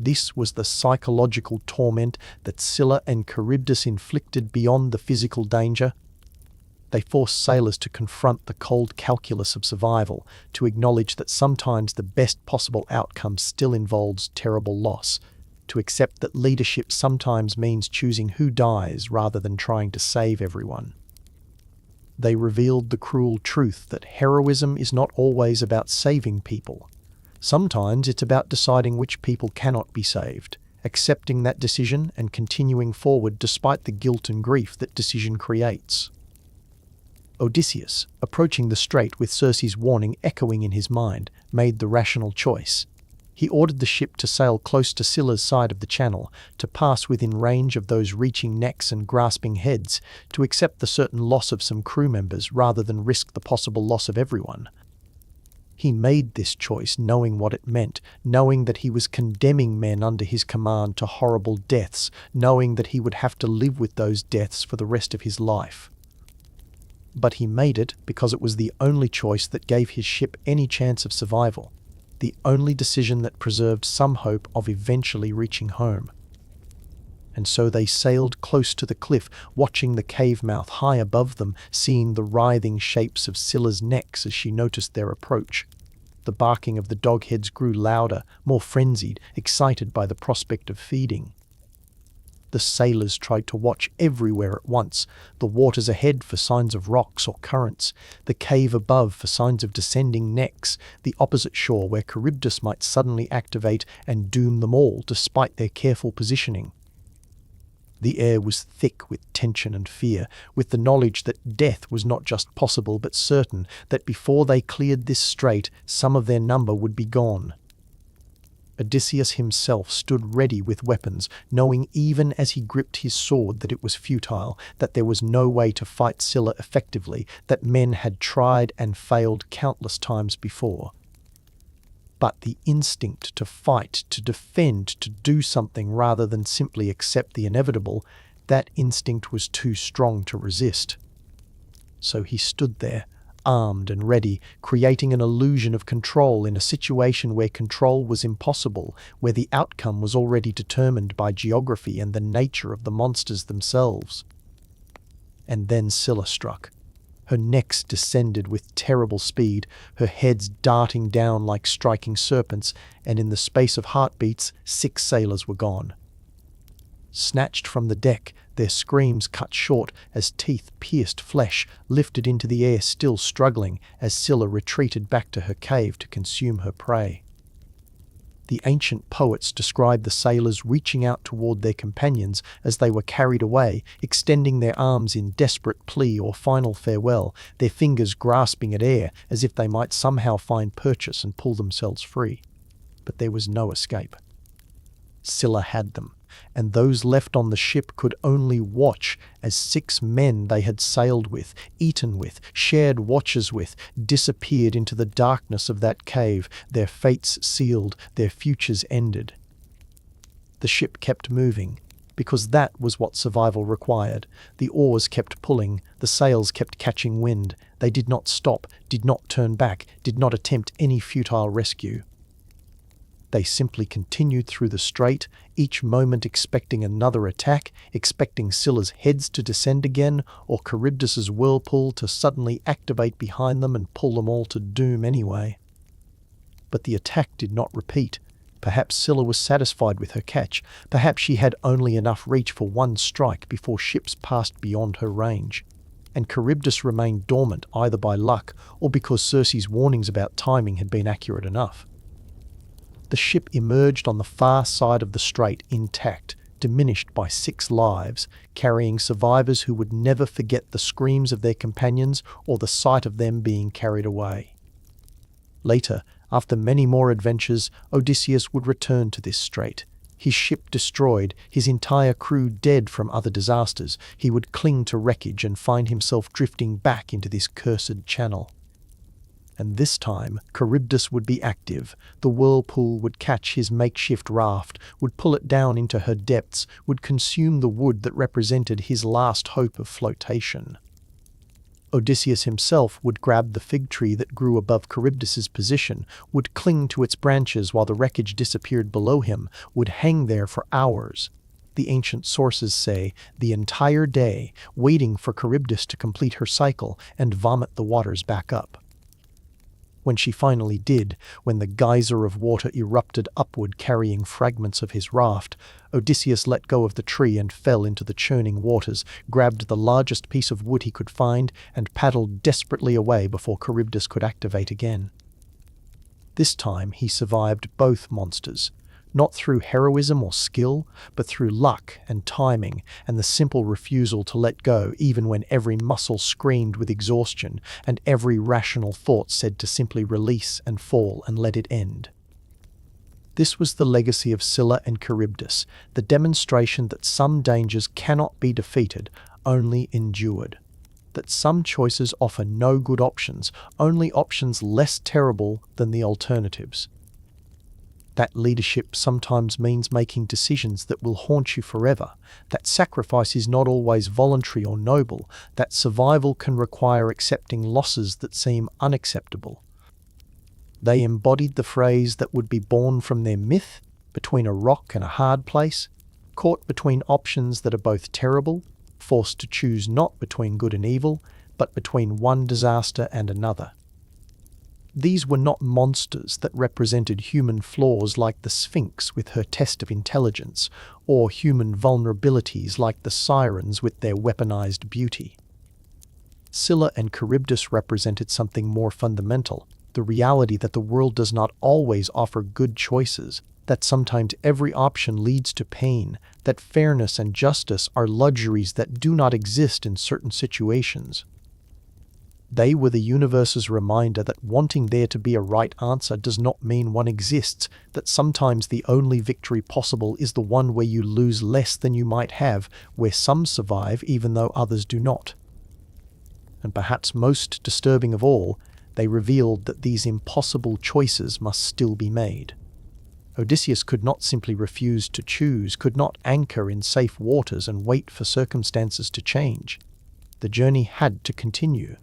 This was the psychological torment that Scylla and Charybdis inflicted beyond the physical danger. They forced sailors to confront the cold calculus of survival, to acknowledge that sometimes the best possible outcome still involves terrible loss, to accept that leadership sometimes means choosing who dies rather than trying to save everyone. They revealed the cruel truth that heroism is not always about saving people. Sometimes it's about deciding which people cannot be saved, accepting that decision and continuing forward despite the guilt and grief that decision creates. Odysseus, approaching the strait with Circe's warning echoing in his mind, made the rational choice. He ordered the ship to sail close to Scylla's side of the channel, to pass within range of those reaching necks and grasping heads, to accept the certain loss of some crew members rather than risk the possible loss of everyone. He made this choice knowing what it meant, knowing that he was condemning men under his command to horrible deaths, knowing that he would have to live with those deaths for the rest of his life. But he made it because it was the only choice that gave his ship any chance of survival, the only decision that preserved some hope of eventually reaching home. And so they sailed close to the cliff, watching the cave mouth high above them, seeing the writhing shapes of Scylla's necks as she noticed their approach. The barking of the dogheads grew louder, more frenzied, excited by the prospect of feeding. The sailors tried to watch everywhere at once, the waters ahead for signs of rocks or currents, the cave above for signs of descending necks, the opposite shore where Charybdis might suddenly activate and doom them all despite their careful positioning. The air was thick with tension and fear, with the knowledge that death was not just possible but certain, that before they cleared this strait, some of their number would be gone. Odysseus himself stood ready with weapons, knowing even as he gripped his sword that it was futile, that there was no way to fight Scylla effectively, that men had tried and failed countless times before. But the instinct to fight, to defend, to do something rather than simply accept the inevitable, that instinct was too strong to resist. So he stood there, armed and ready, creating an illusion of control in a situation where control was impossible, where the outcome was already determined by geography and the nature of the monsters themselves. And then Scylla struck. Her necks descended with terrible speed, her heads darting down like striking serpents, and in the space of heartbeats, 6 sailors were gone. Snatched from the deck, their screams cut short as teeth pierced flesh, lifted into the air still struggling as Scylla retreated back to her cave to consume her prey. The ancient poets describe the sailors reaching out toward their companions as they were carried away, extending their arms in desperate plea or final farewell, their fingers grasping at air as if they might somehow find purchase and pull themselves free. But there was no escape. Scylla had them, and those left on the ship could only watch as 6 men they had sailed with, eaten with, shared watches with, disappeared into the darkness of that cave, their fates sealed, their futures ended. The ship kept moving, because that was what survival required. The oars kept pulling, the sails kept catching wind. They did not stop, did not turn back, did not attempt any futile rescue. They simply continued through the strait, each moment expecting another attack, expecting Scylla's heads to descend again, or Charybdis's whirlpool to suddenly activate behind them and pull them all to doom anyway. But the attack did not repeat. Perhaps Scylla was satisfied with her catch. Perhaps she had only enough reach for one strike before ships passed beyond her range. And Charybdis remained dormant either by luck or because Circe's warnings about timing had been accurate enough. The ship emerged on the far side of the strait intact, diminished by 6 lives, carrying survivors who would never forget the screams of their companions or the sight of them being carried away. Later, after many more adventures, Odysseus would return to this strait. His ship destroyed, his entire crew dead from other disasters, he would cling to wreckage and find himself drifting back into this cursed channel. And this time, Charybdis would be active. The whirlpool would catch his makeshift raft, would pull it down into her depths, would consume the wood that represented his last hope of flotation. Odysseus himself would grab the fig tree that grew above Charybdis's position, would cling to its branches while the wreckage disappeared below him, would hang there for hours. The ancient sources say the entire day, waiting for Charybdis to complete her cycle and vomit the waters back up. When she finally did, when the geyser of water erupted upward carrying fragments of his raft, Odysseus let go of the tree and fell into the churning waters, grabbed the largest piece of wood he could find, and paddled desperately away before Charybdis could activate again. This time he survived both monsters, not through heroism or skill, but through luck and timing and the simple refusal to let go even when every muscle screamed with exhaustion and every rational thought said to simply release and fall and let it end. This was the legacy of Scylla and Charybdis, the demonstration that some dangers cannot be defeated, only endured. That some choices offer no good options, only options less terrible than the alternatives. That leadership sometimes means making decisions that will haunt you forever, that sacrifice is not always voluntary or noble, that survival can require accepting losses that seem unacceptable. They embodied the phrase that would be born from their myth, between a rock and a hard place, caught between options that are both terrible, forced to choose not between good and evil, but between one disaster and another. These were not monsters that represented human flaws like the Sphinx with her test of intelligence, or human vulnerabilities like the Sirens with their weaponized beauty. Scylla and Charybdis represented something more fundamental, the reality that the world does not always offer good choices, that sometimes every option leads to pain, that fairness and justice are luxuries that do not exist in certain situations. They were the universe's reminder that wanting there to be a right answer does not mean one exists, that sometimes the only victory possible is the one where you lose less than you might have, where some survive even though others do not. And perhaps most disturbing of all, they revealed that these impossible choices must still be made. Odysseus could not simply refuse to choose, could not anchor in safe waters and wait for circumstances to change. The journey had to continue.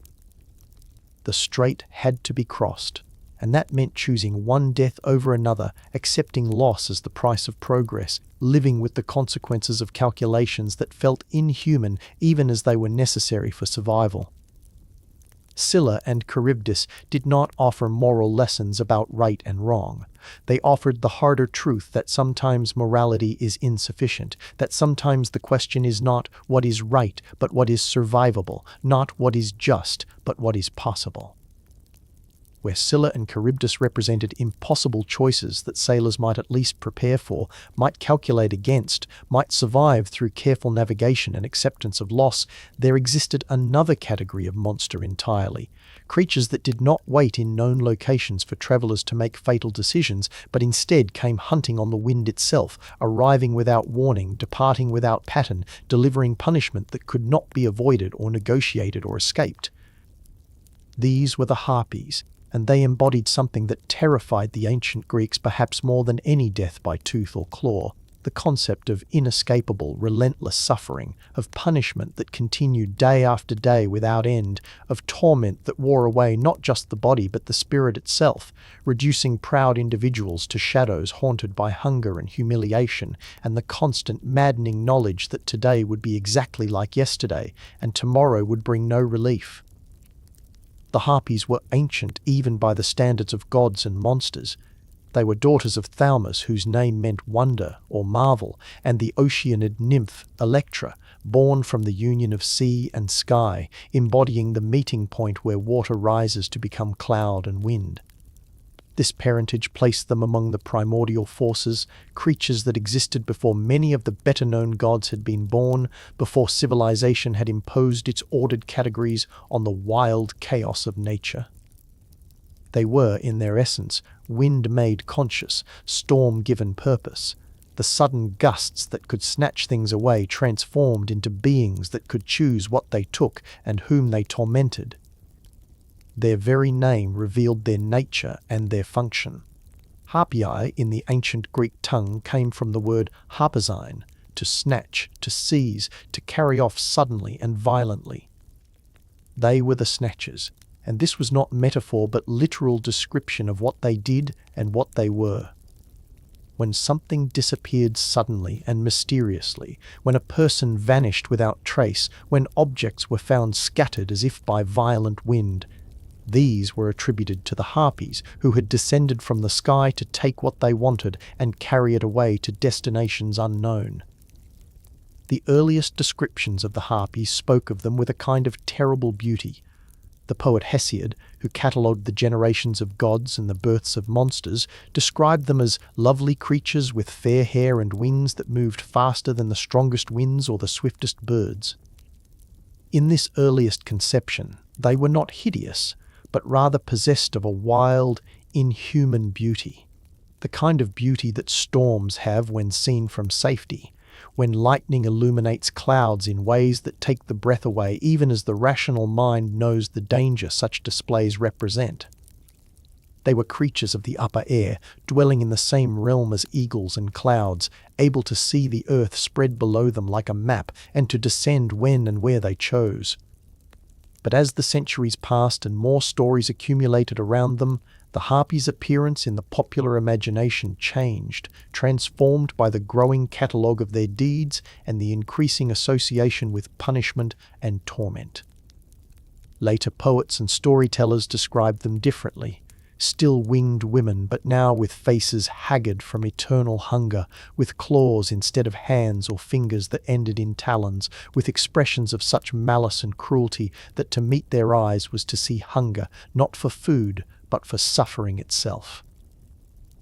The strait had to be crossed, and that meant choosing one death over another, accepting loss as the price of progress, living with the consequences of calculations that felt inhuman even as they were necessary for survival. Scylla and Charybdis did not offer moral lessons about right and wrong. They offered the harder truth that sometimes morality is insufficient, that sometimes the question is not what is right, but what is survivable, not what is just, but what is possible. Where Scylla and Charybdis represented impossible choices that sailors might at least prepare for, might calculate against, might survive through careful navigation and acceptance of loss, there existed another category of monster entirely. Creatures that did not wait in known locations for travelers to make fatal decisions, but instead came hunting on the wind itself, arriving without warning, departing without pattern, delivering punishment that could not be avoided or negotiated or escaped. These were the Harpies, and they embodied something that terrified the ancient Greeks perhaps more than any death by tooth or claw, the concept of inescapable, relentless suffering, of punishment that continued day after day without end, of torment that wore away not just the body but the spirit itself, reducing proud individuals to shadows haunted by hunger and humiliation, and the constant maddening knowledge that today would be exactly like yesterday, and tomorrow would bring no relief. The Harpies were ancient even by the standards of gods and monsters. They were daughters of Thaumas, whose name meant wonder or marvel, and the Oceanid nymph Electra, born from the union of sea and sky, embodying the meeting point where water rises to become cloud and wind. This parentage placed them among the primordial forces, creatures that existed before many of the better-known gods had been born, before civilization had imposed its ordered categories on the wild chaos of nature. They were, in their essence, wind made conscious, storm given purpose. The sudden gusts that could snatch things away transformed into beings that could choose what they took and whom they tormented. Their very name revealed their nature and their function. Harpii in the ancient Greek tongue came from the word harpazein, to snatch, to seize, to carry off suddenly and violently. They were the snatchers, and this was not metaphor but literal description of what they did and what they were. When something disappeared suddenly and mysteriously, when a person vanished without trace, when objects were found scattered as if by violent wind, these were attributed to the Harpies, who had descended from the sky to take what they wanted and carry it away to destinations unknown. The earliest descriptions of the Harpies spoke of them with a kind of terrible beauty. The poet Hesiod, who catalogued the generations of gods and the births of monsters, described them as lovely creatures with fair hair and wings that moved faster than the strongest winds or the swiftest birds. In this earliest conception, they were not hideous, but rather possessed of a wild, inhuman beauty, the kind of beauty that storms have when seen from safety, when lightning illuminates clouds in ways that take the breath away even as the rational mind knows the danger such displays represent. They were creatures of the upper air, dwelling in the same realm as eagles and clouds, able to see the earth spread below them like a map and to descend when and where they chose. But as the centuries passed and more stories accumulated around them, the Harpies' appearance in the popular imagination changed, transformed by the growing catalogue of their deeds and the increasing association with punishment and torment. Later poets and storytellers described them differently. Still winged women, but now with faces haggard from eternal hunger, with claws instead of hands or fingers that ended in talons, with expressions of such malice and cruelty that to meet their eyes was to see hunger, not for food, but for suffering itself.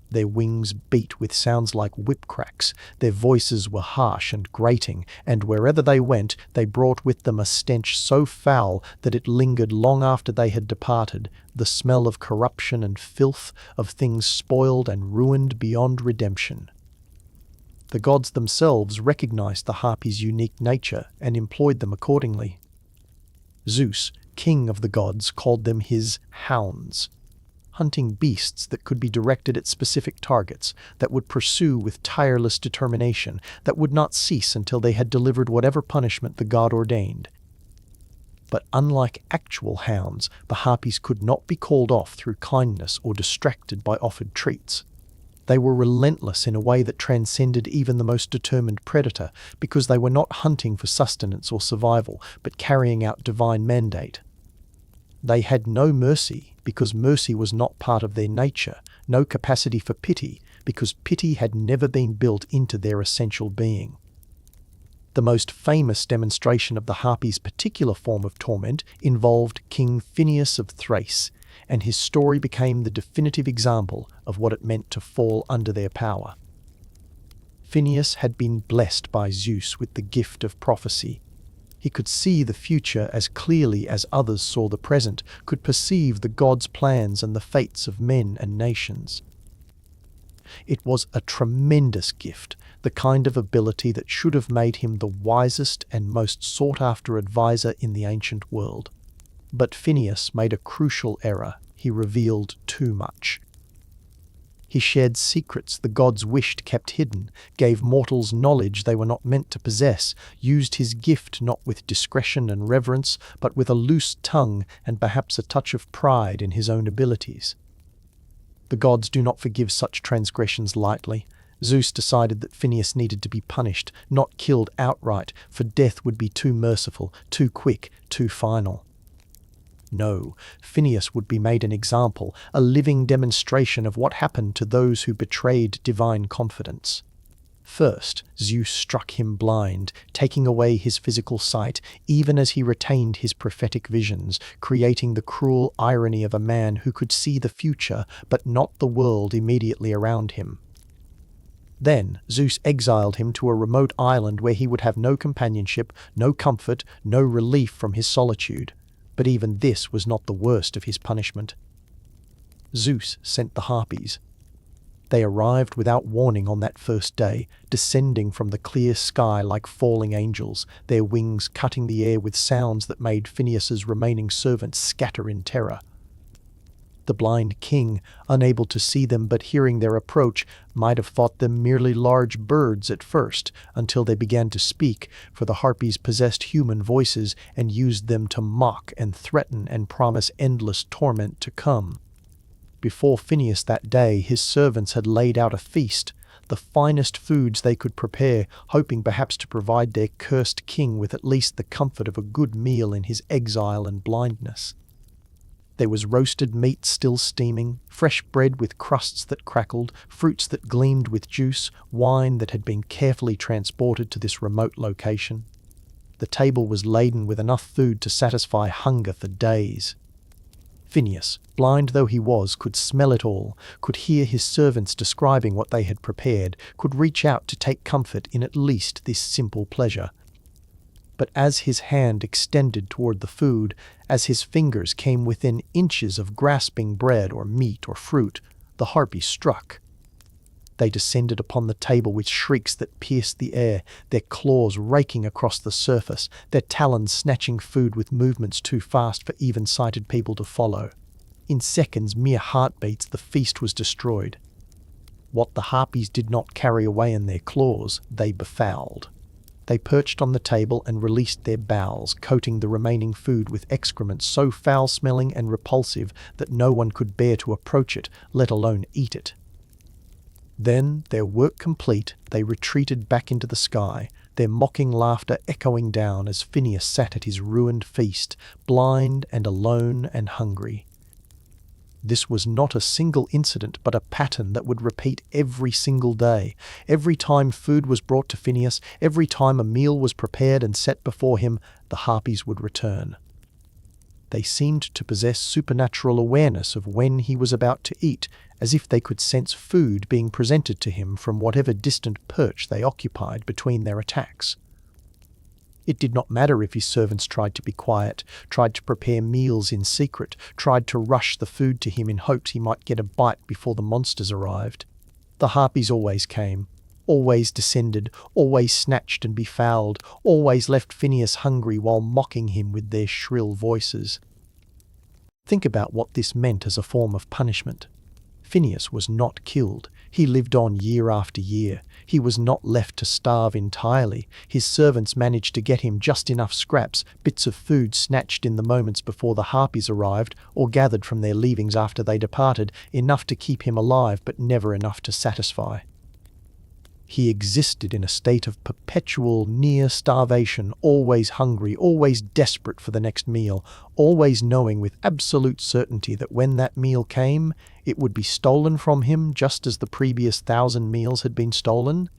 Their wings beat with sounds like whip cracks, their voices were harsh and grating, and wherever they went they brought with them a stench so foul that it lingered long after they had departed, the smell of corruption and filth, of things spoiled and ruined beyond redemption. The gods themselves recognized the Harpies' unique nature and employed them accordingly. Zeus, king of the gods, called them his hounds, hunting beasts that could be directed at specific targets, that would pursue with tireless determination, that would not cease until they had delivered whatever punishment the god ordained. But unlike actual hounds, the Harpies could not be called off through kindness or distracted by offered treats. They were relentless in a way that transcended even the most determined predator, because they were not hunting for sustenance or survival, but carrying out divine mandate. They had no mercy, because mercy was not part of their nature, no capacity for pity, because pity had never been built into their essential being. The most famous demonstration of the Harpies' particular form of torment involved King Phineus of Thrace, and his story became the definitive example of what it meant to fall under their power. Phineus had been blessed by Zeus with the gift of prophecy. He could see the future as clearly as others saw the present, could perceive the gods' plans and the fates of men and nations. It was a tremendous gift, the kind of ability that should have made him the wisest and most sought-after advisor in the ancient world. But Phineus made a crucial error. He revealed too much. He shared secrets the gods wished kept hidden, gave mortals knowledge they were not meant to possess, used his gift not with discretion and reverence, but with a loose tongue and perhaps a touch of pride in his own abilities. The gods do not forgive such transgressions lightly. Zeus decided that Phineus needed to be punished, not killed outright, for death would be too merciful, too quick, too final. No, Phineus would be made an example, a living demonstration of what happened to those who betrayed divine confidence. First, Zeus struck him blind, taking away his physical sight, even as he retained his prophetic visions, creating the cruel irony of a man who could see the future but not the world immediately around him. Then, Zeus exiled him to a remote island where he would have no companionship, no comfort, no relief from his solitude. But even this was not the worst of his punishment. Zeus sent the Harpies. They arrived without warning on that first day, descending from the clear sky like falling angels, their wings cutting the air with sounds that made Phineus's remaining servants scatter in terror. The blind king, unable to see them but hearing their approach, might have thought them merely large birds at first, until they began to speak, for the Harpies possessed human voices and used them to mock and threaten and promise endless torment to come. Before Phineus that day, his servants had laid out a feast, the finest foods they could prepare, hoping perhaps to provide their cursed king with at least the comfort of a good meal in his exile and blindness. There was roasted meat still steaming, fresh bread with crusts that crackled, fruits that gleamed with juice, wine that had been carefully transported to this remote location. The table was laden with enough food to satisfy hunger for days. Phineus, blind though he was, could smell it all, could hear his servants describing what they had prepared, could reach out to take comfort in at least this simple pleasure. But as his hand extended toward the food, as his fingers came within inches of grasping bread or meat or fruit, the Harpies struck. They descended upon the table with shrieks that pierced the air, their claws raking across the surface, their talons snatching food with movements too fast for even sighted people to follow. In seconds, mere heartbeats, the feast was destroyed. What the Harpies did not carry away in their claws, they befouled. They perched on the table and released their bowels, coating the remaining food with excrement so foul-smelling and repulsive that no one could bear to approach it, let alone eat it. Then, their work complete, they retreated back into the sky, their mocking laughter echoing down as Phineus sat at his ruined feast, blind and alone and hungry. This was not a single incident, but a pattern that would repeat every single day. Every time food was brought to Phineus, every time a meal was prepared and set before him, the Harpies would return. They seemed to possess supernatural awareness of when he was about to eat, as if they could sense food being presented to him from whatever distant perch they occupied between their attacks. It did not matter if his servants tried to be quiet, tried to prepare meals in secret, tried to rush the food to him in hopes he might get a bite before the monsters arrived. The Harpies always came, always descended, always snatched and befouled, always left Phineus hungry while mocking him with their shrill voices. Think about what this meant as a form of punishment. Phineus was not killed. He lived on year after year. He was not left to starve entirely. His servants managed to get him just enough scraps, bits of food snatched in the moments before the Harpies arrived, or gathered from their leavings after they departed, enough to keep him alive but never enough to satisfy. He existed in a state of perpetual near starvation, always hungry, always desperate for the next meal, always knowing with absolute certainty that when that meal came, it would be stolen from him just as the previous 1,000 meals had been stolen.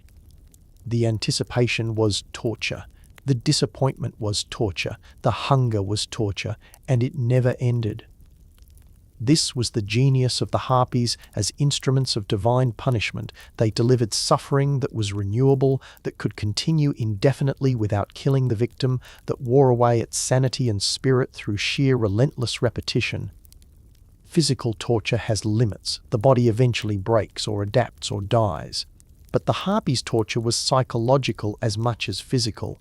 The anticipation was torture. The disappointment was torture. The hunger was torture, and it never ended. This was the genius of the Harpies as instruments of divine punishment. They delivered suffering that was renewable, that could continue indefinitely without killing the victim, that wore away its sanity and spirit through sheer relentless repetition. Physical torture has limits. The body eventually breaks or adapts or dies. But the Harpies' torture was psychological as much as physical.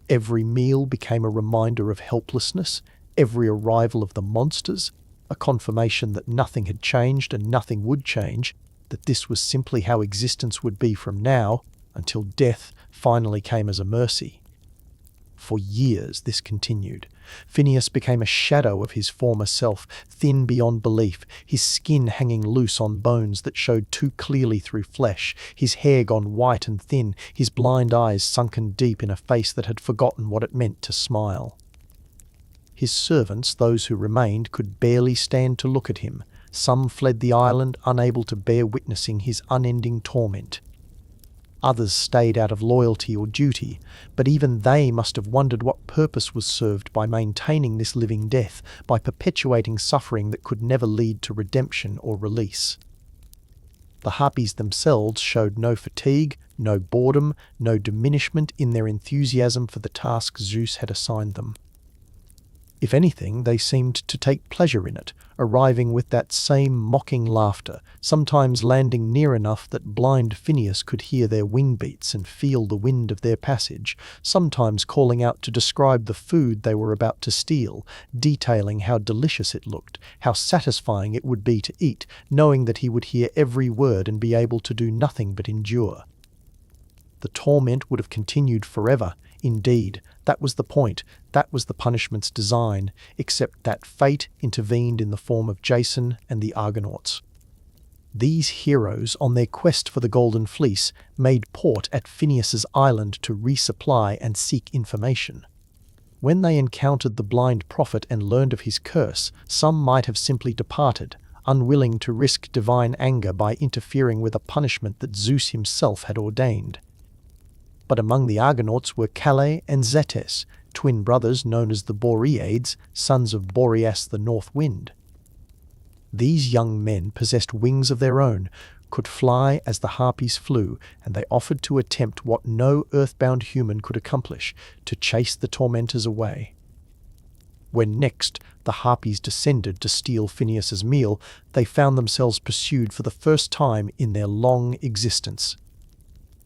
Every meal became a reminder of helplessness, every arrival of the monsters, a confirmation that nothing had changed and nothing would change, that this was simply how existence would be from now, until death finally came as a mercy. For years this continued. Phineus became a shadow of his former self, thin beyond belief, his skin hanging loose on bones that showed too clearly through flesh, his hair gone white and thin, his blind eyes sunken deep in a face that had forgotten what it meant to smile. His servants, those who remained, could barely stand to look at him. Some fled the island, unable to bear witnessing his unending torment. Others stayed out of loyalty or duty, but even they must have wondered what purpose was served by maintaining this living death, by perpetuating suffering that could never lead to redemption or release. The Harpies themselves showed no fatigue, no boredom, no diminishment in their enthusiasm for the task Zeus had assigned them. If anything, they seemed to take pleasure in it, arriving with that same mocking laughter, sometimes landing near enough that blind Phineus could hear their wing beats and feel the wind of their passage, sometimes calling out to describe the food they were about to steal, detailing how delicious it looked, how satisfying it would be to eat, knowing that he would hear every word and be able to do nothing but endure. The torment would have continued forever. Indeed, that was the point, that was the punishment's design, except that fate intervened in the form of Jason and the Argonauts. These heroes, on their quest for the Golden Fleece, made port at Phineus's island to resupply and seek information. When they encountered the blind prophet and learned of his curse, some might have simply departed, unwilling to risk divine anger by interfering with a punishment that Zeus himself had ordained. But among the Argonauts were Calais and Zetes, twin brothers known as the Boreads, sons of Boreas the North Wind. These young men possessed wings of their own, could fly as the Harpies flew, and they offered to attempt what no earthbound human could accomplish, to chase the tormentors away. When next the Harpies descended to steal Phineus's meal, they found themselves pursued for the first time in their long existence.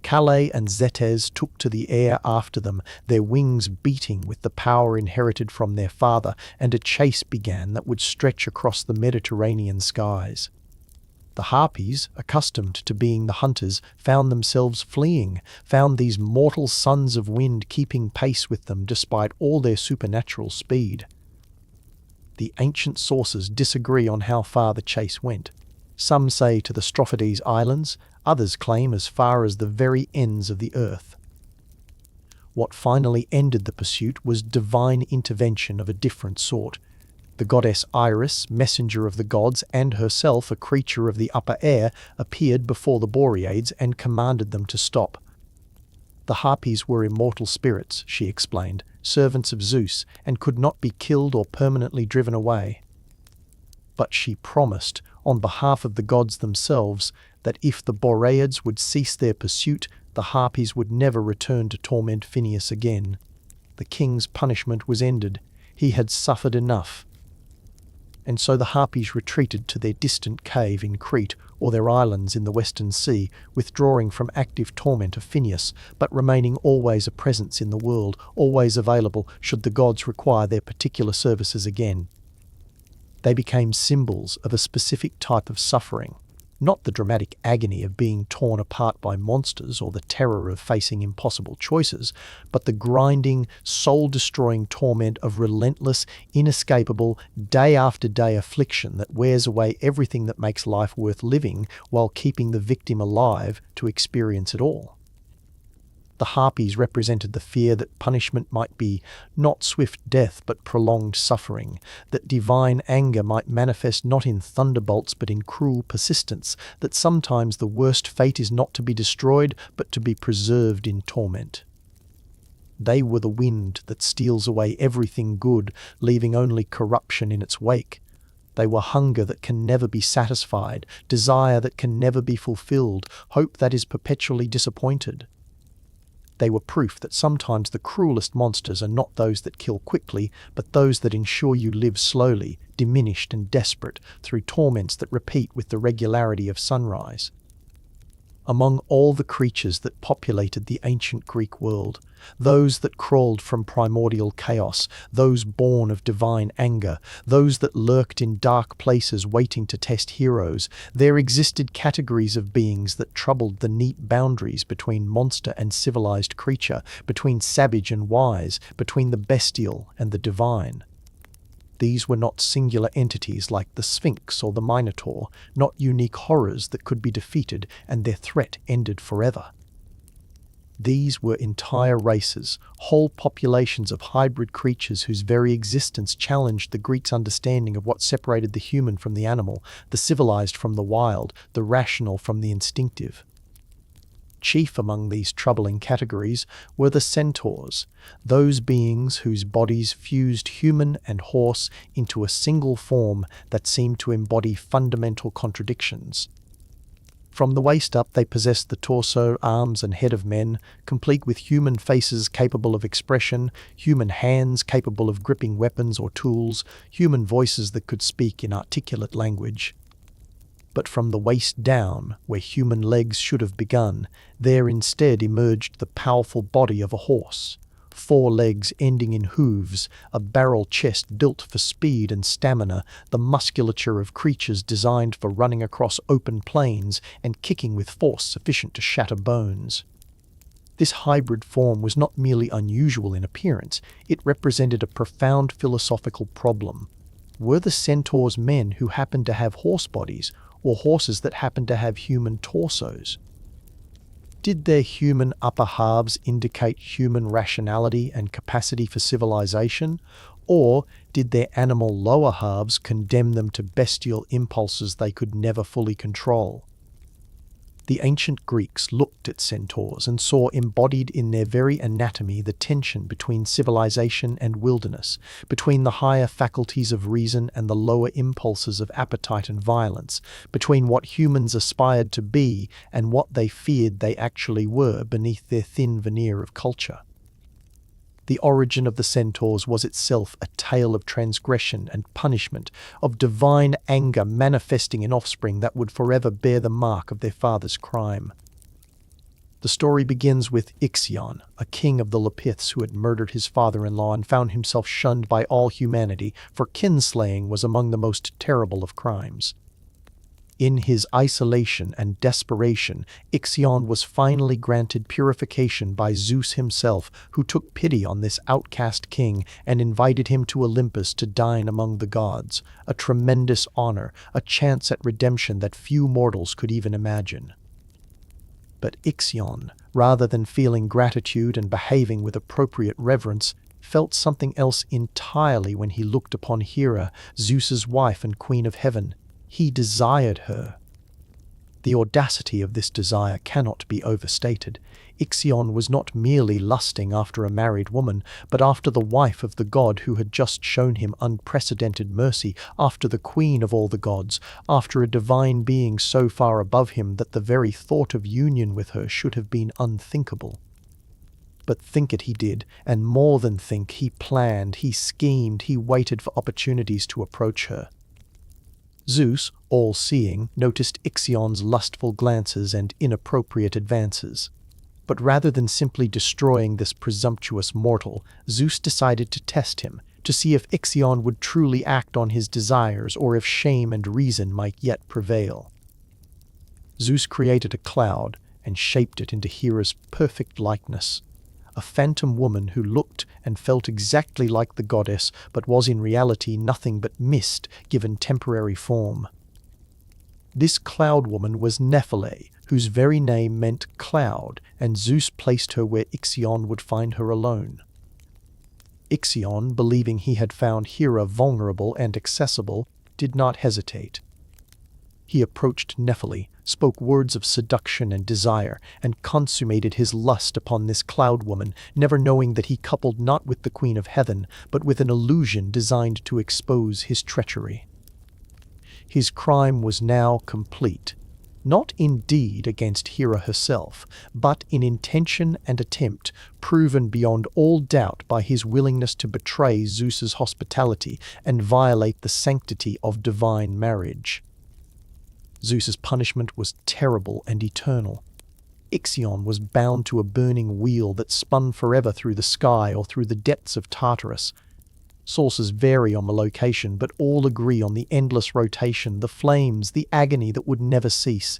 Calais and Zetes took to the air after them, their wings beating with the power inherited from their father, and a chase began that would stretch across the Mediterranean skies. The Harpies, accustomed to being the hunters, found themselves fleeing, found these mortal sons of wind keeping pace with them despite all their supernatural speed. The ancient sources disagree on how far the chase went. Some say to the Strophides Islands, others claim as far as the very ends of the earth. What finally ended the pursuit was divine intervention of a different sort. The goddess Iris, messenger of the gods, and herself a creature of the upper air, appeared before the Boreads and commanded them to stop. The Harpies were immortal spirits, she explained, servants of Zeus, and could not be killed or permanently driven away. But she promised, on behalf of the gods themselves, that if the Boreads would cease their pursuit, the Harpies would never return to torment Phineus again. The king's punishment was ended. He had suffered enough. And so the Harpies retreated to their distant cave in Crete or their islands in the Western Sea, withdrawing from active torment of Phineus, but remaining always a presence in the world, always available should the gods require their particular services again. They became symbols of a specific type of suffering, not the dramatic agony of being torn apart by monsters or the terror of facing impossible choices, but the grinding, soul-destroying torment of relentless, inescapable, day-after-day affliction that wears away everything that makes life worth living while keeping the victim alive to experience it all. The Harpies represented the fear that punishment might be not swift death but prolonged suffering, that divine anger might manifest not in thunderbolts but in cruel persistence, that sometimes the worst fate is not to be destroyed but to be preserved in torment. They were the wind that steals away everything good, leaving only corruption in its wake. They were hunger that can never be satisfied, desire that can never be fulfilled, hope that is perpetually disappointed. They were proof that sometimes the cruelest monsters are not those that kill quickly, but those that ensure you live slowly, diminished and desperate, through torments that repeat with the regularity of sunrise. Among all the creatures that populated the ancient Greek world, those that crawled from primordial chaos, those born of divine anger, those that lurked in dark places waiting to test heroes, there existed categories of beings that troubled the neat boundaries between monster and civilized creature, between savage and wise, between the bestial and the divine. These were not singular entities like the Sphinx or the Minotaur, not unique horrors that could be defeated and their threat ended forever. These were entire races, whole populations of hybrid creatures whose very existence challenged the Greeks' understanding of what separated the human from the animal, the civilized from the wild, the rational from the instinctive. Chief among these troubling categories were the centaurs, those beings whose bodies fused human and horse into a single form that seemed to embody fundamental contradictions. From the waist up, they possessed the torso, arms, and head of men, complete with human faces capable of expression, human hands capable of gripping weapons or tools, human voices that could speak in articulate language. But from the waist down, where human legs should have begun, there instead emerged the powerful body of a horse. 4 legs ending in hooves, a barrel chest built for speed and stamina, the musculature of creatures designed for running across open plains and kicking with force sufficient to shatter bones. This hybrid form was not merely unusual in appearance, it represented a profound philosophical problem. Were the centaurs men who happened to have horse bodies, or horses that happened to have human torsos? Did their human upper halves indicate human rationality and capacity for civilization, or did their animal lower halves condemn them to bestial impulses they could never fully control? The ancient Greeks looked at centaurs and saw embodied in their very anatomy the tension between civilization and wilderness, between the higher faculties of reason and the lower impulses of appetite and violence, between what humans aspired to be and what they feared they actually were beneath their thin veneer of culture. The origin of the centaurs was itself a tale of transgression and punishment, of divine anger manifesting in offspring that would forever bear the mark of their father's crime. The story begins with Ixion, a king of the Lapiths who had murdered his father-in-law and found himself shunned by all humanity, for kinslaying was among the most terrible of crimes. In his isolation and desperation, Ixion was finally granted purification by Zeus himself, who took pity on this outcast king and invited him to Olympus to dine among the gods, a tremendous honor, a chance at redemption that few mortals could even imagine. But Ixion, rather than feeling gratitude and behaving with appropriate reverence, felt something else entirely when he looked upon Hera, Zeus's wife and queen of heaven. He desired her. The audacity of this desire cannot be overstated. Ixion was not merely lusting after a married woman, but after the wife of the god who had just shown him unprecedented mercy, after the queen of all the gods, after a divine being so far above him that the very thought of union with her should have been unthinkable. But think it he did, and more than think, he planned, he schemed, he waited for opportunities to approach her. Zeus, all-seeing, noticed Ixion's lustful glances and inappropriate advances. But rather than simply destroying this presumptuous mortal, Zeus decided to test him, to see if Ixion would truly act on his desires or if shame and reason might yet prevail. Zeus created a cloud and shaped it into Hera's perfect likeness. A phantom woman who looked and felt exactly like the goddess, but was in reality nothing but mist given temporary form. This cloud woman was Nephele, whose very name meant cloud, and Zeus placed her where Ixion would find her alone. Ixion, believing he had found Hera vulnerable and accessible, did not hesitate. He approached Nephele, spoke words of seduction and desire, and consummated his lust upon this cloud woman, never knowing that he coupled not with the Queen of Heaven, but with an illusion designed to expose his treachery. His crime was now complete, not in deed against Hera herself, but in intention and attempt, proven beyond all doubt by his willingness to betray Zeus's hospitality and violate the sanctity of divine marriage. Zeus's punishment was terrible and eternal. Ixion was bound to a burning wheel that spun forever through the sky or through the depths of Tartarus. Sources vary on the location, but all agree on the endless rotation, the flames, the agony that would never cease.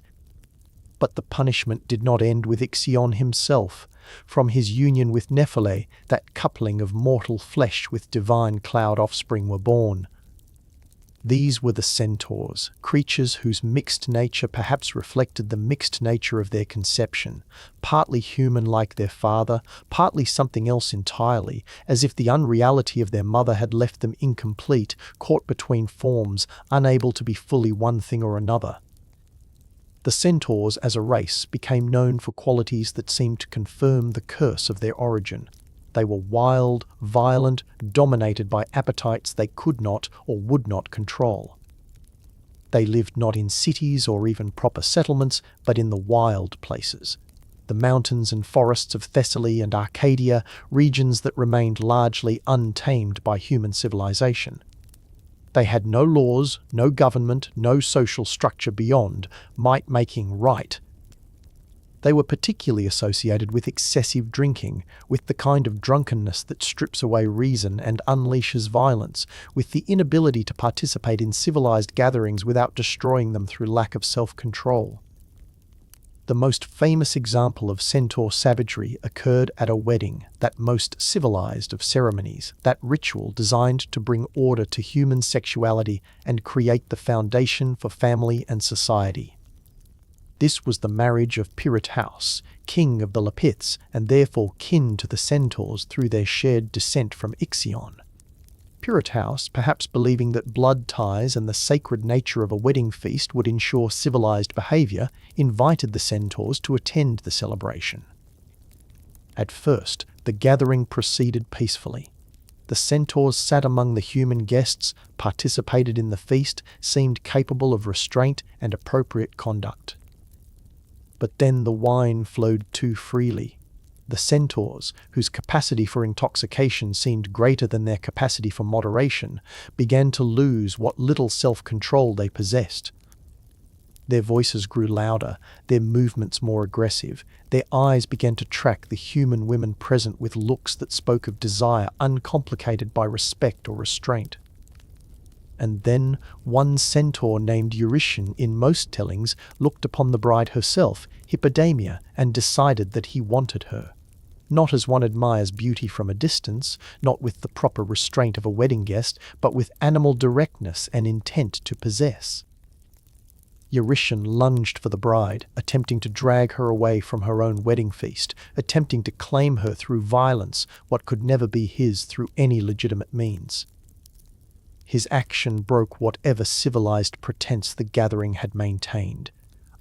But the punishment did not end with Ixion himself. From his union with Nephele, that coupling of mortal flesh with divine cloud offspring were born. These were the centaurs, creatures whose mixed nature perhaps reflected the mixed nature of their conception, partly human like their father, partly something else entirely, as if the unreality of their mother had left them incomplete, caught between forms, unable to be fully one thing or another. The centaurs as a race became known for qualities that seemed to confirm the curse of their origin. They were wild, violent, dominated by appetites they could not or would not control. They lived not in cities or even proper settlements, but in the wild places. The mountains and forests of Thessaly and Arcadia, regions that remained largely untamed by human civilization. They had no laws, no government, no social structure beyond might making right. They were particularly associated with excessive drinking, with the kind of drunkenness that strips away reason and unleashes violence, with the inability to participate in civilized gatherings without destroying them through lack of self-control. The most famous example of centaur savagery occurred at a wedding, that most civilized of ceremonies, that ritual designed to bring order to human sexuality and create the foundation for family and society. This was the marriage of Pirithous, king of the Lapiths, and therefore kin to the centaurs through their shared descent from Ixion. Pirithous, perhaps believing that blood ties and the sacred nature of a wedding feast would ensure civilized behavior, invited the centaurs to attend the celebration. At first, the gathering proceeded peacefully. The centaurs sat among the human guests, participated in the feast, seemed capable of restraint and appropriate conduct. But then the wine flowed too freely. The centaurs, whose capacity for intoxication seemed greater than their capacity for moderation, began to lose what little self-control they possessed. Their voices grew louder, their movements more aggressive, their eyes began to track the human women present with looks that spoke of desire uncomplicated by respect or restraint. And then one centaur named Eurytion in most tellings looked upon the bride herself, Hippodamia, and decided that he wanted her. Not as one admires beauty from a distance, not with the proper restraint of a wedding guest, but with animal directness and intent to possess. Eurytion lunged for the bride, attempting to drag her away from her own wedding feast, attempting to claim her through violence, what could never be his through any legitimate means. His action broke whatever civilized pretense the gathering had maintained.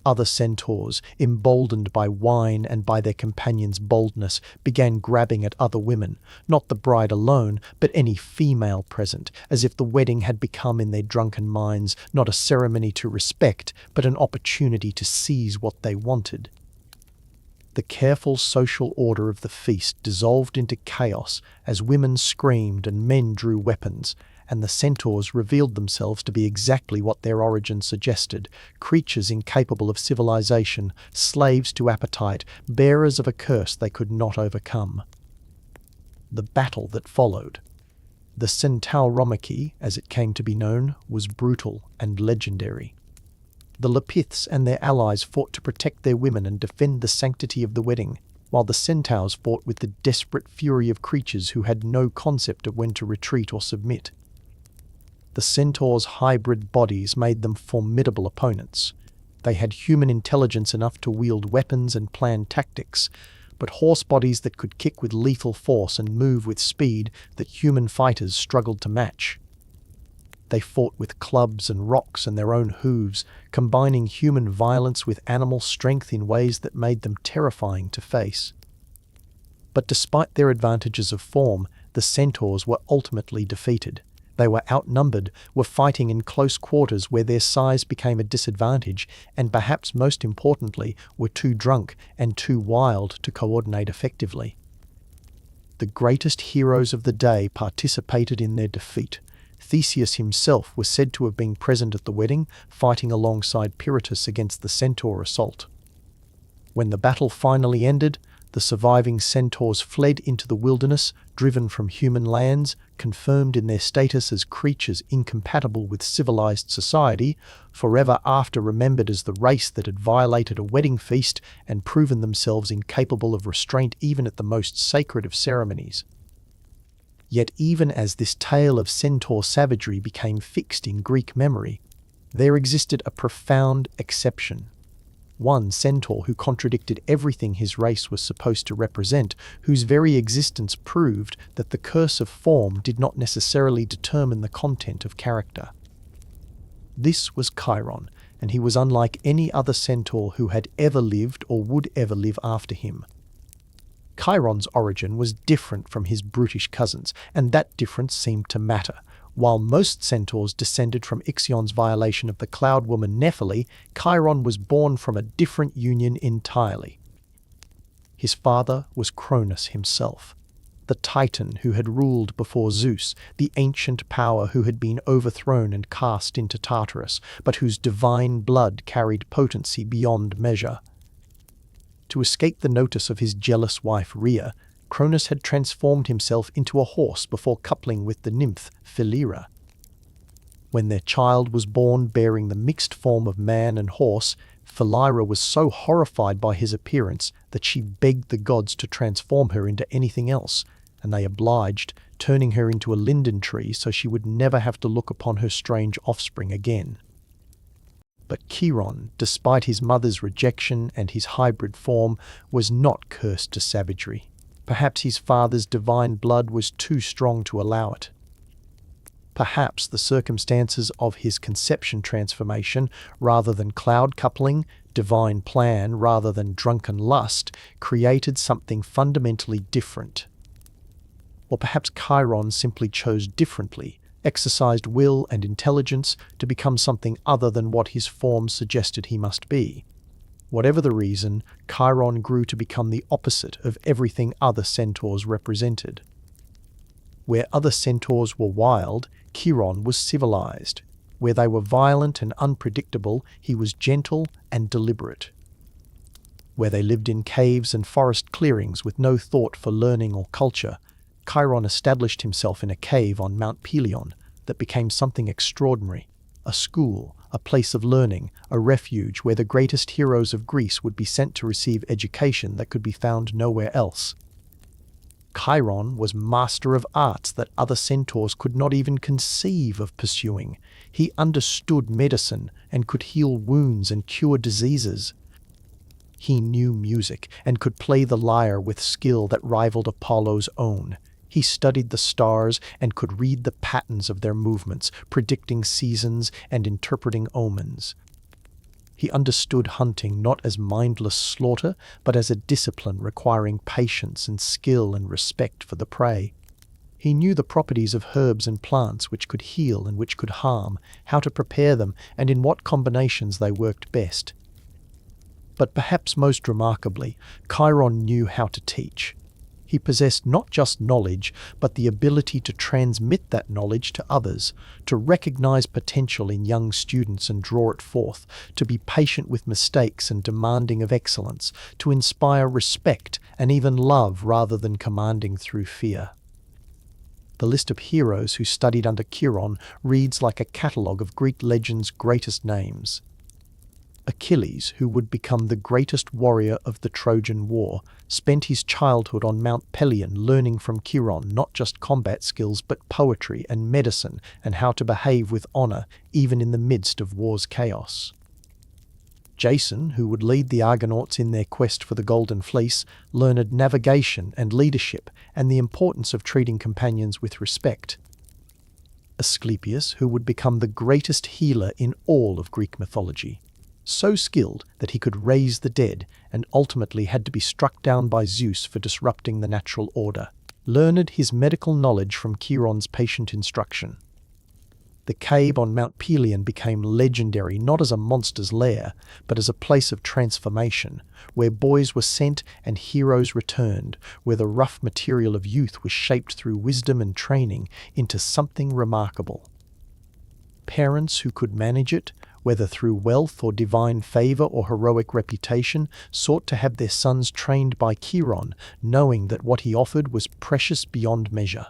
Other centaurs, emboldened by wine and by their companions' boldness, began grabbing at other women, not the bride alone, but any female present, as if the wedding had become in their drunken minds not a ceremony to respect, but an opportunity to seize what they wanted. The careful social order of the feast dissolved into chaos as women screamed and men drew weapons, and the centaurs revealed themselves to be exactly what their origin suggested: creatures incapable of civilization, slaves to appetite, bearers of a curse they could not overcome. The battle that followed, the Centauromachy, as it came to be known, was brutal and legendary. The Lapiths and their allies fought to protect their women and defend the sanctity of the wedding, while the centaurs fought with the desperate fury of creatures who had no concept of when to retreat or submit. The centaurs' hybrid bodies made them formidable opponents. They had human intelligence enough to wield weapons and plan tactics, but horse bodies that could kick with lethal force and move with speed that human fighters struggled to match. They fought with clubs and rocks and their own hooves, combining human violence with animal strength in ways that made them terrifying to face. But despite their advantages of form, the centaurs were ultimately defeated. They were outnumbered, were fighting in close quarters where their size became a disadvantage, and perhaps most importantly, were too drunk and too wild to coordinate effectively. The greatest heroes of the day participated in their defeat. Theseus himself was said to have been present at the wedding, fighting alongside Pirithous against the centaur assault. When the battle finally ended, the surviving centaurs fled into the wilderness, driven from human lands, confirmed in their status as creatures incompatible with civilized society, forever after remembered as the race that had violated a wedding feast and proven themselves incapable of restraint even at the most sacred of ceremonies. Yet even as this tale of centaur savagery became fixed in Greek memory, there existed a profound exception. One centaur who contradicted everything his race was supposed to represent, whose very existence proved that the curse of form did not necessarily determine the content of character. This was Chiron, and he was unlike any other centaur who had ever lived or would ever live after him. Chiron's origin was different from his brutish cousins, and that difference seemed to matter. While most centaurs descended from Ixion's violation of the cloud woman Nephele, Chiron was born from a different union entirely. His father was Cronus himself, the Titan who had ruled before Zeus, the ancient power who had been overthrown and cast into Tartarus, but whose divine blood carried potency beyond measure. To escape the notice of his jealous wife Rhea, Cronus had transformed himself into a horse before coupling with the nymph Philyra. When their child was born bearing the mixed form of man and horse, Philyra was so horrified by his appearance that she begged the gods to transform her into anything else, and they obliged, turning her into a linden tree so she would never have to look upon her strange offspring again. But Chiron, despite his mother's rejection and his hybrid form, was not cursed to savagery. Perhaps his father's divine blood was too strong to allow it. Perhaps the circumstances of his conception transformation, rather than cloud coupling, divine plan rather than drunken lust, created something fundamentally different. Or perhaps Chiron simply chose differently, exercised will and intelligence to become something other than what his form suggested he must be. Whatever the reason, Chiron grew to become the opposite of everything other centaurs represented. Where other centaurs were wild, Chiron was civilized. Where they were violent and unpredictable, he was gentle and deliberate. Where they lived in caves and forest clearings with no thought for learning or culture, Chiron established himself in a cave on Mount Pelion that became something extraordinary, a school, a place of learning, a refuge where the greatest heroes of Greece would be sent to receive education that could be found nowhere else. Chiron was master of arts that other centaurs could not even conceive of pursuing. He understood medicine and could heal wounds and cure diseases. He knew music and could play the lyre with skill that rivaled Apollo's own. He studied the stars and could read the patterns of their movements, predicting seasons and interpreting omens. He understood hunting not as mindless slaughter, but as a discipline requiring patience and skill and respect for the prey. He knew the properties of herbs and plants which could heal and which could harm, how to prepare them, and in what combinations they worked best. But perhaps most remarkably, Chiron knew how to teach. He possessed not just knowledge, but the ability to transmit that knowledge to others, to recognize potential in young students and draw it forth, to be patient with mistakes and demanding of excellence, to inspire respect and even love rather than commanding through fear. The list of heroes who studied under Chiron reads like a catalogue of Greek legend's greatest names. Achilles, who would become the greatest warrior of the Trojan War, spent his childhood on Mount Pelion learning from Chiron not just combat skills but poetry and medicine and how to behave with honor even in the midst of war's chaos. Jason, who would lead the Argonauts in their quest for the Golden Fleece, learned navigation and leadership and the importance of treating companions with respect. Asclepius, who would become the greatest healer in all of Greek mythology, so skilled that he could raise the dead and ultimately had to be struck down by Zeus for disrupting the natural order, learned his medical knowledge from Chiron's patient instruction. The cave on Mount Pelion became legendary not as a monster's lair, but as a place of transformation, where boys were sent and heroes returned, where the rough material of youth was shaped through wisdom and training into something remarkable. Parents who could manage it, whether through wealth or divine favor or heroic reputation, sought to have their sons trained by Chiron, knowing that what he offered was precious beyond measure.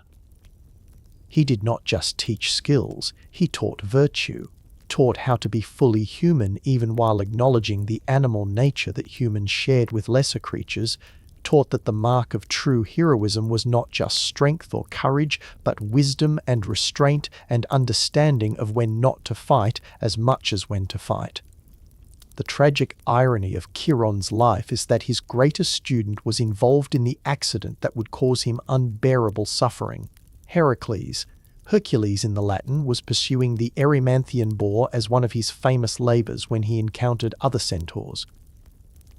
He did not just teach skills, he taught virtue, taught how to be fully human even while acknowledging the animal nature that humans shared with lesser creatures, taught that the mark of true heroism was not just strength or courage, but wisdom and restraint and understanding of when not to fight as much as when to fight. The tragic irony of Chiron's life is that his greatest student was involved in the accident that would cause him unbearable suffering. Heracles, Hercules in the Latin was pursuing the Erymanthian boar as one of his famous labours when he encountered other centaurs.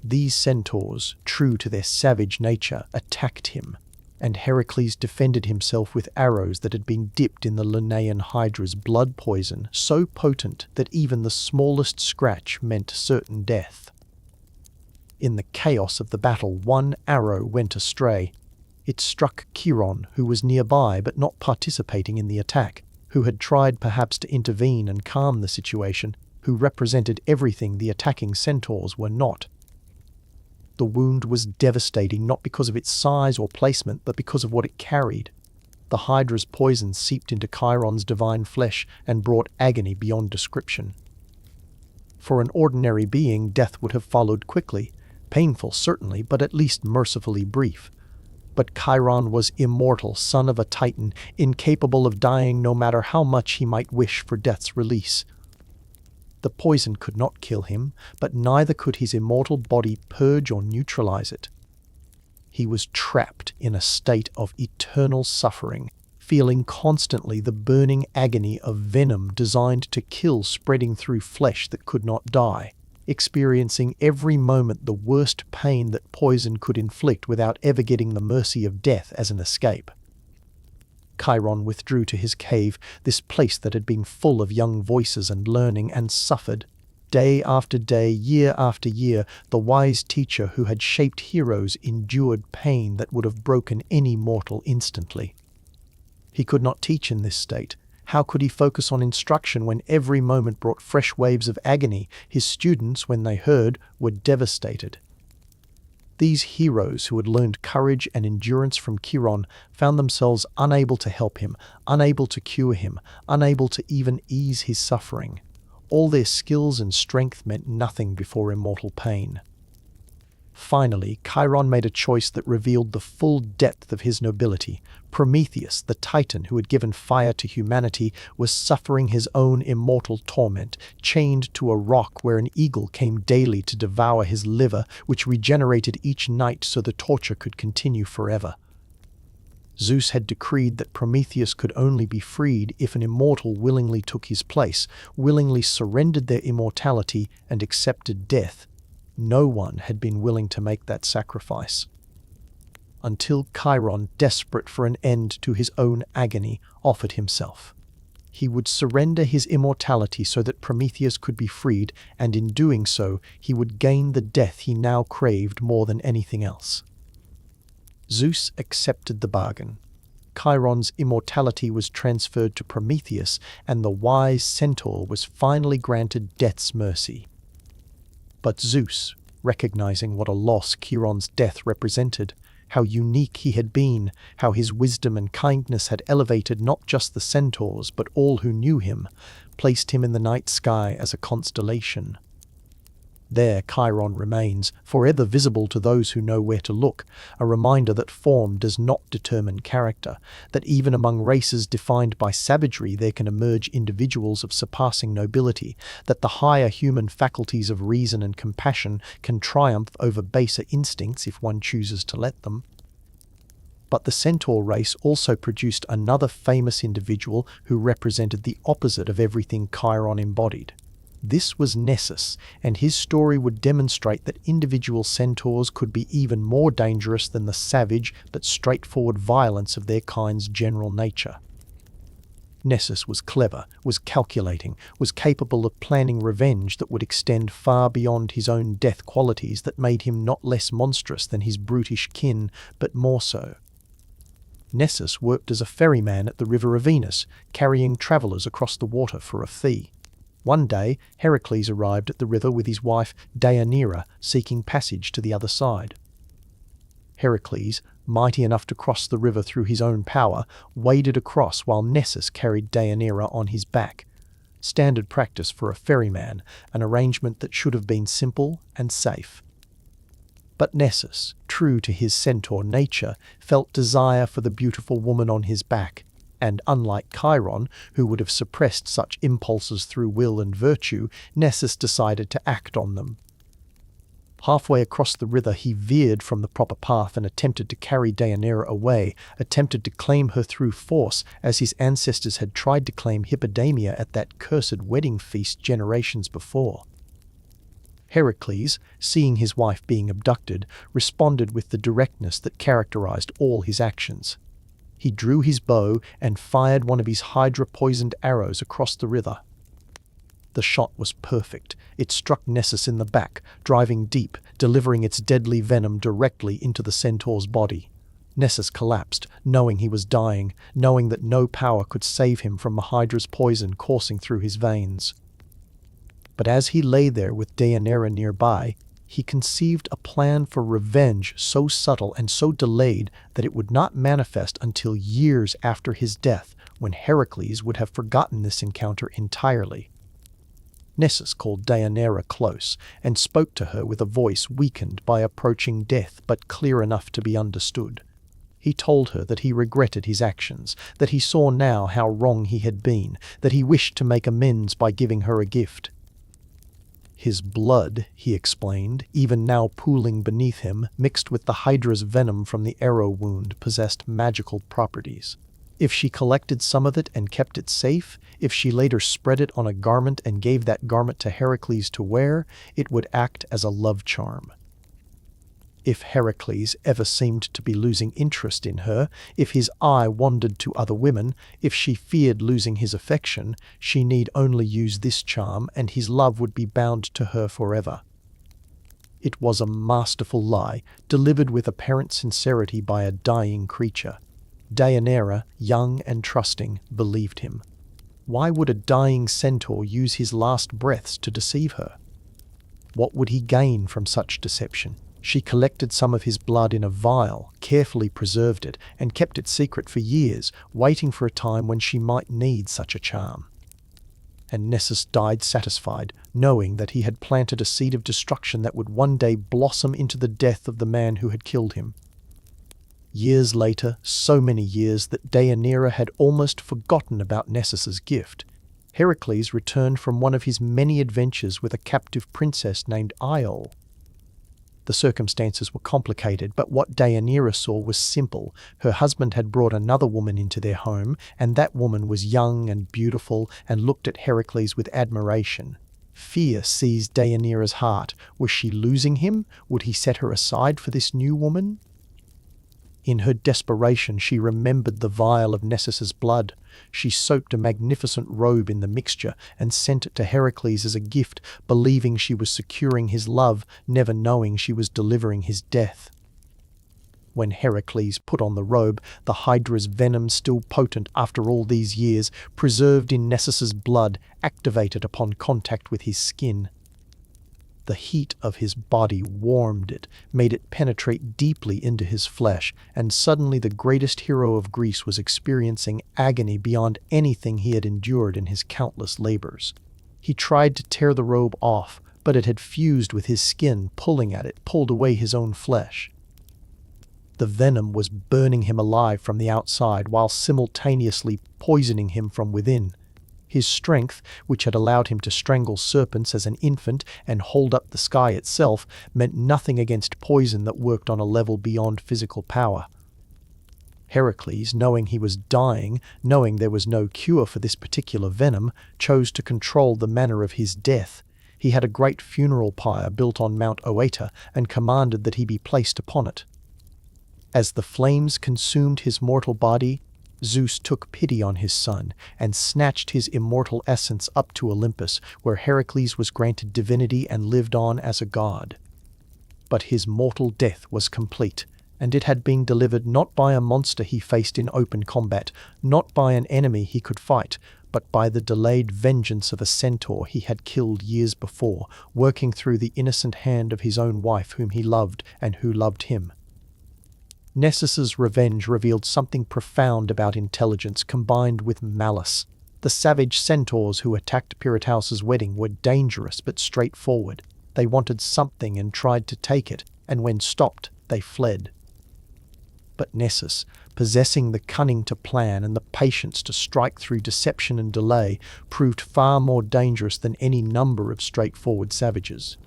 These centaurs, true to their savage nature, attacked him, and Heracles defended himself with arrows that had been dipped in the Lernaean Hydra's blood poison, so potent that even the smallest scratch meant certain death. In the chaos of the battle, one arrow went astray. It struck Chiron, who was nearby but not participating in the attack, who had tried perhaps to intervene and calm the situation, who represented everything the attacking centaurs were not. The wound was devastating not because of its size or placement, but because of what it carried. The Hydra's poison seeped into Chiron's divine flesh and brought agony beyond description. For an ordinary being, death would have followed quickly, painful certainly, but at least mercifully brief. But Chiron was immortal, son of a Titan, incapable of dying no matter how much he might wish for death's release. The poison could not kill him, but neither could his immortal body purge or neutralize it. He was trapped in a state of eternal suffering, feeling constantly the burning agony of venom designed to kill spreading through flesh that could not die, experiencing every moment the worst pain that poison could inflict without ever getting the mercy of death as an escape. Chiron withdrew to his cave, this place that had been full of young voices and learning, and suffered. Day after day, year after year, the wise teacher who had shaped heroes endured pain that would have broken any mortal instantly. He could not teach in this state. How could he focus on instruction when every moment brought fresh waves of agony? His students, when they heard, were devastated. These heroes who had learned courage and endurance from Chiron found themselves unable to help him, unable to cure him, unable to even ease his suffering. All their skills and strength meant nothing before immortal pain. Finally, Chiron made a choice that revealed the full depth of his nobility. Prometheus, the Titan who had given fire to humanity, was suffering his own immortal torment, chained to a rock where an eagle came daily to devour his liver, which regenerated each night so the torture could continue forever. Zeus had decreed that Prometheus could only be freed if an immortal willingly took his place, willingly surrendered their immortality and accepted death. No one had been willing to make that sacrifice. Until Chiron, desperate for an end to his own agony, offered himself. He would surrender his immortality so that Prometheus could be freed, and in doing so, he would gain the death he now craved more than anything else. Zeus accepted the bargain. Chiron's immortality was transferred to Prometheus, and the wise centaur was finally granted death's mercy. But Zeus, recognizing what a loss Chiron's death represented, how unique he had been, how his wisdom and kindness had elevated not just the centaurs but all who knew him, placed him in the night sky as a constellation. There Chiron remains, forever visible to those who know where to look, a reminder that form does not determine character, that even among races defined by savagery there can emerge individuals of surpassing nobility, that the higher human faculties of reason and compassion can triumph over baser instincts if one chooses to let them. But the centaur race also produced another famous individual who represented the opposite of everything Chiron embodied. This was Nessus, and his story would demonstrate that individual centaurs could be even more dangerous than the savage but straightforward violence of their kind's general nature. Nessus was clever, was calculating, was capable of planning revenge that would extend far beyond his own death qualities that made him not less monstrous than his brutish kin, but more so. Nessus worked as a ferryman at the river of Venus, carrying travellers across the water for a fee. One day, Heracles arrived at the river with his wife Deianira, seeking passage to the other side. Heracles, mighty enough to cross the river through his own power, waded across while Nessus carried Deianira on his back. Standard practice for a ferryman, an arrangement that should have been simple and safe. But Nessus, true to his centaur nature, felt desire for the beautiful woman on his back, and unlike Chiron, who would have suppressed such impulses through will and virtue, Nessus decided to act on them. Halfway across the river, he veered from the proper path and attempted to carry Deianira away, attempted to claim her through force, as his ancestors had tried to claim Hippodamia at that cursed wedding feast generations before. Heracles, seeing his wife being abducted, responded with the directness that characterized all his actions. He drew his bow and fired one of his Hydra-poisoned arrows across the river. The shot was perfect. It struck Nessus in the back, driving deep, delivering its deadly venom directly into the centaur's body. Nessus collapsed, knowing he was dying, knowing that no power could save him from the Hydra's poison coursing through his veins. But as he lay there with Deianira nearby, he conceived a plan for revenge so subtle and so delayed that it would not manifest until years after his death, when Heracles would have forgotten this encounter entirely. Nessus called Deianira close and spoke to her with a voice weakened by approaching death but clear enough to be understood. He told her that he regretted his actions, that he saw now how wrong he had been, that he wished to make amends by giving her a gift. His blood, he explained, even now pooling beneath him, mixed with the Hydra's venom from the arrow wound, possessed magical properties. If she collected some of it and kept it safe, if she later spread it on a garment and gave that garment to Heracles to wear, it would act as a love charm. If Heracles ever seemed to be losing interest in her, if his eye wandered to other women, if she feared losing his affection, she need only use this charm and his love would be bound to her forever. It was a masterful lie, delivered with apparent sincerity by a dying creature. Deianira, young and trusting, believed him. Why would a dying centaur use his last breaths to deceive her? What would he gain from such deception? She collected some of his blood in a vial, carefully preserved it, and kept it secret for years, waiting for a time when she might need such a charm. And Nessus died satisfied, knowing that he had planted a seed of destruction that would one day blossom into the death of the man who had killed him. Years later, so many years that Deianira had almost forgotten about Nessus's gift, Heracles returned from one of his many adventures with a captive princess named Iole. The circumstances were complicated, but what Deianira saw was simple. Her husband had brought another woman into their home, and that woman was young and beautiful and looked at Heracles with admiration. Fear seized Deianira's heart. Was she losing him? Would he set her aside for this new woman? In her desperation, she remembered the vial of Nessus's blood. She soaked a magnificent robe in the mixture and sent it to Heracles as a gift, believing she was securing his love, never knowing she was delivering his death. When Heracles put on the robe, the Hydra's venom, still potent after all these years, preserved in Nessus's blood, activated upon contact with his skin. The heat of his body warmed it, made it penetrate deeply into his flesh, and suddenly the greatest hero of Greece was experiencing agony beyond anything he had endured in his countless labors. He tried to tear the robe off, but it had fused with his skin, pulling at it, pulled away his own flesh. The venom was burning him alive from the outside while simultaneously poisoning him from within. His strength, which had allowed him to strangle serpents as an infant and hold up the sky itself, meant nothing against poison that worked on a level beyond physical power. Heracles, knowing he was dying, knowing there was no cure for this particular venom, chose to control the manner of his death. He had a great funeral pyre built on Mount Oeta and commanded that he be placed upon it. As the flames consumed his mortal body, Zeus took pity on his son and snatched his immortal essence up to Olympus, where Heracles was granted divinity and lived on as a god. But his mortal death was complete, and it had been delivered not by a monster he faced in open combat, not by an enemy he could fight, but by the delayed vengeance of a centaur he had killed years before, working through the innocent hand of his own wife whom he loved and who loved him. Nessus's revenge revealed something profound about intelligence combined with malice. The savage centaurs who attacked Pirithous' wedding were dangerous but straightforward. They wanted something and tried to take it, and when stopped, they fled. But Nessus, possessing the cunning to plan and the patience to strike through deception and delay, proved far more dangerous than any number of straightforward savages.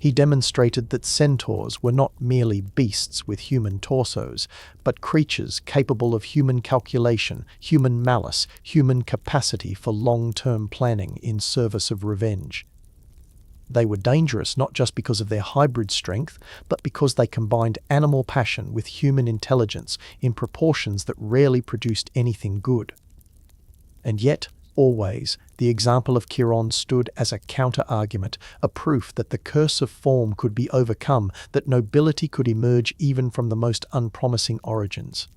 He demonstrated that centaurs were not merely beasts with human torsos, but creatures capable of human calculation, human malice, human capacity for long-term planning in service of revenge. They were dangerous not just because of their hybrid strength, but because they combined animal passion with human intelligence in proportions that rarely produced anything good. And yet, always, the example of Chiron stood as a counter-argument, a proof that the curse of form could be overcome, that nobility could emerge even from the most unpromising origins.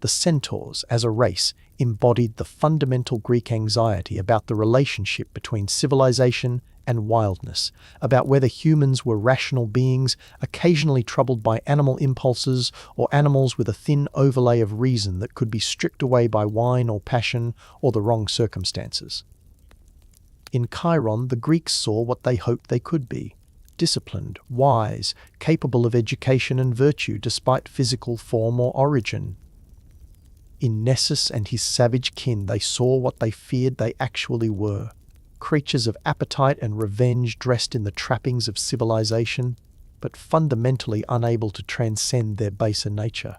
The centaurs, as a race, embodied the fundamental Greek anxiety about the relationship between civilization and wildness, about whether humans were rational beings, occasionally troubled by animal impulses, or animals with a thin overlay of reason that could be stripped away by wine or passion or the wrong circumstances. In Chiron, the Greeks saw what they hoped they could be: disciplined, wise, capable of education and virtue despite physical form or origin. In Nessus and his savage kin, they saw what they feared they actually were: creatures of appetite and revenge dressed in the trappings of civilization, but fundamentally unable to transcend their baser nature.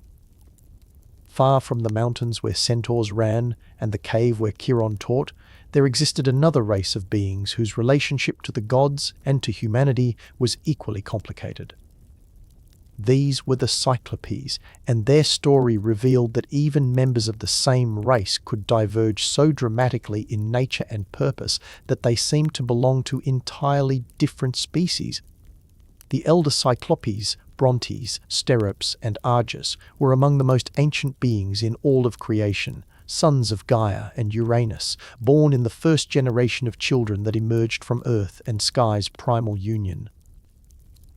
Far from the mountains where centaurs ran and the cave where Chiron taught, there existed another race of beings whose relationship to the gods and to humanity was equally complicated. These were the Cyclopes, and their story revealed that even members of the same race could diverge so dramatically in nature and purpose that they seemed to belong to entirely different species. The elder Cyclopes, Brontes, Steropes, and Argus, were among the most ancient beings in all of creation, sons of Gaia and Uranus, born in the first generation of children that emerged from Earth and Sky's primal union.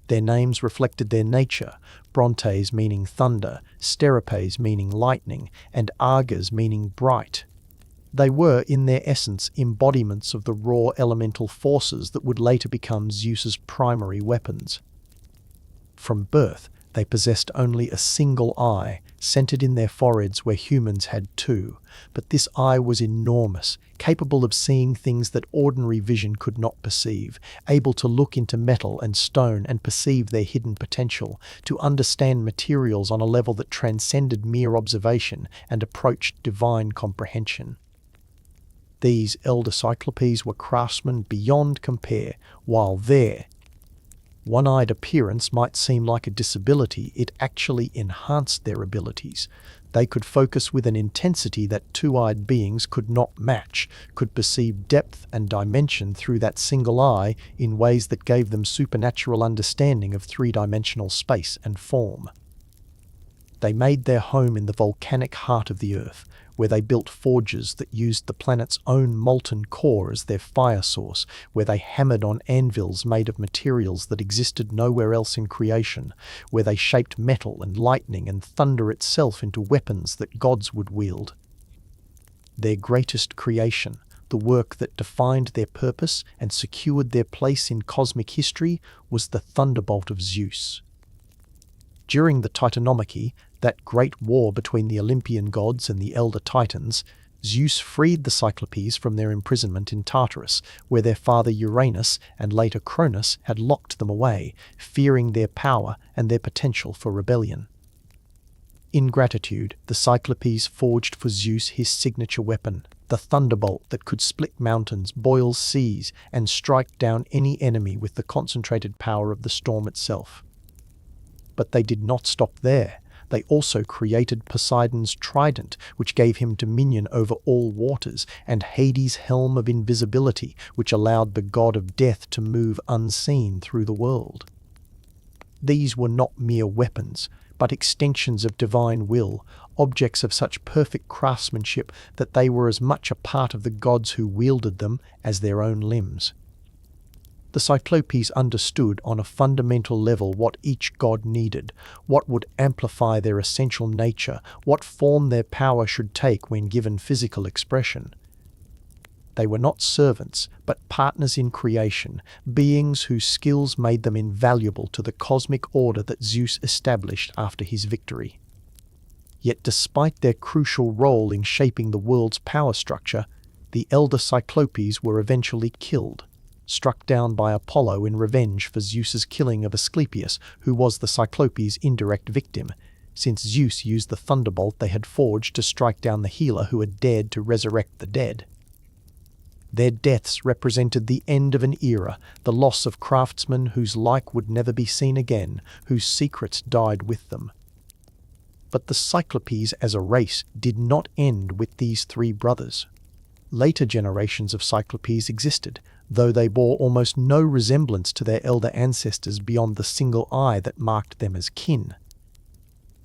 Their names reflected their nature, Brontes meaning thunder, Steropes meaning lightning, and Argus meaning bright. They were, in their essence, embodiments of the raw elemental forces that would later become Zeus's primary weapons. From birth, they possessed only a single eye, centered in their foreheads where humans had two, but this eye was enormous, capable of seeing things that ordinary vision could not perceive, able to look into metal and stone and perceive their hidden potential, to understand materials on a level that transcended mere observation and approached divine comprehension. These elder Cyclopes were craftsmen beyond compare, while their one-eyed appearance might seem like a disability, it actually enhanced their abilities. They could focus with an intensity that two-eyed beings could not match, could perceive depth and dimension through that single eye in ways that gave them supernatural understanding of three-dimensional space and form. They made their home in the volcanic heart of the Earth, where they built forges that used the planet's own molten core as their fire source, where they hammered on anvils made of materials that existed nowhere else in creation, where they shaped metal and lightning and thunder itself into weapons that gods would wield. Their greatest creation, the work that defined their purpose and secured their place in cosmic history, was the thunderbolt of Zeus. During the Titanomachy, that great war between the Olympian gods and the elder Titans, Zeus freed the Cyclopes from their imprisonment in Tartarus, where their father Uranus and later Cronus had locked them away, fearing their power and their potential for rebellion. In gratitude, the Cyclopes forged for Zeus his signature weapon, the thunderbolt that could split mountains, boil seas, and strike down any enemy with the concentrated power of the storm itself. But they did not stop there. They also created Poseidon's trident, which gave him dominion over all waters, and Hades' helm of invisibility, which allowed the god of death to move unseen through the world. These were not mere weapons, but extensions of divine will, objects of such perfect craftsmanship that they were as much a part of the gods who wielded them as their own limbs. The Cyclopes understood on a fundamental level what each god needed, what would amplify their essential nature, what form their power should take when given physical expression. They were not servants, but partners in creation, beings whose skills made them invaluable to the cosmic order that Zeus established after his victory. Yet despite their crucial role in shaping the world's power structure, the elder Cyclopes were eventually killed. struck down by Apollo in revenge for Zeus's killing of Asclepius, who was the Cyclopes' indirect victim, since Zeus used the thunderbolt they had forged to strike down the healer who had dared to resurrect the dead. Their deaths represented the end of an era, the loss of craftsmen whose like would never be seen again, whose secrets died with them. But the Cyclopes as a race did not end with these three brothers. Later generations of Cyclopes existed, though they bore almost no resemblance to their elder ancestors beyond the single eye that marked them as kin.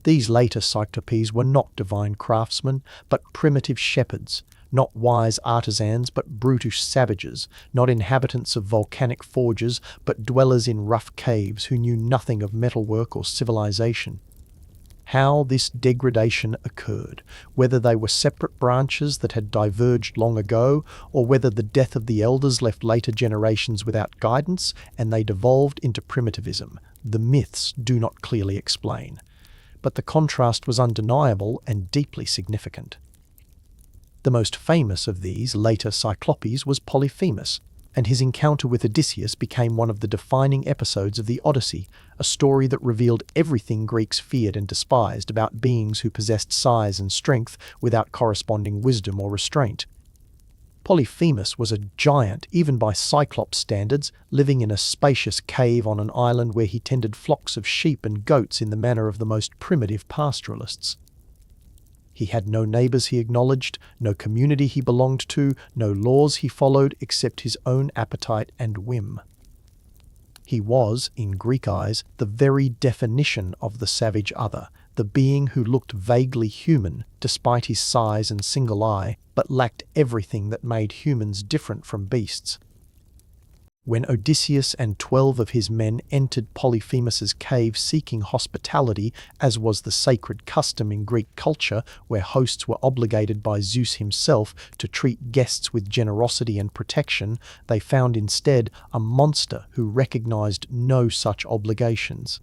These later Cyclopes were not divine craftsmen, but primitive shepherds, not wise artisans, but brutish savages, not inhabitants of volcanic forges, but dwellers in rough caves who knew nothing of metalwork or civilization. How this degradation occurred, whether they were separate branches that had diverged long ago, or whether the death of the elders left later generations without guidance and they devolved into primitivism, the myths do not clearly explain. But the contrast was undeniable and deeply significant. The most famous of these later Cyclopes was Polyphemus, and his encounter with Odysseus became one of the defining episodes of the Odyssey, a story that revealed everything Greeks feared and despised about beings who possessed size and strength without corresponding wisdom or restraint. Polyphemus was a giant, even by Cyclops standards, living in a spacious cave on an island where he tended flocks of sheep and goats in the manner of the most primitive pastoralists. He had no neighbours he acknowledged, no community he belonged to, no laws he followed except his own appetite and whim. He was, in Greek eyes, the very definition of the savage other, the being who looked vaguely human despite his size and single eye, but lacked everything that made humans different from beasts. When Odysseus and 12 of his men entered Polyphemus's cave seeking hospitality, as was the sacred custom in Greek culture, where hosts were obligated by Zeus himself to treat guests with generosity and protection, they found instead a monster who recognized no such obligations.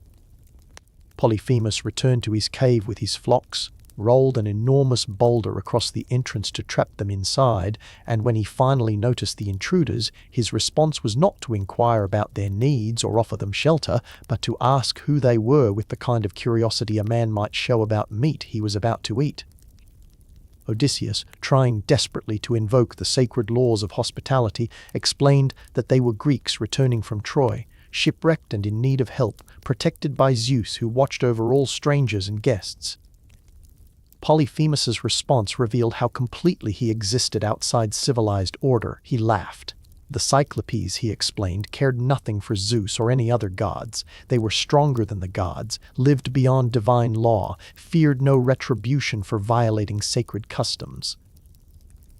Polyphemus returned to his cave with his flocks, rolled an enormous boulder across the entrance to trap them inside, and when he finally noticed the intruders, his response was not to inquire about their needs or offer them shelter, but to ask who they were with the kind of curiosity a man might show about meat he was about to eat. Odysseus, trying desperately to invoke the sacred laws of hospitality, explained that they were Greeks returning from Troy, shipwrecked and in need of help, protected by Zeus who watched over all strangers and guests. Polyphemus's response revealed how completely he existed outside civilized order. He laughed. The Cyclopes, he explained, cared nothing for Zeus or any other gods. They were stronger than the gods, lived beyond divine law, feared no retribution for violating sacred customs.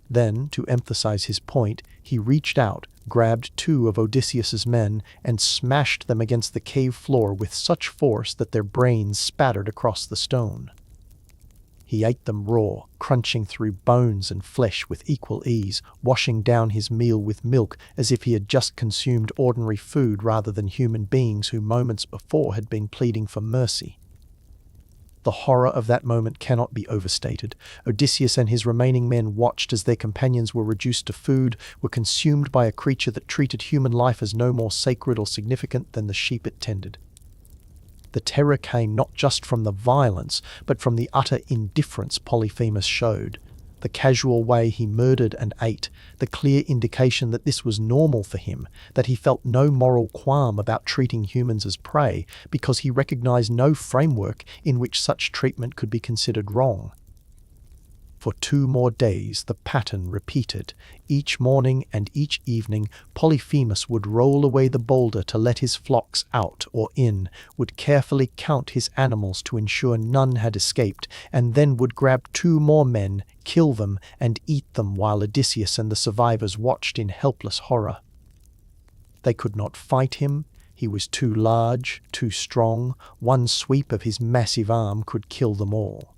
Then, to emphasize his point, he reached out, grabbed 2 of Odysseus's men, and smashed them against the cave floor with such force that their brains spattered across the stone. He ate them raw, crunching through bones and flesh with equal ease, washing down his meal with milk as if he had just consumed ordinary food rather than human beings who moments before had been pleading for mercy. The horror of that moment cannot be overstated. Odysseus and his remaining men watched as their companions were reduced to food, were consumed by a creature that treated human life as no more sacred or significant than the sheep it tended. The terror came not just from the violence, but from the utter indifference Polyphemus showed. The casual way he murdered and ate, the clear indication that this was normal for him, that he felt no moral qualm about treating humans as prey, because he recognized no framework in which such treatment could be considered wrong. For 2 more days the pattern repeated. Each morning and each evening Polyphemus would roll away the boulder to let his flocks out or in, would carefully count his animals to ensure none had escaped, and then would grab 2 more men, kill them, and eat them while Odysseus and the survivors watched in helpless horror. They could not fight him. He was too large, too strong. One sweep of his massive arm could kill them all.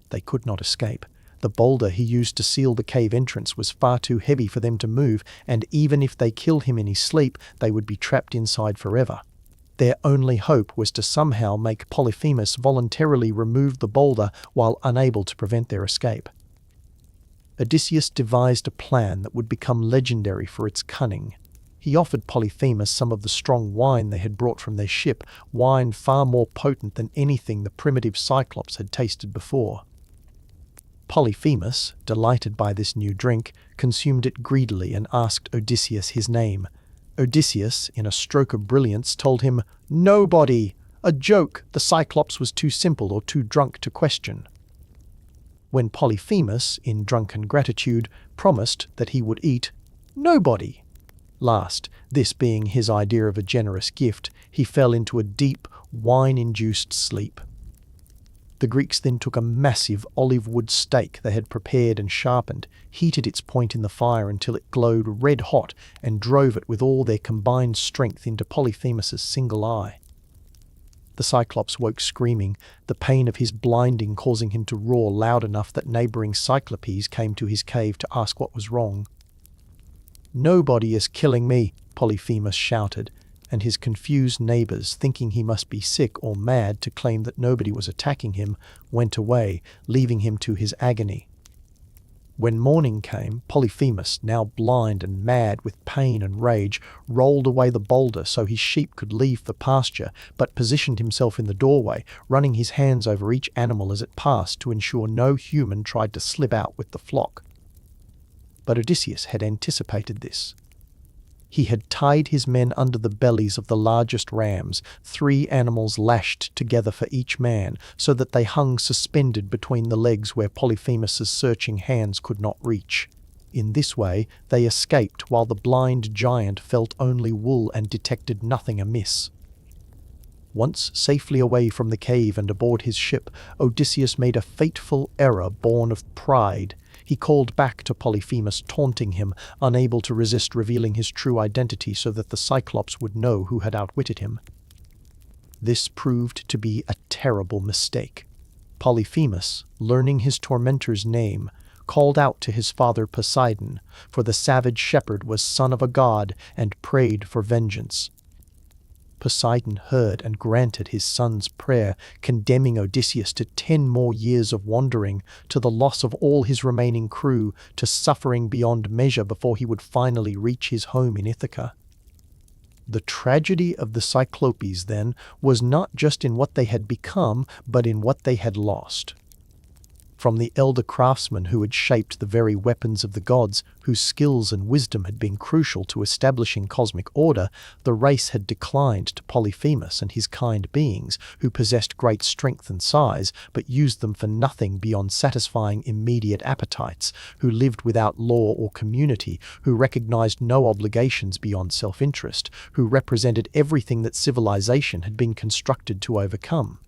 They could not escape. The boulder he used to seal the cave entrance was far too heavy for them to move, and even if they killed him in his sleep, they would be trapped inside forever. Their only hope was to somehow make Polyphemus voluntarily remove the boulder while unable to prevent their escape. Odysseus devised a plan that would become legendary for its cunning. He He offered Polyphemus some of the strong wine they had brought from their ship, wine far more potent than anything the primitive Cyclops had tasted before. Polyphemus, delighted by this new drink, consumed it greedily and asked Odysseus his name. Odysseus, in a stroke of brilliance, told him, "Nobody! A joke! The Cyclops was too simple or too drunk to question." When Polyphemus, in drunken gratitude, promised that he would eat nobody last, this being his idea of a generous gift, he fell into a deep, wine-induced sleep. The Greeks then took a massive olive wood stake they had prepared and sharpened, heated its point in the fire until it glowed red hot, and drove it with all their combined strength into Polyphemus's single eye. The Cyclops woke screaming, the pain of his blinding causing him to roar loud enough that neighbouring Cyclopes came to his cave to ask what was wrong. "Nobody is killing me," Polyphemus shouted, and his confused neighbours, thinking he must be sick or mad to claim that nobody was attacking him, went away, leaving him to his agony. When morning came, Polyphemus, now blind and mad with pain and rage, rolled away the boulder so his sheep could leave the pasture, but positioned himself in the doorway, running his hands over each animal as it passed to ensure no human tried to slip out with the flock. But Odysseus had anticipated this. He had tied his men under the bellies of the largest rams, 3 animals lashed together for each man, so that they hung suspended between the legs where Polyphemus's searching hands could not reach. In this way, they escaped while the blind giant felt only wool and detected nothing amiss. Once safely away from the cave and aboard his ship, Odysseus made a fateful error born of pride. He called back to Polyphemus, taunting him, unable to resist revealing his true identity so that the Cyclops would know who had outwitted him. This proved to be a terrible mistake. Polyphemus, learning his tormentor's name, called out to his father Poseidon, for the savage shepherd was son of a god, and prayed for vengeance. Poseidon heard and granted his son's prayer, condemning Odysseus to 10 more years of wandering, to the loss of all his remaining crew, to suffering beyond measure before he would finally reach his home in Ithaca. The tragedy of the Cyclopes, then, was not just in what they had become, but in what they had lost. From the elder craftsmen who had shaped the very weapons of the gods, whose skills and wisdom had been crucial to establishing cosmic order, the race had declined to Polyphemus and his kind beings, who possessed great strength and size, but used them for nothing beyond satisfying immediate appetites, who lived without law or community, who recognized no obligations beyond self-interest, who represented everything that civilization had been constructed to overcome.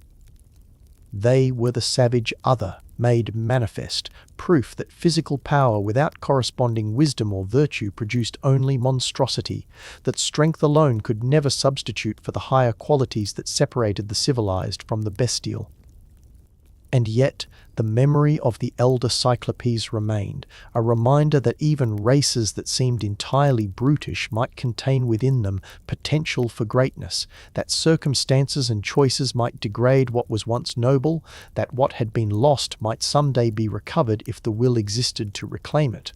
They were the savage other, made manifest, proof that physical power without corresponding wisdom or virtue produced only monstrosity, that strength alone could never substitute for the higher qualities that separated the civilized from the bestial. And yet, the memory of the elder Cyclopes remained, a reminder that even races that seemed entirely brutish might contain within them potential for greatness, that circumstances and choices might degrade what was once noble, that what had been lost might someday be recovered if the will existed to reclaim it.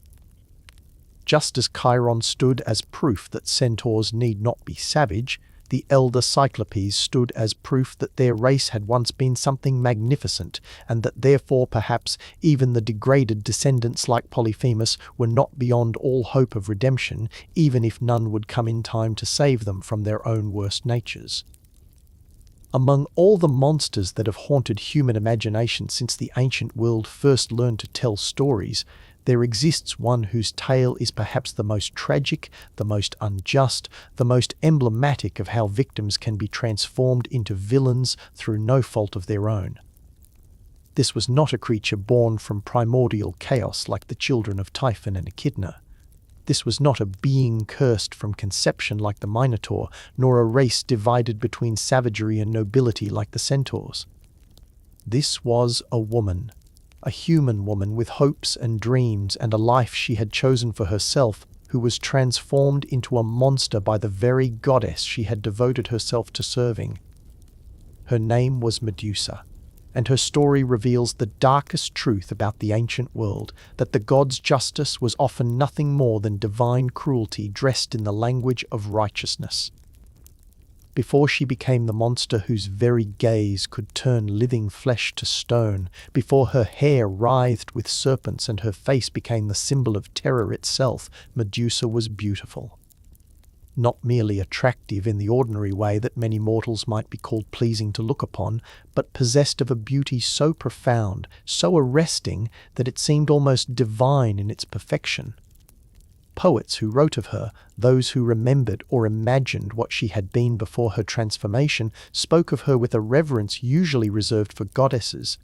Just as Chiron stood as proof that centaurs need not be savage, the elder Cyclopes stood as proof that their race had once been something magnificent, and that therefore perhaps even the degraded descendants like Polyphemus were not beyond all hope of redemption, even if none would come in time to save them from their own worst natures. Among all the monsters that have haunted human imagination since the ancient world first learned to tell stories, there exists one whose tale is perhaps the most tragic, the most unjust, the most emblematic of how victims can be transformed into villains through no fault of their own. This was not a creature born from primordial chaos like the children of Typhon and Echidna. This was not a being cursed from conception like the Minotaur, nor a race divided between savagery and nobility like the centaurs. This was a woman. A human woman with hopes and dreams and a life she had chosen for herself, who was transformed into a monster by the very goddess she had devoted herself to serving. Her name was Medusa. and her story reveals the darkest truth about the ancient world, that the gods' justice was often nothing more than divine cruelty dressed in the language of righteousness. Before she became the monster whose very gaze could turn living flesh to stone, before her hair writhed with serpents and her face became the symbol of terror itself, Medusa was beautiful. Not merely attractive in the ordinary way that many mortals might be called pleasing to look upon, but possessed of a beauty so profound, so arresting, that it seemed almost divine in its perfection. Poets who wrote of her, those who remembered or imagined what she had been before her transformation, spoke of her with a reverence usually reserved for goddesses.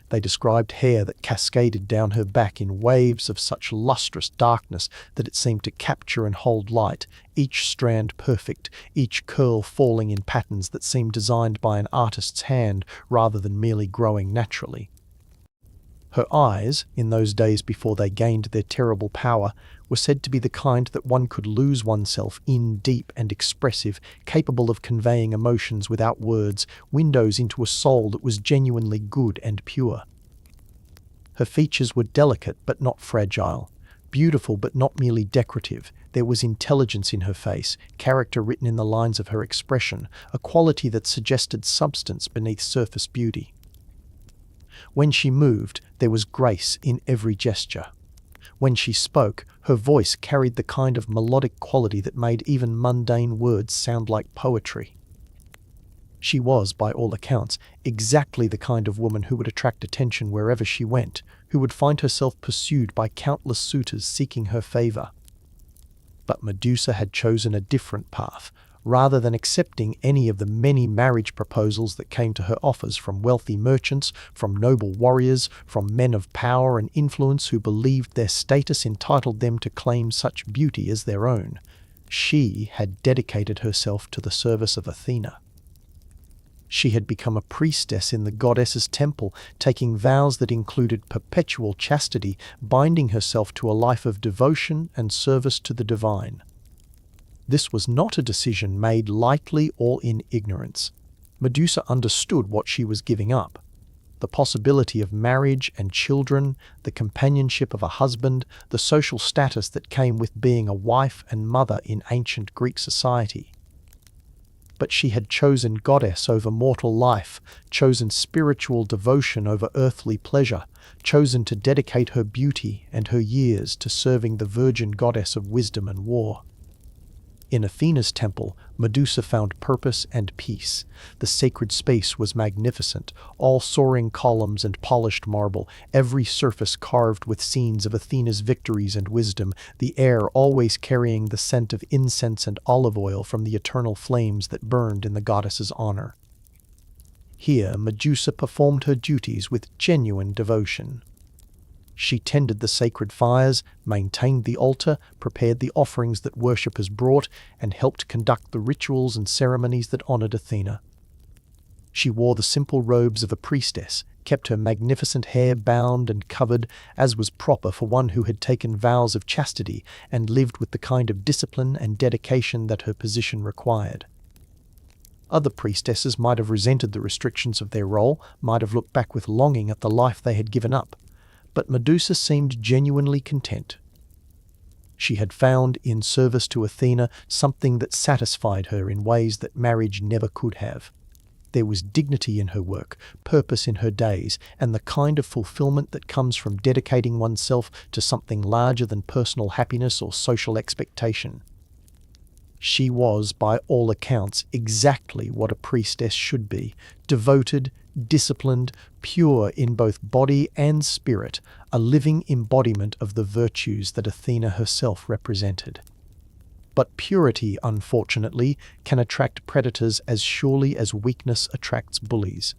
They described hair that cascaded down her back in waves of such lustrous darkness that it seemed to capture and hold light, each strand perfect, each curl falling in patterns that seemed designed by an artist's hand rather than merely growing naturally. Her eyes, in those days before they gained their terrible power, were said to be the kind that one could lose oneself in, deep and expressive, capable of conveying emotions without words, windows into a soul that was genuinely good and pure. Her features were delicate but not fragile, beautiful but not merely decorative. There was intelligence in her face, character written in the lines of her expression, a quality that suggested substance beneath surface beauty. When she moved, there was grace in every gesture. When she spoke, her voice carried the kind of melodic quality that made even mundane words sound like poetry. She was, by all accounts, exactly the kind of woman who would attract attention wherever she went, who would find herself pursued by countless suitors seeking her favor. But Medusa had chosen a different path. Rather than accepting any of the many marriage proposals that came to her offers from wealthy merchants, from noble warriors, from men of power and influence who believed their status entitled them to claim such beauty as their own, she had dedicated herself to the service of Athena. She had become a priestess in the goddess's temple, taking vows that included perpetual chastity, binding herself to a life of devotion and service to the divine. This was not a decision made lightly or in ignorance. Medusa understood what she was giving up. The possibility of marriage and children, the companionship of a husband, the social status that came with being a wife and mother in ancient Greek society. But she had chosen goddess over mortal life, chosen spiritual devotion over earthly pleasure, chosen to dedicate her beauty and her years to serving the virgin goddess of wisdom and war. In Athena's temple, Medusa found purpose and peace. The sacred space was magnificent, all soaring columns and polished marble, every surface carved with scenes of Athena's victories and wisdom, the air always carrying the scent of incense and olive oil from the eternal flames that burned in the goddess's honor. Here, Medusa performed her duties with genuine devotion. She tended the sacred fires, maintained the altar, prepared the offerings that worshippers brought, and helped conduct the rituals and ceremonies that honored Athena. She wore the simple robes of a priestess, kept her magnificent hair bound and covered, as was proper for one who had taken vows of chastity, and lived with the kind of discipline and dedication that her position required. Other priestesses might have resented the restrictions of their role, might have looked back with longing at the life they had given up. But Medusa seemed genuinely content. She had found, in service to Athena, something that satisfied her in ways that marriage never could have. There was dignity in her work, purpose in her days, and the kind of fulfillment that comes from dedicating oneself to something larger than personal happiness or social expectation. She was, by all accounts, exactly what a priestess should be, devoted, disciplined, pure in both body and spirit, a living embodiment of the virtues that Athena herself represented. But purity, unfortunately, can attract predators as surely as weakness attracts bullies.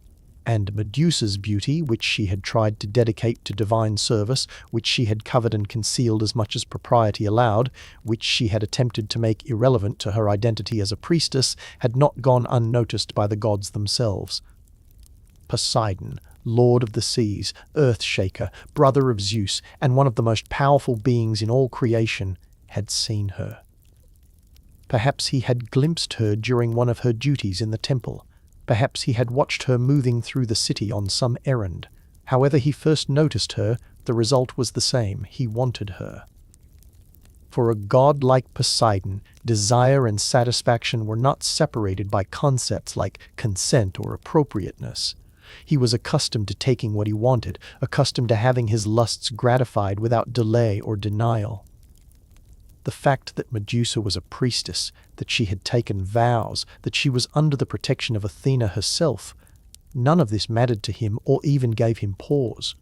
And Medusa's beauty, which she had tried to dedicate to divine service, which she had covered and concealed as much as propriety allowed, which she had attempted to make irrelevant to her identity as a priestess, had not gone unnoticed by the gods themselves. Poseidon, lord of the seas, earth-shaker, brother of Zeus, and one of the most powerful beings in all creation, had seen her. Perhaps he had glimpsed her during one of her duties in the temple. Perhaps he had watched her moving through the city on some errand. However he first noticed her, the result was the same. He wanted her. For a god like Poseidon, desire and satisfaction were not separated by concepts like consent or appropriateness. He was accustomed to taking what he wanted, accustomed to having his lusts gratified without delay or denial. The fact that Medusa was a priestess, that she had taken vows, that she was under the protection of Athena herself, none of this mattered to him or even gave him pause.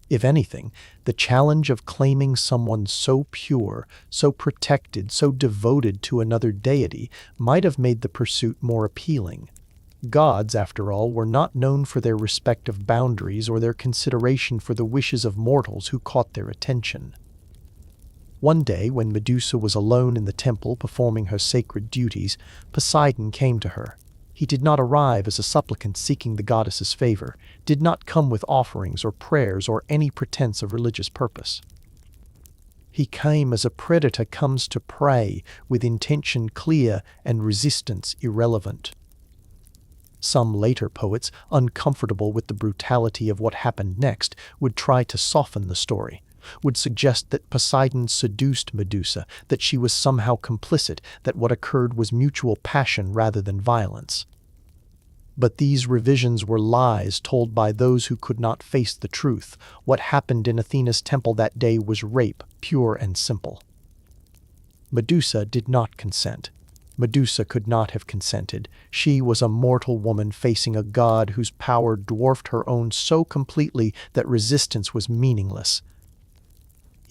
If anything, the challenge of claiming someone so pure, so protected, so devoted to another deity might have made the pursuit more appealing. Gods, after all, were not known for their respective boundaries or their consideration for the wishes of mortals who caught their attention. One day, when Medusa was alone in the temple performing her sacred duties, Poseidon came to her. He did not arrive as a supplicant seeking the goddess's favor, did not come with offerings or prayers or any pretense of religious purpose. He came as a predator comes to prey, with intention clear and resistance irrelevant. Some later poets, uncomfortable with the brutality of what happened next, would try to soften the story, would suggest that Poseidon seduced Medusa, that she was somehow complicit, that what occurred was mutual passion rather than violence. But these revisions were lies told by those who could not face the truth. What happened in Athena's temple that day was rape, pure and simple. Medusa did not consent. Medusa could not have consented. She was a mortal woman facing a god whose power dwarfed her own so completely that resistance was meaningless.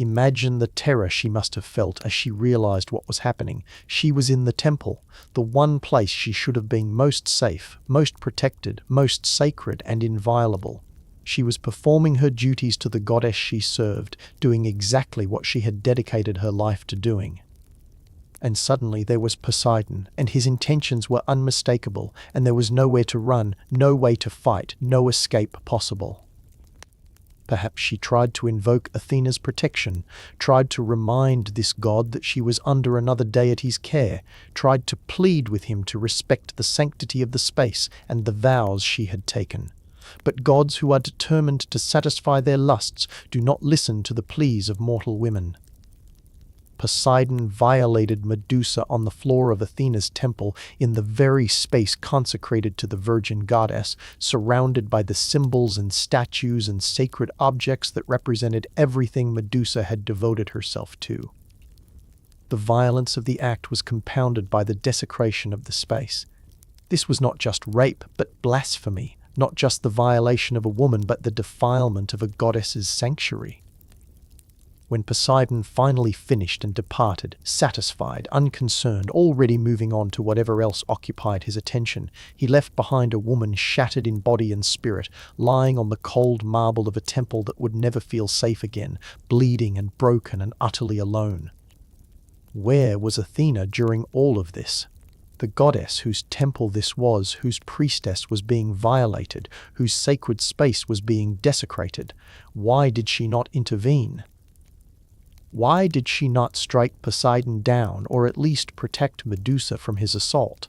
Imagine the terror she must have felt as she realized what was happening. She was in the temple, the one place she should have been most safe, most protected, most sacred and inviolable. She was performing her duties to the goddess she served, doing exactly what she had dedicated her life to doing. And suddenly there was Poseidon, and his intentions were unmistakable, and there was nowhere to run, no way to fight, no escape possible. Perhaps she tried to invoke Athena's protection, tried to remind this god that she was under another deity's care, tried to plead with him to respect the sanctity of the space and the vows she had taken. But gods who are determined to satisfy their lusts do not listen to the pleas of mortal women. Poseidon violated Medusa on the floor of Athena's temple in the very space consecrated to the virgin goddess, surrounded by the symbols and statues and sacred objects that represented everything Medusa had devoted herself to. The violence of the act was compounded by the desecration of the space. This was not just rape, but blasphemy, not just the violation of a woman, but the defilement of a goddess's sanctuary. When Poseidon finally finished and departed, satisfied, unconcerned, already moving on to whatever else occupied his attention, he left behind a woman shattered in body and spirit, lying on the cold marble of a temple that would never feel safe again, bleeding and broken and utterly alone. Where was Athena during all of this? The goddess whose temple this was, whose priestess was being violated, whose sacred space was being desecrated. Why did she not intervene? Why did she not strike Poseidon down, or at least protect Medusa from his assault?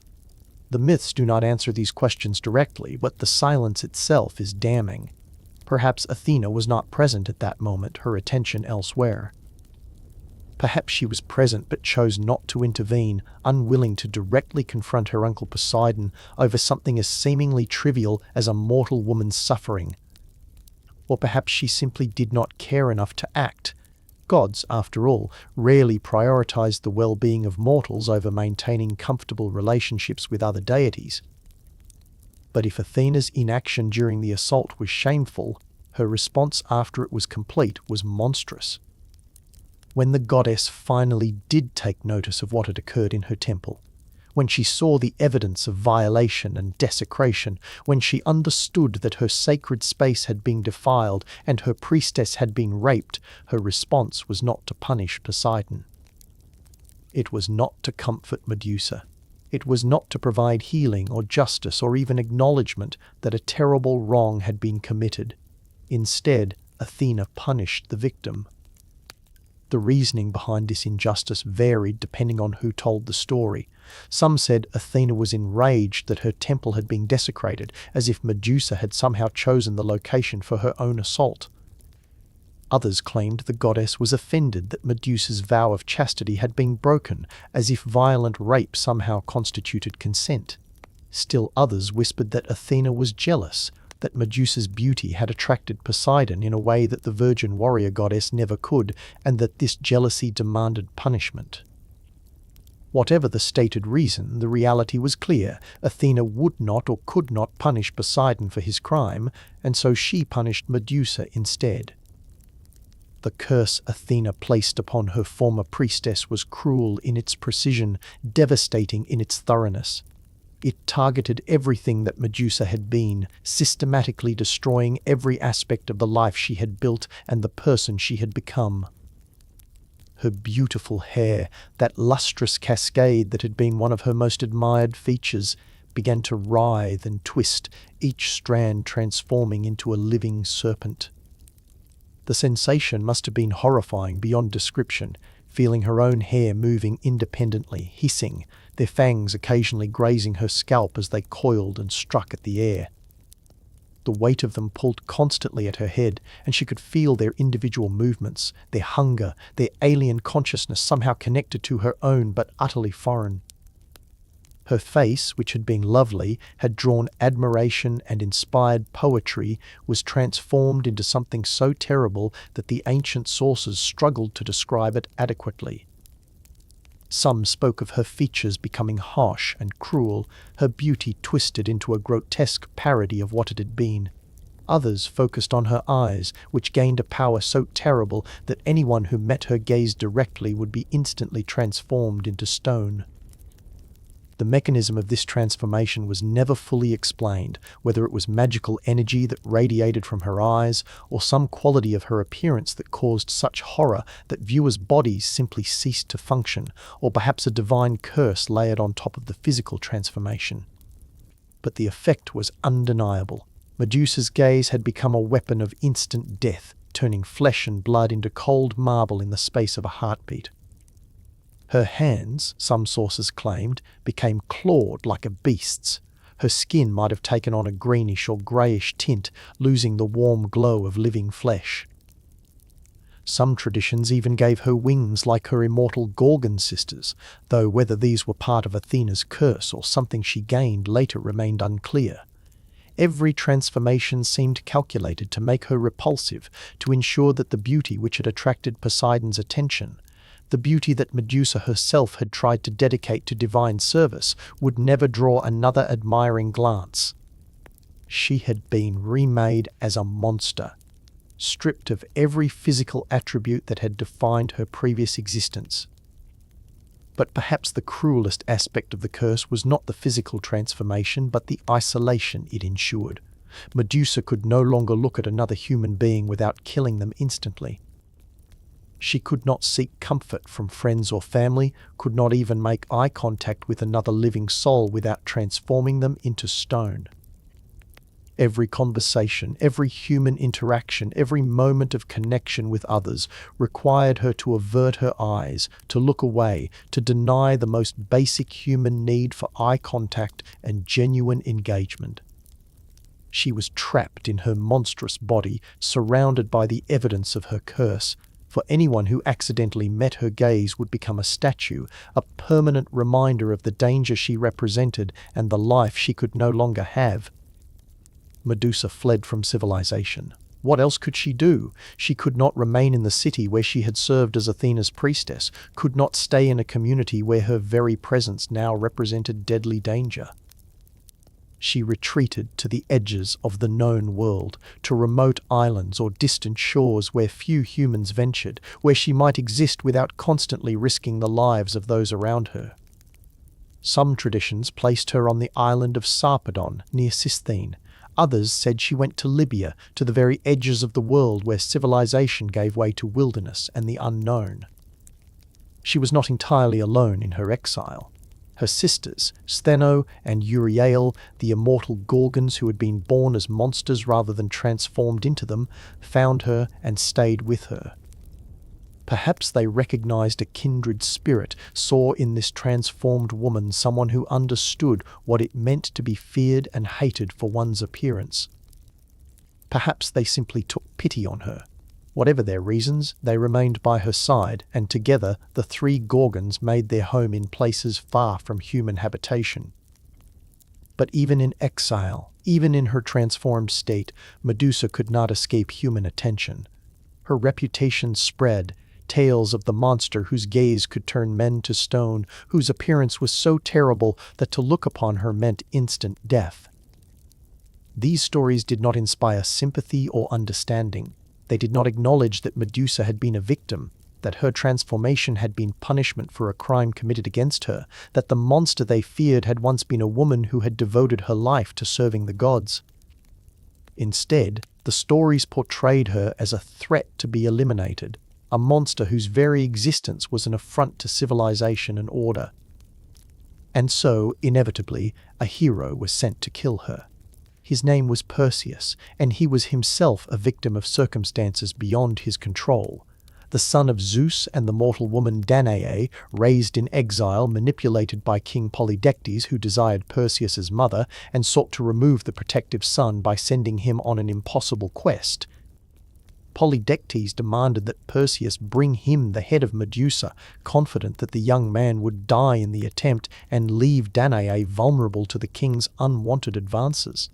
The myths do not answer these questions directly, but the silence itself is damning. Perhaps Athena was not present at that moment, her attention elsewhere. Perhaps she was present but chose not to intervene, unwilling to directly confront her uncle Poseidon over something as seemingly trivial as a mortal woman's suffering. Or perhaps she simply did not care enough to act. Gods, after all, rarely prioritized the well-being of mortals over maintaining comfortable relationships with other deities. But if Athena's inaction during the assault was shameful, her response after it was complete was monstrous. When the goddess finally did take notice of what had occurred in her temple, when she saw the evidence of violation and desecration, when she understood that her sacred space had been defiled and her priestess had been raped, her response was not to punish Poseidon. It was not to comfort Medusa. It was not to provide healing or justice or even acknowledgement that a terrible wrong had been committed. Instead, Athena punished the victim. The reasoning behind this injustice varied depending on who told the story. Some said Athena was enraged that her temple had been desecrated, as if Medusa had somehow chosen the location for her own assault. Others claimed the goddess was offended that Medusa's vow of chastity had been broken, as if violent rape somehow constituted consent. Still others whispered that Athena was jealous, that Medusa's beauty had attracted Poseidon in a way that the virgin warrior goddess never could, and that this jealousy demanded punishment. Whatever the stated reason, the reality was clear. Athena would not or could not punish Poseidon for his crime, and so she punished Medusa instead. The curse Athena placed upon her former priestess was cruel in its precision, devastating in its thoroughness. It targeted everything that Medusa had been, systematically destroying every aspect of the life she had built and the person she had become. Her beautiful hair, that lustrous cascade that had been one of her most admired features, began to writhe and twist, each strand transforming into a living serpent. The sensation must have been horrifying beyond description, feeling her own hair moving independently, hissing, their fangs occasionally grazing her scalp as they coiled and struck at the air. The weight of them pulled constantly at her head, and she could feel their individual movements, their hunger, their alien consciousness somehow connected to her own but utterly foreign. Her face, which had been lovely, had drawn admiration and inspired poetry, was transformed into something so terrible that the ancient sources struggled to describe it adequately. Some spoke of her features becoming harsh and cruel, her beauty twisted into a grotesque parody of what it had been. Others focused on her eyes, which gained a power so terrible that anyone who met her gaze directly would be instantly transformed into stone. The mechanism of this transformation was never fully explained, whether it was magical energy that radiated from her eyes, or some quality of her appearance that caused such horror that viewers' bodies simply ceased to function, or perhaps a divine curse layered on top of the physical transformation. But the effect was undeniable. Medusa's gaze had become a weapon of instant death, turning flesh and blood into cold marble in the space of a heartbeat. Her hands, some sources claimed, became clawed like a beast's. Her skin might have taken on a greenish or greyish tint, losing the warm glow of living flesh. Some traditions even gave her wings like her immortal Gorgon sisters, though whether these were part of Athena's curse or something she gained later remained unclear. Every transformation seemed calculated to make her repulsive, to ensure that the beauty which had attracted Poseidon's attention, the beauty that Medusa herself had tried to dedicate to divine service, would never draw another admiring glance. She had been remade as a monster, stripped of every physical attribute that had defined her previous existence. But perhaps the cruelest aspect of the curse was not the physical transformation, but the isolation it ensured. Medusa could no longer look at another human being without killing them instantly. She could not seek comfort from friends or family, could not even make eye contact with another living soul without transforming them into stone. Every conversation, every human interaction, every moment of connection with others required her to avert her eyes, to look away, to deny the most basic human need for eye contact and genuine engagement. She was trapped in her monstrous body, surrounded by the evidence of her curse. For anyone who accidentally met her gaze would become a statue, a permanent reminder of the danger she represented and the life she could no longer have. Medusa fled from civilization. What else could she do? She could not remain in the city where she had served as Athena's priestess, could not stay in a community where her very presence now represented deadly danger. She retreated to the edges of the known world, to remote islands or distant shores where few humans ventured, where she might exist without constantly risking the lives of those around her. Some traditions placed her on the island of Sarpedon, near Sistine. Others said she went to Libya, to the very edges of the world where civilization gave way to wilderness and the unknown. She was not entirely alone in her exile. Her sisters, Stheno and Euryale, the immortal Gorgons who had been born as monsters rather than transformed into them, found her and stayed with her. Perhaps they recognized a kindred spirit, saw in this transformed woman someone who understood what it meant to be feared and hated for one's appearance. Perhaps they simply took pity on her. Whatever their reasons, they remained by her side, and together the three Gorgons made their home in places far from human habitation. But even in exile, even in her transformed state, Medusa could not escape human attention. Her reputation spread, tales of the monster whose gaze could turn men to stone, whose appearance was so terrible that to look upon her meant instant death. These stories did not inspire sympathy or understanding. They did not acknowledge that Medusa had been a victim, that her transformation had been punishment for a crime committed against her, that the monster they feared had once been a woman who had devoted her life to serving the gods. Instead, the stories portrayed her as a threat to be eliminated, a monster whose very existence was an affront to civilization and order. And so, inevitably, a hero was sent to kill her. His name was Perseus, and he was himself a victim of circumstances beyond his control. The son of Zeus and the mortal woman Danae, raised in exile, manipulated by King Polydectes, who desired Perseus's mother and sought to remove the protective son by sending him on an impossible quest. Polydectes demanded that Perseus bring him the head of Medusa, confident that the young man would die in the attempt and leave Danae vulnerable to the king's unwanted advances.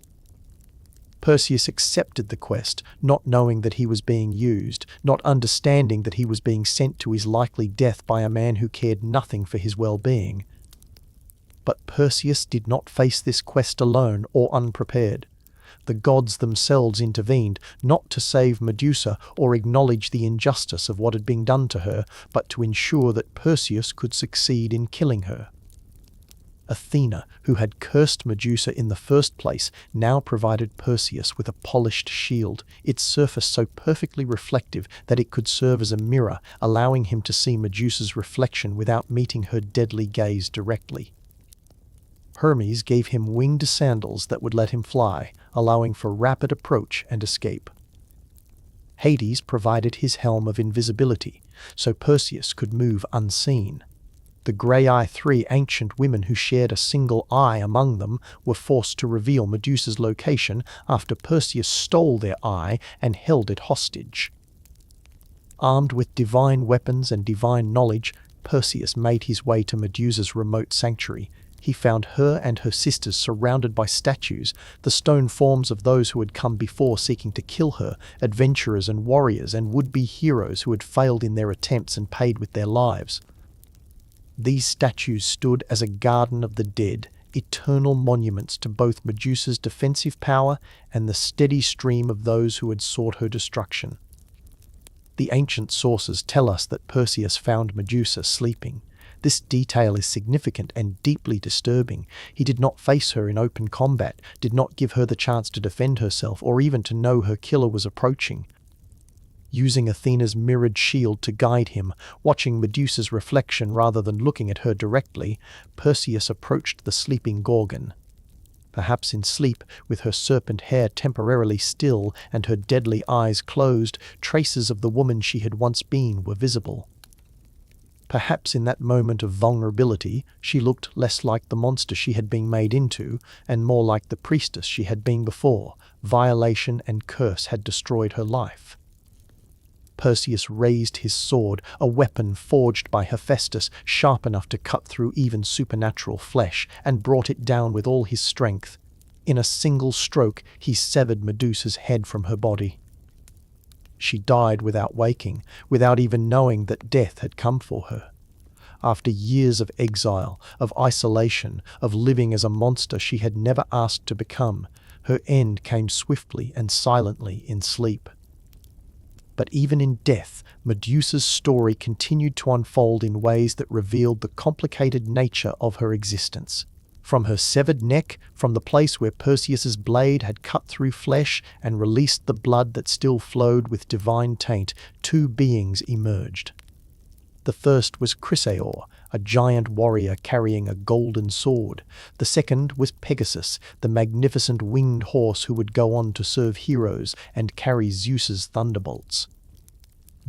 Perseus accepted the quest, not knowing that he was being used, not understanding that he was being sent to his likely death by a man who cared nothing for his well-being. But Perseus did not face this quest alone or unprepared. The gods themselves intervened, not to save Medusa or acknowledge the injustice of what had been done to her, but to ensure that Perseus could succeed in killing her. Athena, who had cursed Medusa in the first place, now provided Perseus with a polished shield, its surface so perfectly reflective that it could serve as a mirror, allowing him to see Medusa's reflection without meeting her deadly gaze directly. Hermes gave him winged sandals that would let him fly, allowing for rapid approach and escape. Hades provided his helm of invisibility, so Perseus could move unseen. The Grey three ancient women who shared a single eye among them were forced to reveal Medusa's location after Perseus stole their eye and held it hostage. Armed with divine weapons and divine knowledge, Perseus made his way to Medusa's remote sanctuary. He found her and her sisters surrounded by statues, the stone forms of those who had come before seeking to kill her, adventurers and warriors and would-be heroes who had failed in their attempts and paid with their lives. These statues stood as a garden of the dead, eternal monuments to both Medusa's defensive power and the steady stream of those who had sought her destruction. The ancient sources tell us that Perseus found Medusa sleeping. This detail is significant and deeply disturbing. He did not face her in open combat, did not give her the chance to defend herself or even to know her killer was approaching. Using Athena's mirrored shield to guide him, watching Medusa's reflection rather than looking at her directly, Perseus approached the sleeping Gorgon. Perhaps in sleep, with her serpent hair temporarily still and her deadly eyes closed, traces of the woman she had once been were visible. Perhaps in that moment of vulnerability, she looked less like the monster she had been made into, and more like the priestess she had been before. Violation and curse had destroyed her life. Perseus raised his sword, a weapon forged by Hephaestus, sharp enough to cut through even supernatural flesh, and brought it down with all his strength. In a single stroke, he severed Medusa's head from her body. She died without waking, without even knowing that death had come for her. After years of exile, of isolation, of living as a monster she had never asked to become, her end came swiftly and silently in sleep. But even in death, Medusa's story continued to unfold in ways that revealed the complicated nature of her existence. From her severed neck, from the place where Perseus's blade had cut through flesh and released the blood that still flowed with divine taint, two beings emerged. The first was Chrysaor, a giant warrior carrying a golden sword. The second was Pegasus, the magnificent winged horse who would go on to serve heroes and carry Zeus's thunderbolts.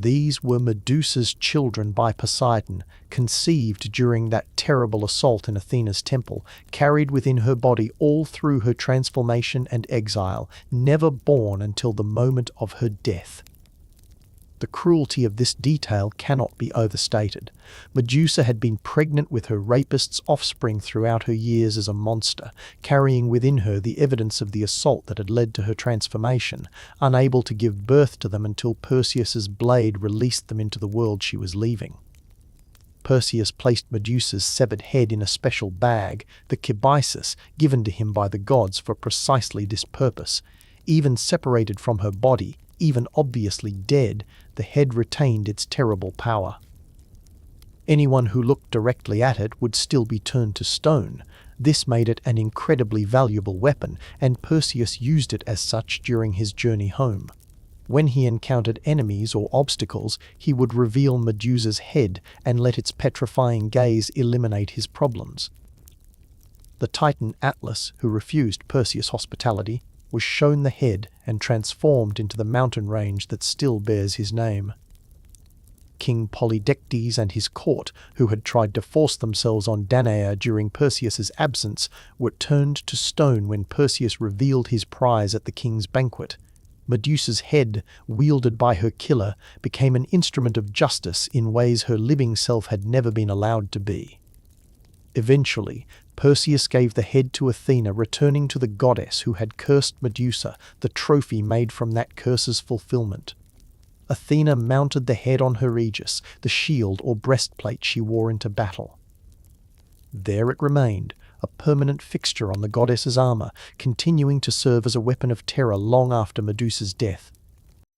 These were Medusa's children by Poseidon, conceived during that terrible assault in Athena's temple, carried within her body all through her transformation and exile, never born until the moment of her death. The cruelty of this detail cannot be overstated. Medusa had been pregnant with her rapist's offspring throughout her years as a monster, carrying within her the evidence of the assault that had led to her transformation, unable to give birth to them until Perseus's blade released them into the world she was leaving. Perseus placed Medusa's severed head in a special bag, the kibisis, given to him by the gods for precisely this purpose. Even separated from her body, even obviously dead, the head retained its terrible power. Anyone who looked directly at it would still be turned to stone. This made it an incredibly valuable weapon, and Perseus used it as such during his journey home. When he encountered enemies or obstacles, he would reveal Medusa's head and let its petrifying gaze eliminate his problems. The Titan Atlas, who refused Perseus' hospitality, was shown the head and transformed into the mountain range that still bears his name. King Polydectes and his court, who had tried to force themselves on Danae during Perseus's absence, were turned to stone when Perseus revealed his prize at the king's banquet. Medusa's head, wielded by her killer, became an instrument of justice in ways her living self had never been allowed to be. Eventually, Perseus gave the head to Athena, returning to the goddess who had cursed Medusa, the trophy made from that curse's fulfillment. Athena mounted the head on her aegis, the shield or breastplate she wore into battle. There it remained, a permanent fixture on the goddess's armor, continuing to serve as a weapon of terror long after Medusa's death.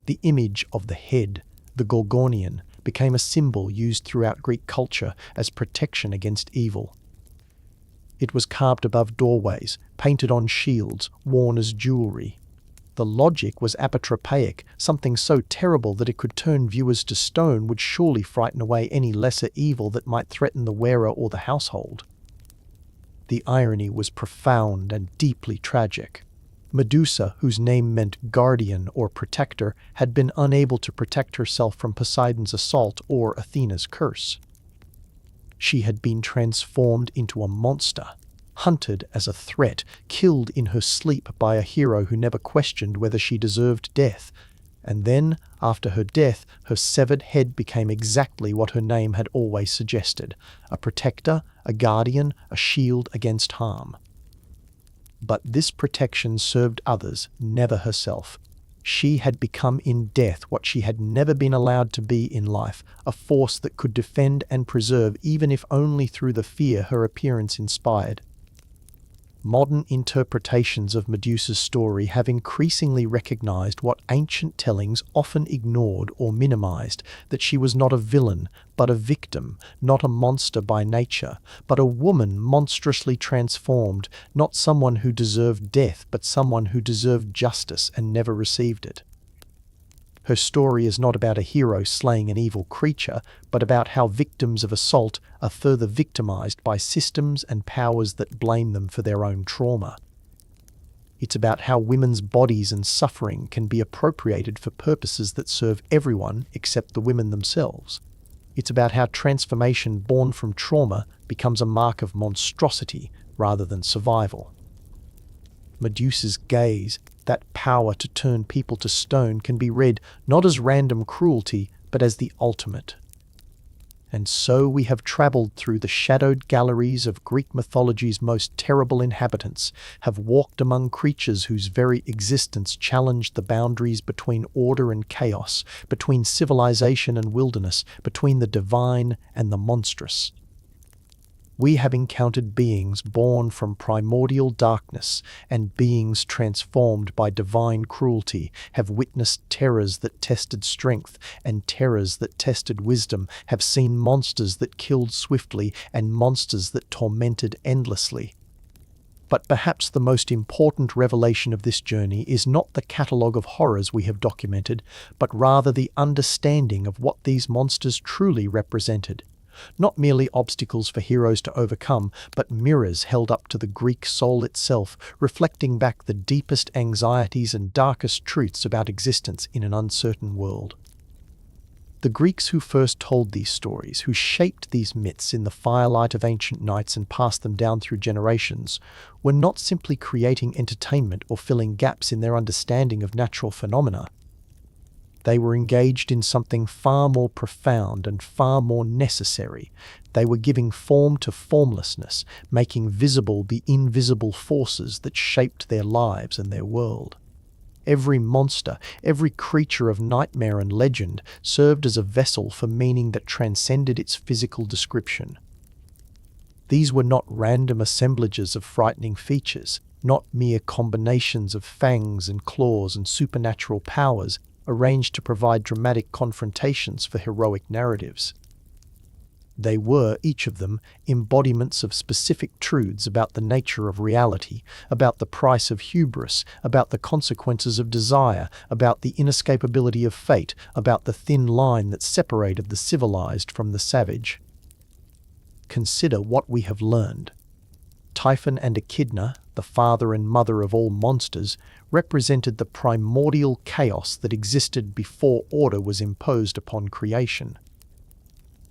The image of the head, the Gorgonian, became a symbol used throughout Greek culture as protection against evil. It was carved above doorways, painted on shields, worn as jewelry. The logic was apotropaic, something so terrible that it could turn viewers to stone would surely frighten away any lesser evil that might threaten the wearer or the household. The irony was profound and deeply tragic. Medusa, whose name meant guardian or protector, had been unable to protect herself from Poseidon's assault or Athena's curse. She had been transformed into a monster, hunted as a threat, killed in her sleep by a hero who never questioned whether she deserved death. And then, after her death, her severed head became exactly what her name had always suggested: a protector, a guardian, a shield against harm. But this protection served others, never herself. She had become in death what she had never been allowed to be in life, a force that could defend and preserve even if only through the fear her appearance inspired. Modern interpretations of Medusa's story have increasingly recognized what ancient tellings often ignored or minimized, that she was not a villain, but a victim, not a monster by nature, but a woman monstrously transformed, not someone who deserved death, but someone who deserved justice and never received it. Her story is not about a hero slaying an evil creature, but about how victims of assault are further victimized by systems and powers that blame them for their own trauma. It's about how women's bodies and suffering can be appropriated for purposes that serve everyone except the women themselves. It's about how transformation born from trauma becomes a mark of monstrosity rather than survival. Medusa's gaze, that power to turn people to stone, can be read not as random cruelty, but as the ultimate. And so we have travelled through the shadowed galleries of Greek mythology's most terrible inhabitants, have walked among creatures whose very existence challenged the boundaries between order and chaos, between civilization and wilderness, between the divine and the monstrous. We have encountered beings born from primordial darkness and beings transformed by divine cruelty, have witnessed terrors that tested strength and terrors that tested wisdom, have seen monsters that killed swiftly and monsters that tormented endlessly. But perhaps the most important revelation of this journey is not the catalogue of horrors we have documented, but rather the understanding of what these monsters truly represented. Not merely obstacles for heroes to overcome, but mirrors held up to the Greek soul itself, reflecting back the deepest anxieties and darkest truths about existence in an uncertain world. The Greeks who first told these stories, who shaped these myths in the firelight of ancient nights and passed them down through generations, were not simply creating entertainment or filling gaps in their understanding of natural phenomena. They were engaged in something far more profound and far more necessary. They were giving form to formlessness, making visible the invisible forces that shaped their lives and their world. Every monster, every creature of nightmare and legend served as a vessel for meaning that transcended its physical description. These were not random assemblages of frightening features, not mere combinations of fangs and claws and supernatural powers arranged to provide dramatic confrontations for heroic narratives. They were, each of them, embodiments of specific truths about the nature of reality, about the price of hubris, about the consequences of desire, about the inescapability of fate, about the thin line that separated the civilized from the savage. Consider what we have learned. Typhon and Echidna, the father and mother of all monsters, represented the primordial chaos that existed before order was imposed upon creation.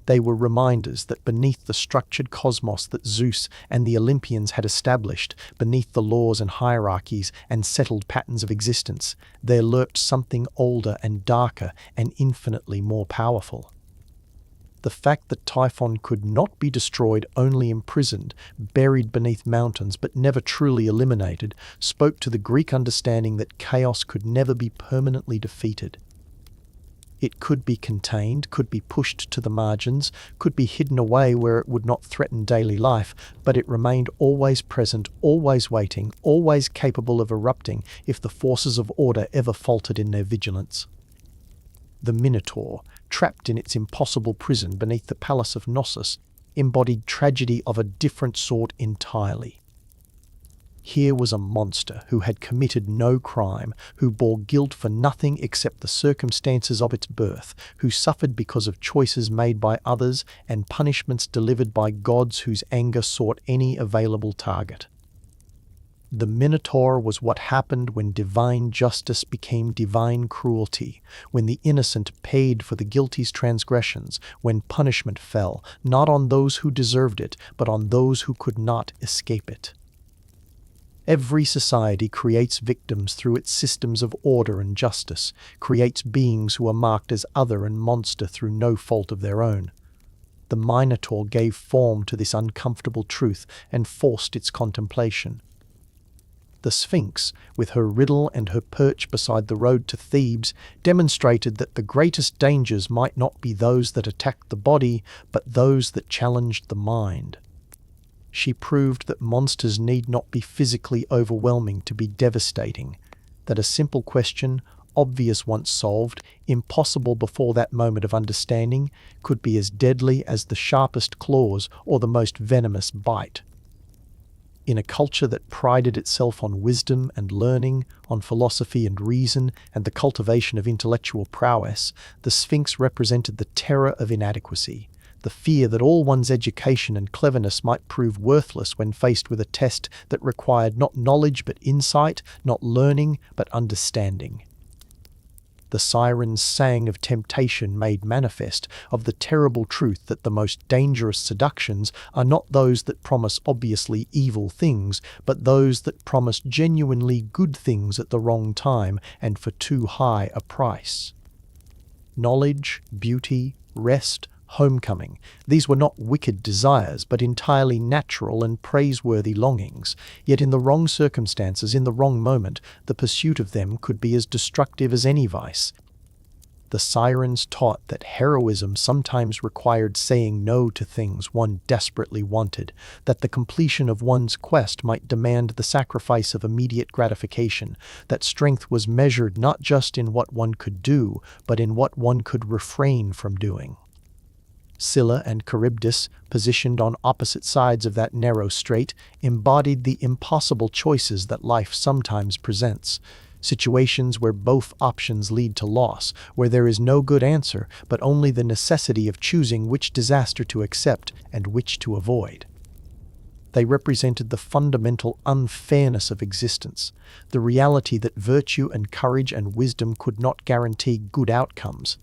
They were reminders that beneath the structured cosmos that Zeus and the Olympians had established, beneath the laws and hierarchies and settled patterns of existence, there lurked something older and darker and infinitely more powerful. The fact that Typhon could not be destroyed, only imprisoned, buried beneath mountains but never truly eliminated, spoke to the Greek understanding that chaos could never be permanently defeated. It could be contained, could be pushed to the margins, could be hidden away where it would not threaten daily life, but it remained always present, always waiting, always capable of erupting if the forces of order ever faltered in their vigilance. The Minotaur, trapped in its impossible prison beneath the palace of Knossos, embodied tragedy of a different sort entirely. Here was a monster who had committed no crime, who bore guilt for nothing except the circumstances of its birth, who suffered because of choices made by others and punishments delivered by gods whose anger sought any available target. The Minotaur was what happened when divine justice became divine cruelty, when the innocent paid for the guilty's transgressions, when punishment fell, not on those who deserved it, but on those who could not escape it. Every society creates victims through its systems of order and justice, creates beings who are marked as other and monster through no fault of their own. The Minotaur gave form to this uncomfortable truth and forced its contemplation. The Sphinx, with her riddle and her perch beside the road to Thebes, demonstrated that the greatest dangers might not be those that attacked the body, but those that challenged the mind. She proved that monsters need not be physically overwhelming to be devastating, that a simple question, obvious once solved, impossible before that moment of understanding, could be as deadly as the sharpest claws or the most venomous bite. In a culture that prided itself on wisdom and learning, on philosophy and reason, and the cultivation of intellectual prowess, the Sphinx represented the terror of inadequacy, the fear that all one's education and cleverness might prove worthless when faced with a test that required not knowledge but insight, not learning but understanding. The Sirens sang of temptation made manifest, of the terrible truth that the most dangerous seductions are not those that promise obviously evil things, but those that promise genuinely good things at the wrong time and for too high a price. Knowledge, beauty, rest, homecoming. These were not wicked desires, but entirely natural and praiseworthy longings. Yet in the wrong circumstances, in the wrong moment, the pursuit of them could be as destructive as any vice. The Sirens taught that heroism sometimes required saying no to things one desperately wanted, that the completion of one's quest might demand the sacrifice of immediate gratification, that strength was measured not just in what one could do, but in what one could refrain from doing. Scylla and Charybdis, positioned on opposite sides of that narrow strait, embodied the impossible choices that life sometimes presents. Situations where both options lead to loss, where there is no good answer, but only the necessity of choosing which disaster to accept and which to avoid. They represented the fundamental unfairness of existence, the reality that virtue and courage and wisdom could not guarantee good outcomes.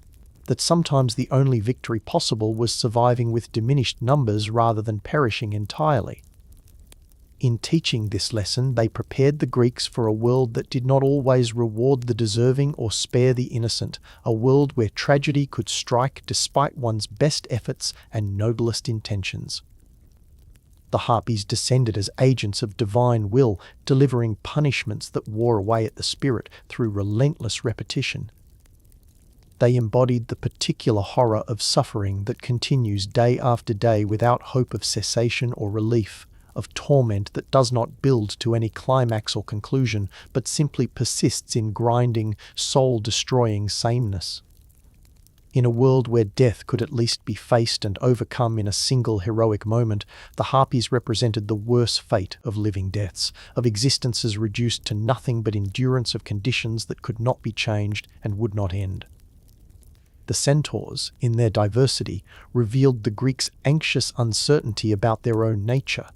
that sometimes the only victory possible was surviving with diminished numbers rather than perishing entirely. In teaching this lesson, they prepared the Greeks for a world that did not always reward the deserving or spare the innocent, a world where tragedy could strike despite one's best efforts and noblest intentions. The Harpies descended as agents of divine will, delivering punishments that wore away at the spirit through relentless repetition. They embodied the particular horror of suffering that continues day after day without hope of cessation or relief, of torment that does not build to any climax or conclusion, but simply persists in grinding, soul-destroying sameness. In a world where death could at least be faced and overcome in a single heroic moment, the Harpies represented the worst fate of living deaths, of existences reduced to nothing but endurance of conditions that could not be changed and would not end. The centaurs, in their diversity, revealed the Greeks' anxious uncertainty about their own nature.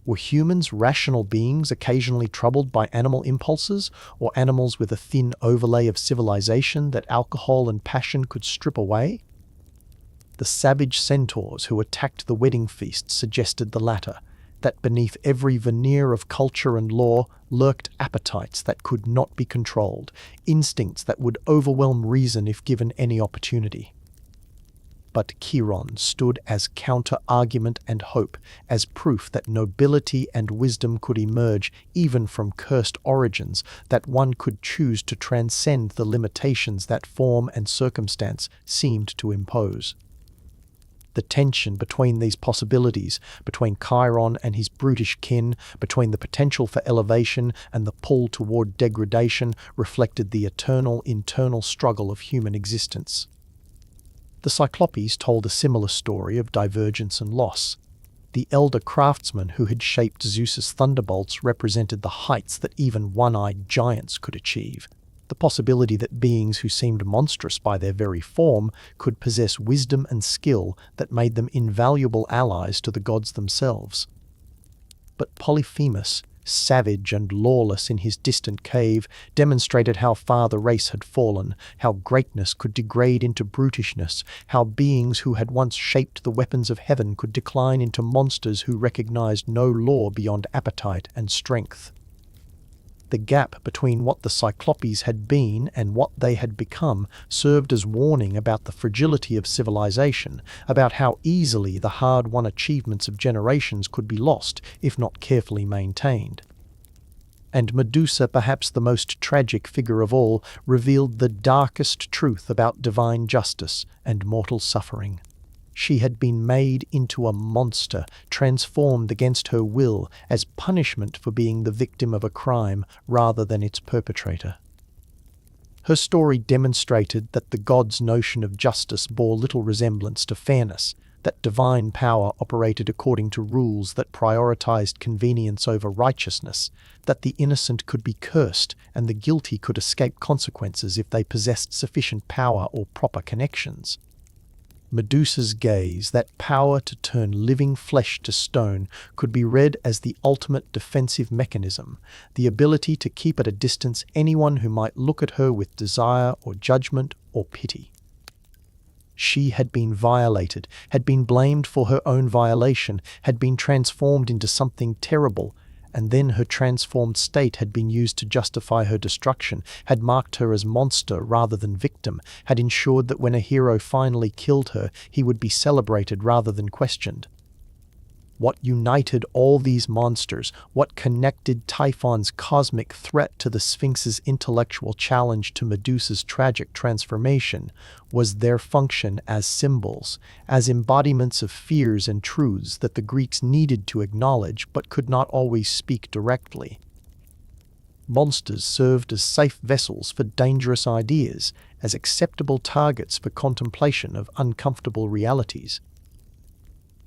Were humans rational beings occasionally troubled by animal impulses, or animals with a thin overlay of civilization that alcohol and passion could strip away? The savage centaurs who attacked the wedding feast suggested the latter, that beneath every veneer of culture and law lurked appetites that could not be controlled, instincts that would overwhelm reason if given any opportunity. But Chiron stood as counter-argument and hope, as proof that nobility and wisdom could emerge even from cursed origins, that one could choose to transcend the limitations that form and circumstance seemed to impose. The tension between these possibilities, between Chiron and his brutish kin, between the potential for elevation and the pull toward degradation, reflected the eternal internal struggle of human existence. The Cyclopes told a similar story of divergence and loss. The elder craftsman who had shaped Zeus's thunderbolts represented the heights that even one-eyed giants could achieve. The possibility that beings who seemed monstrous by their very form could possess wisdom and skill that made them invaluable allies to the gods themselves. But Polyphemus, savage and lawless in his distant cave, demonstrated how far the race had fallen, how greatness could degrade into brutishness, how beings who had once shaped the weapons of heaven could decline into monsters who recognized no law beyond appetite and strength. The gap between what the Cyclopes had been and what they had become served as warning about the fragility of civilization, about how easily the hard-won achievements of generations could be lost if not carefully maintained. And Medusa, perhaps the most tragic figure of all, revealed the darkest truth about divine justice and mortal suffering. She had been made into a monster, transformed against her will as punishment for being the victim of a crime rather than its perpetrator. Her story demonstrated that the gods' notion of justice bore little resemblance to fairness, that divine power operated according to rules that prioritized convenience over righteousness, that the innocent could be cursed and the guilty could escape consequences if they possessed sufficient power or proper connections. Medusa's gaze, that power to turn living flesh to stone, could be read as the ultimate defensive mechanism, the ability to keep at a distance anyone who might look at her with desire or judgment or pity. She had been violated, had been blamed for her own violation, had been transformed into something terrible, and then her transformed state had been used to justify her destruction, had marked her as monster rather than victim, had ensured that when a hero finally killed her, he would be celebrated rather than questioned. What united all these monsters, what connected Typhon's cosmic threat to the Sphinx's intellectual challenge to Medusa's tragic transformation, was their function as symbols, as embodiments of fears and truths that the Greeks needed to acknowledge but could not always speak directly. Monsters served as safe vessels for dangerous ideas, as acceptable targets for contemplation of uncomfortable realities.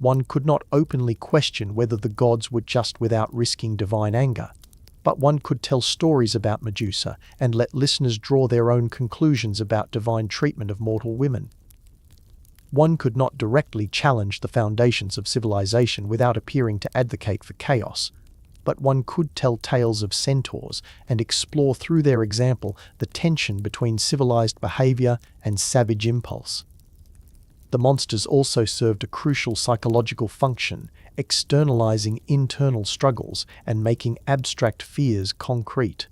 One could not openly question whether the gods were just without risking divine anger, but one could tell stories about Medusa and let listeners draw their own conclusions about divine treatment of mortal women. One could not directly challenge the foundations of civilization without appearing to advocate for chaos, but one could tell tales of centaurs and explore through their example the tension between civilized behavior and savage impulse. The monsters also served a crucial psychological function, externalizing internal struggles and making abstract fears concrete.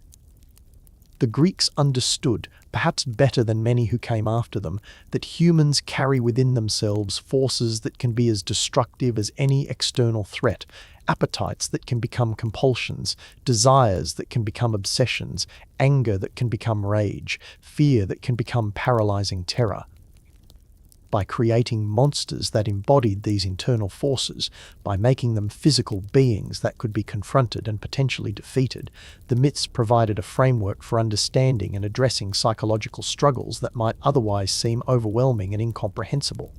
The Greeks understood, perhaps better than many who came after them, that humans carry within themselves forces that can be as destructive as any external threat, appetites that can become compulsions, desires that can become obsessions, anger that can become rage, fear that can become paralyzing terror. By creating monsters that embodied these internal forces, by making them physical beings that could be confronted and potentially defeated, the myths provided a framework for understanding and addressing psychological struggles that might otherwise seem overwhelming and incomprehensible.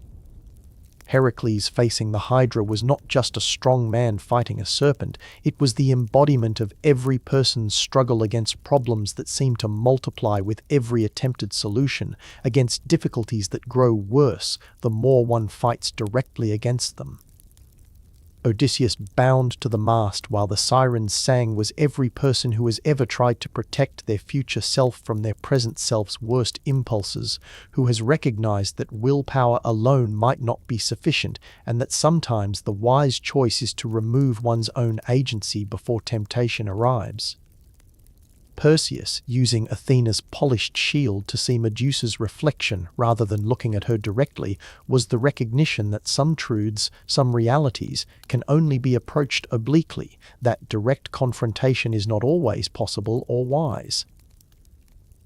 Heracles facing the Hydra was not just a strong man fighting a serpent, it was the embodiment of every person's struggle against problems that seem to multiply with every attempted solution, against difficulties that grow worse the more one fights directly against them. Odysseus bound to the mast while the Sirens sang was every person who has ever tried to protect their future self from their present self's worst impulses, who has recognized that willpower alone might not be sufficient and that sometimes the wise choice is to remove one's own agency before temptation arrives. Perseus, using Athena's polished shield to see Medusa's reflection rather than looking at her directly, was the recognition that some truths, some realities, can only be approached obliquely, that direct confrontation is not always possible or wise.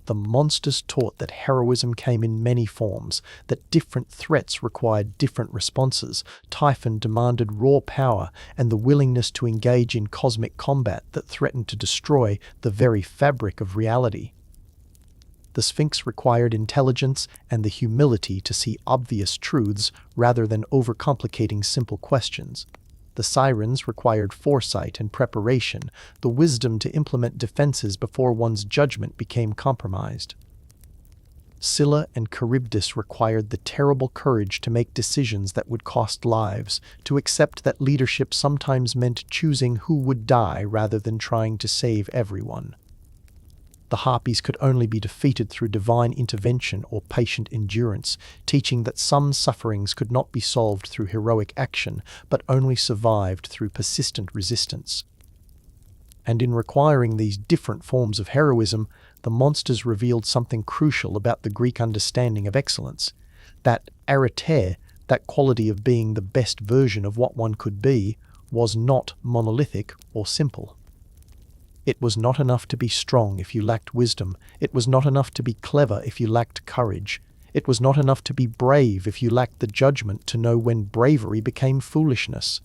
The monsters taught that heroism came in many forms, that different threats required different responses. Typhon demanded raw power and the willingness to engage in cosmic combat that threatened to destroy the very fabric of reality. The Sphinx required intelligence and the humility to see obvious truths rather than overcomplicating simple questions. The Sirens required foresight and preparation, the wisdom to implement defenses before one's judgment became compromised. Scylla and Charybdis required the terrible courage to make decisions that would cost lives, to accept that leadership sometimes meant choosing who would die rather than trying to save everyone. The Harpies could only be defeated through divine intervention or patient endurance, teaching that some sufferings could not be solved through heroic action, but only survived through persistent resistance. And in requiring these different forms of heroism, the monsters revealed something crucial about the Greek understanding of excellence. That arete, that quality of being the best version of what one could be, was not monolithic or simple. It was not enough to be strong if you lacked wisdom. It was not enough to be clever if you lacked courage. It was not enough to be brave if you lacked the judgment to know when bravery became foolishness.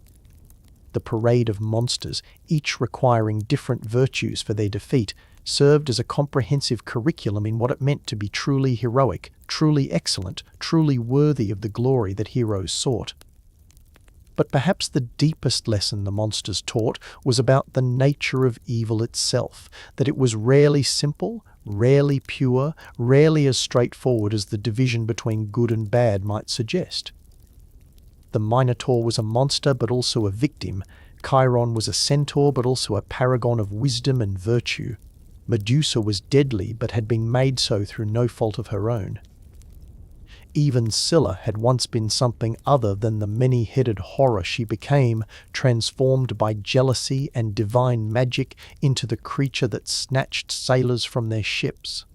The parade of monsters, each requiring different virtues for their defeat, served as a comprehensive curriculum in what it meant to be truly heroic, truly excellent, truly worthy of the glory that heroes sought. But perhaps the deepest lesson the monsters taught was about the nature of evil itself, that it was rarely simple, rarely pure, rarely as straightforward as the division between good and bad might suggest. The Minotaur was a monster but also a victim. Chiron was a centaur but also a paragon of wisdom and virtue. Medusa was deadly but had been made so through no fault of her own. Even Scylla had once been something other than the many-headed horror she became, transformed by jealousy and divine magic into the creature that snatched sailors from their ships.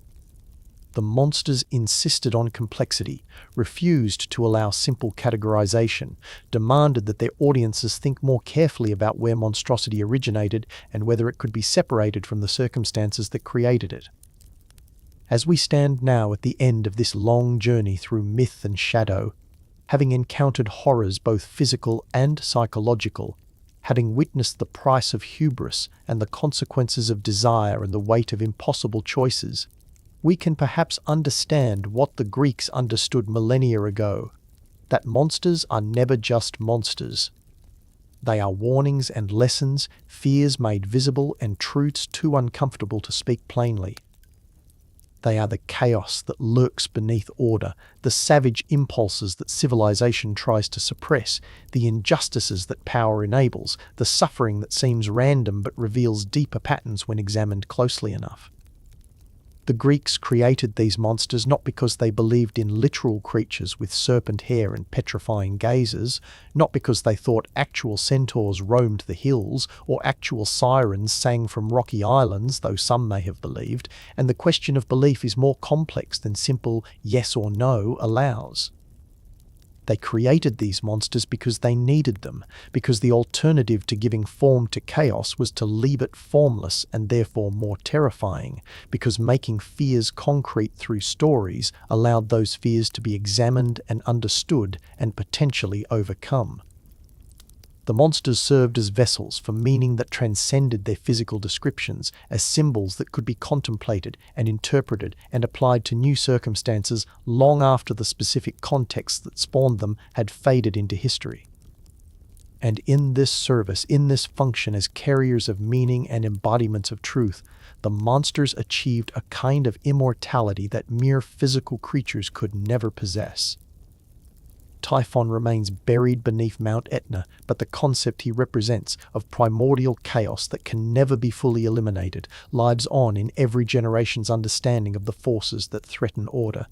The monsters insisted on complexity, refused to allow simple categorization, demanded that their audiences think more carefully about where monstrosity originated and whether it could be separated from the circumstances that created it. As we stand now at the end of this long journey through myth and shadow, having encountered horrors both physical and psychological, having witnessed the price of hubris and the consequences of desire and the weight of impossible choices, we can perhaps understand what the Greeks understood millennia ago, that monsters are never just monsters. They are warnings and lessons, fears made visible and truths too uncomfortable to speak plainly. They are the chaos that lurks beneath order, the savage impulses that civilization tries to suppress, the injustices that power enables, the suffering that seems random but reveals deeper patterns when examined closely enough. The Greeks created these monsters not because they believed in literal creatures with serpent hair and petrifying gazes, not because they thought actual centaurs roamed the hills or actual sirens sang from rocky islands, though some may have believed, and the question of belief is more complex than simple yes or no allows. They created these monsters because they needed them, because the alternative to giving form to chaos was to leave it formless and therefore more terrifying, because making fears concrete through stories allowed those fears to be examined and understood and potentially overcome. The monsters served as vessels for meaning that transcended their physical descriptions, as symbols that could be contemplated and interpreted and applied to new circumstances long after the specific context that spawned them had faded into history. And in this service, in this function as carriers of meaning and embodiments of truth, the monsters achieved a kind of immortality that mere physical creatures could never possess. Typhon remains buried beneath Mount Etna, but the concept he represents of primordial chaos that can never be fully eliminated lives on in every generation's understanding of the forces that threaten order.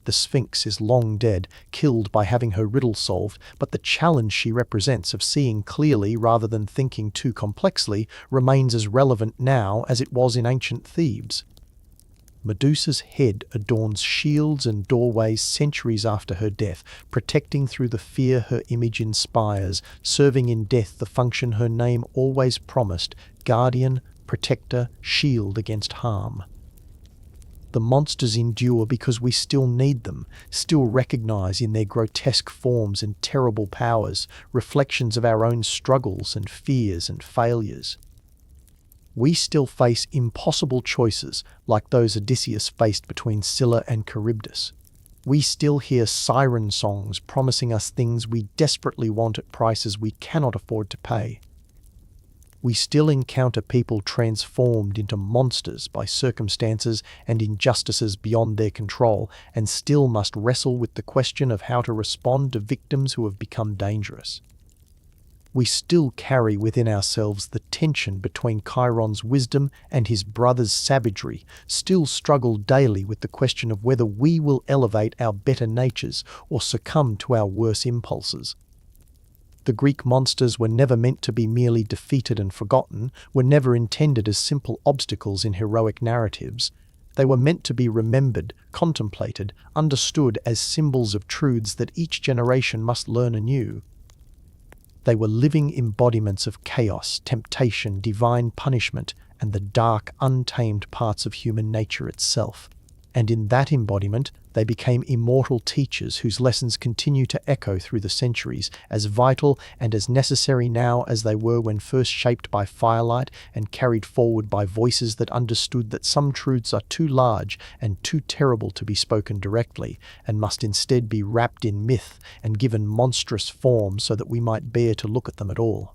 The Sphinx is long dead, killed by having her riddle solved, but the challenge she represents of seeing clearly rather than thinking too complexly remains as relevant now as it was in ancient Thebes. Medusa's head adorns shields and doorways centuries after her death, protecting through the fear her image inspires, serving in death the function her name always promised: guardian, protector, shield against harm. The monsters endure because we still need them, still recognize in their grotesque forms and terrible powers reflections of our own struggles and fears and failures. We still face impossible choices like those Odysseus faced between Scylla and Charybdis. We still hear siren songs promising us things we desperately want at prices we cannot afford to pay. We still encounter people transformed into monsters by circumstances and injustices beyond their control, and still must wrestle with the question of how to respond to victims who have become dangerous. We still carry within ourselves the tension between Chiron's wisdom and his brother's savagery, still struggle daily with the question of whether we will elevate our better natures or succumb to our worse impulses. The Greek monsters were never meant to be merely defeated and forgotten, were never intended as simple obstacles in heroic narratives. They were meant to be remembered, contemplated, understood as symbols of truths that each generation must learn anew. They were living embodiments of chaos, temptation, divine punishment, and the dark, untamed parts of human nature itself. And in that embodiment, they became immortal teachers whose lessons continue to echo through the centuries, as vital and as necessary now as they were when first shaped by firelight and carried forward by voices that understood that some truths are too large and too terrible to be spoken directly, and must instead be wrapped in myth and given monstrous form so that we might bear to look at them at all.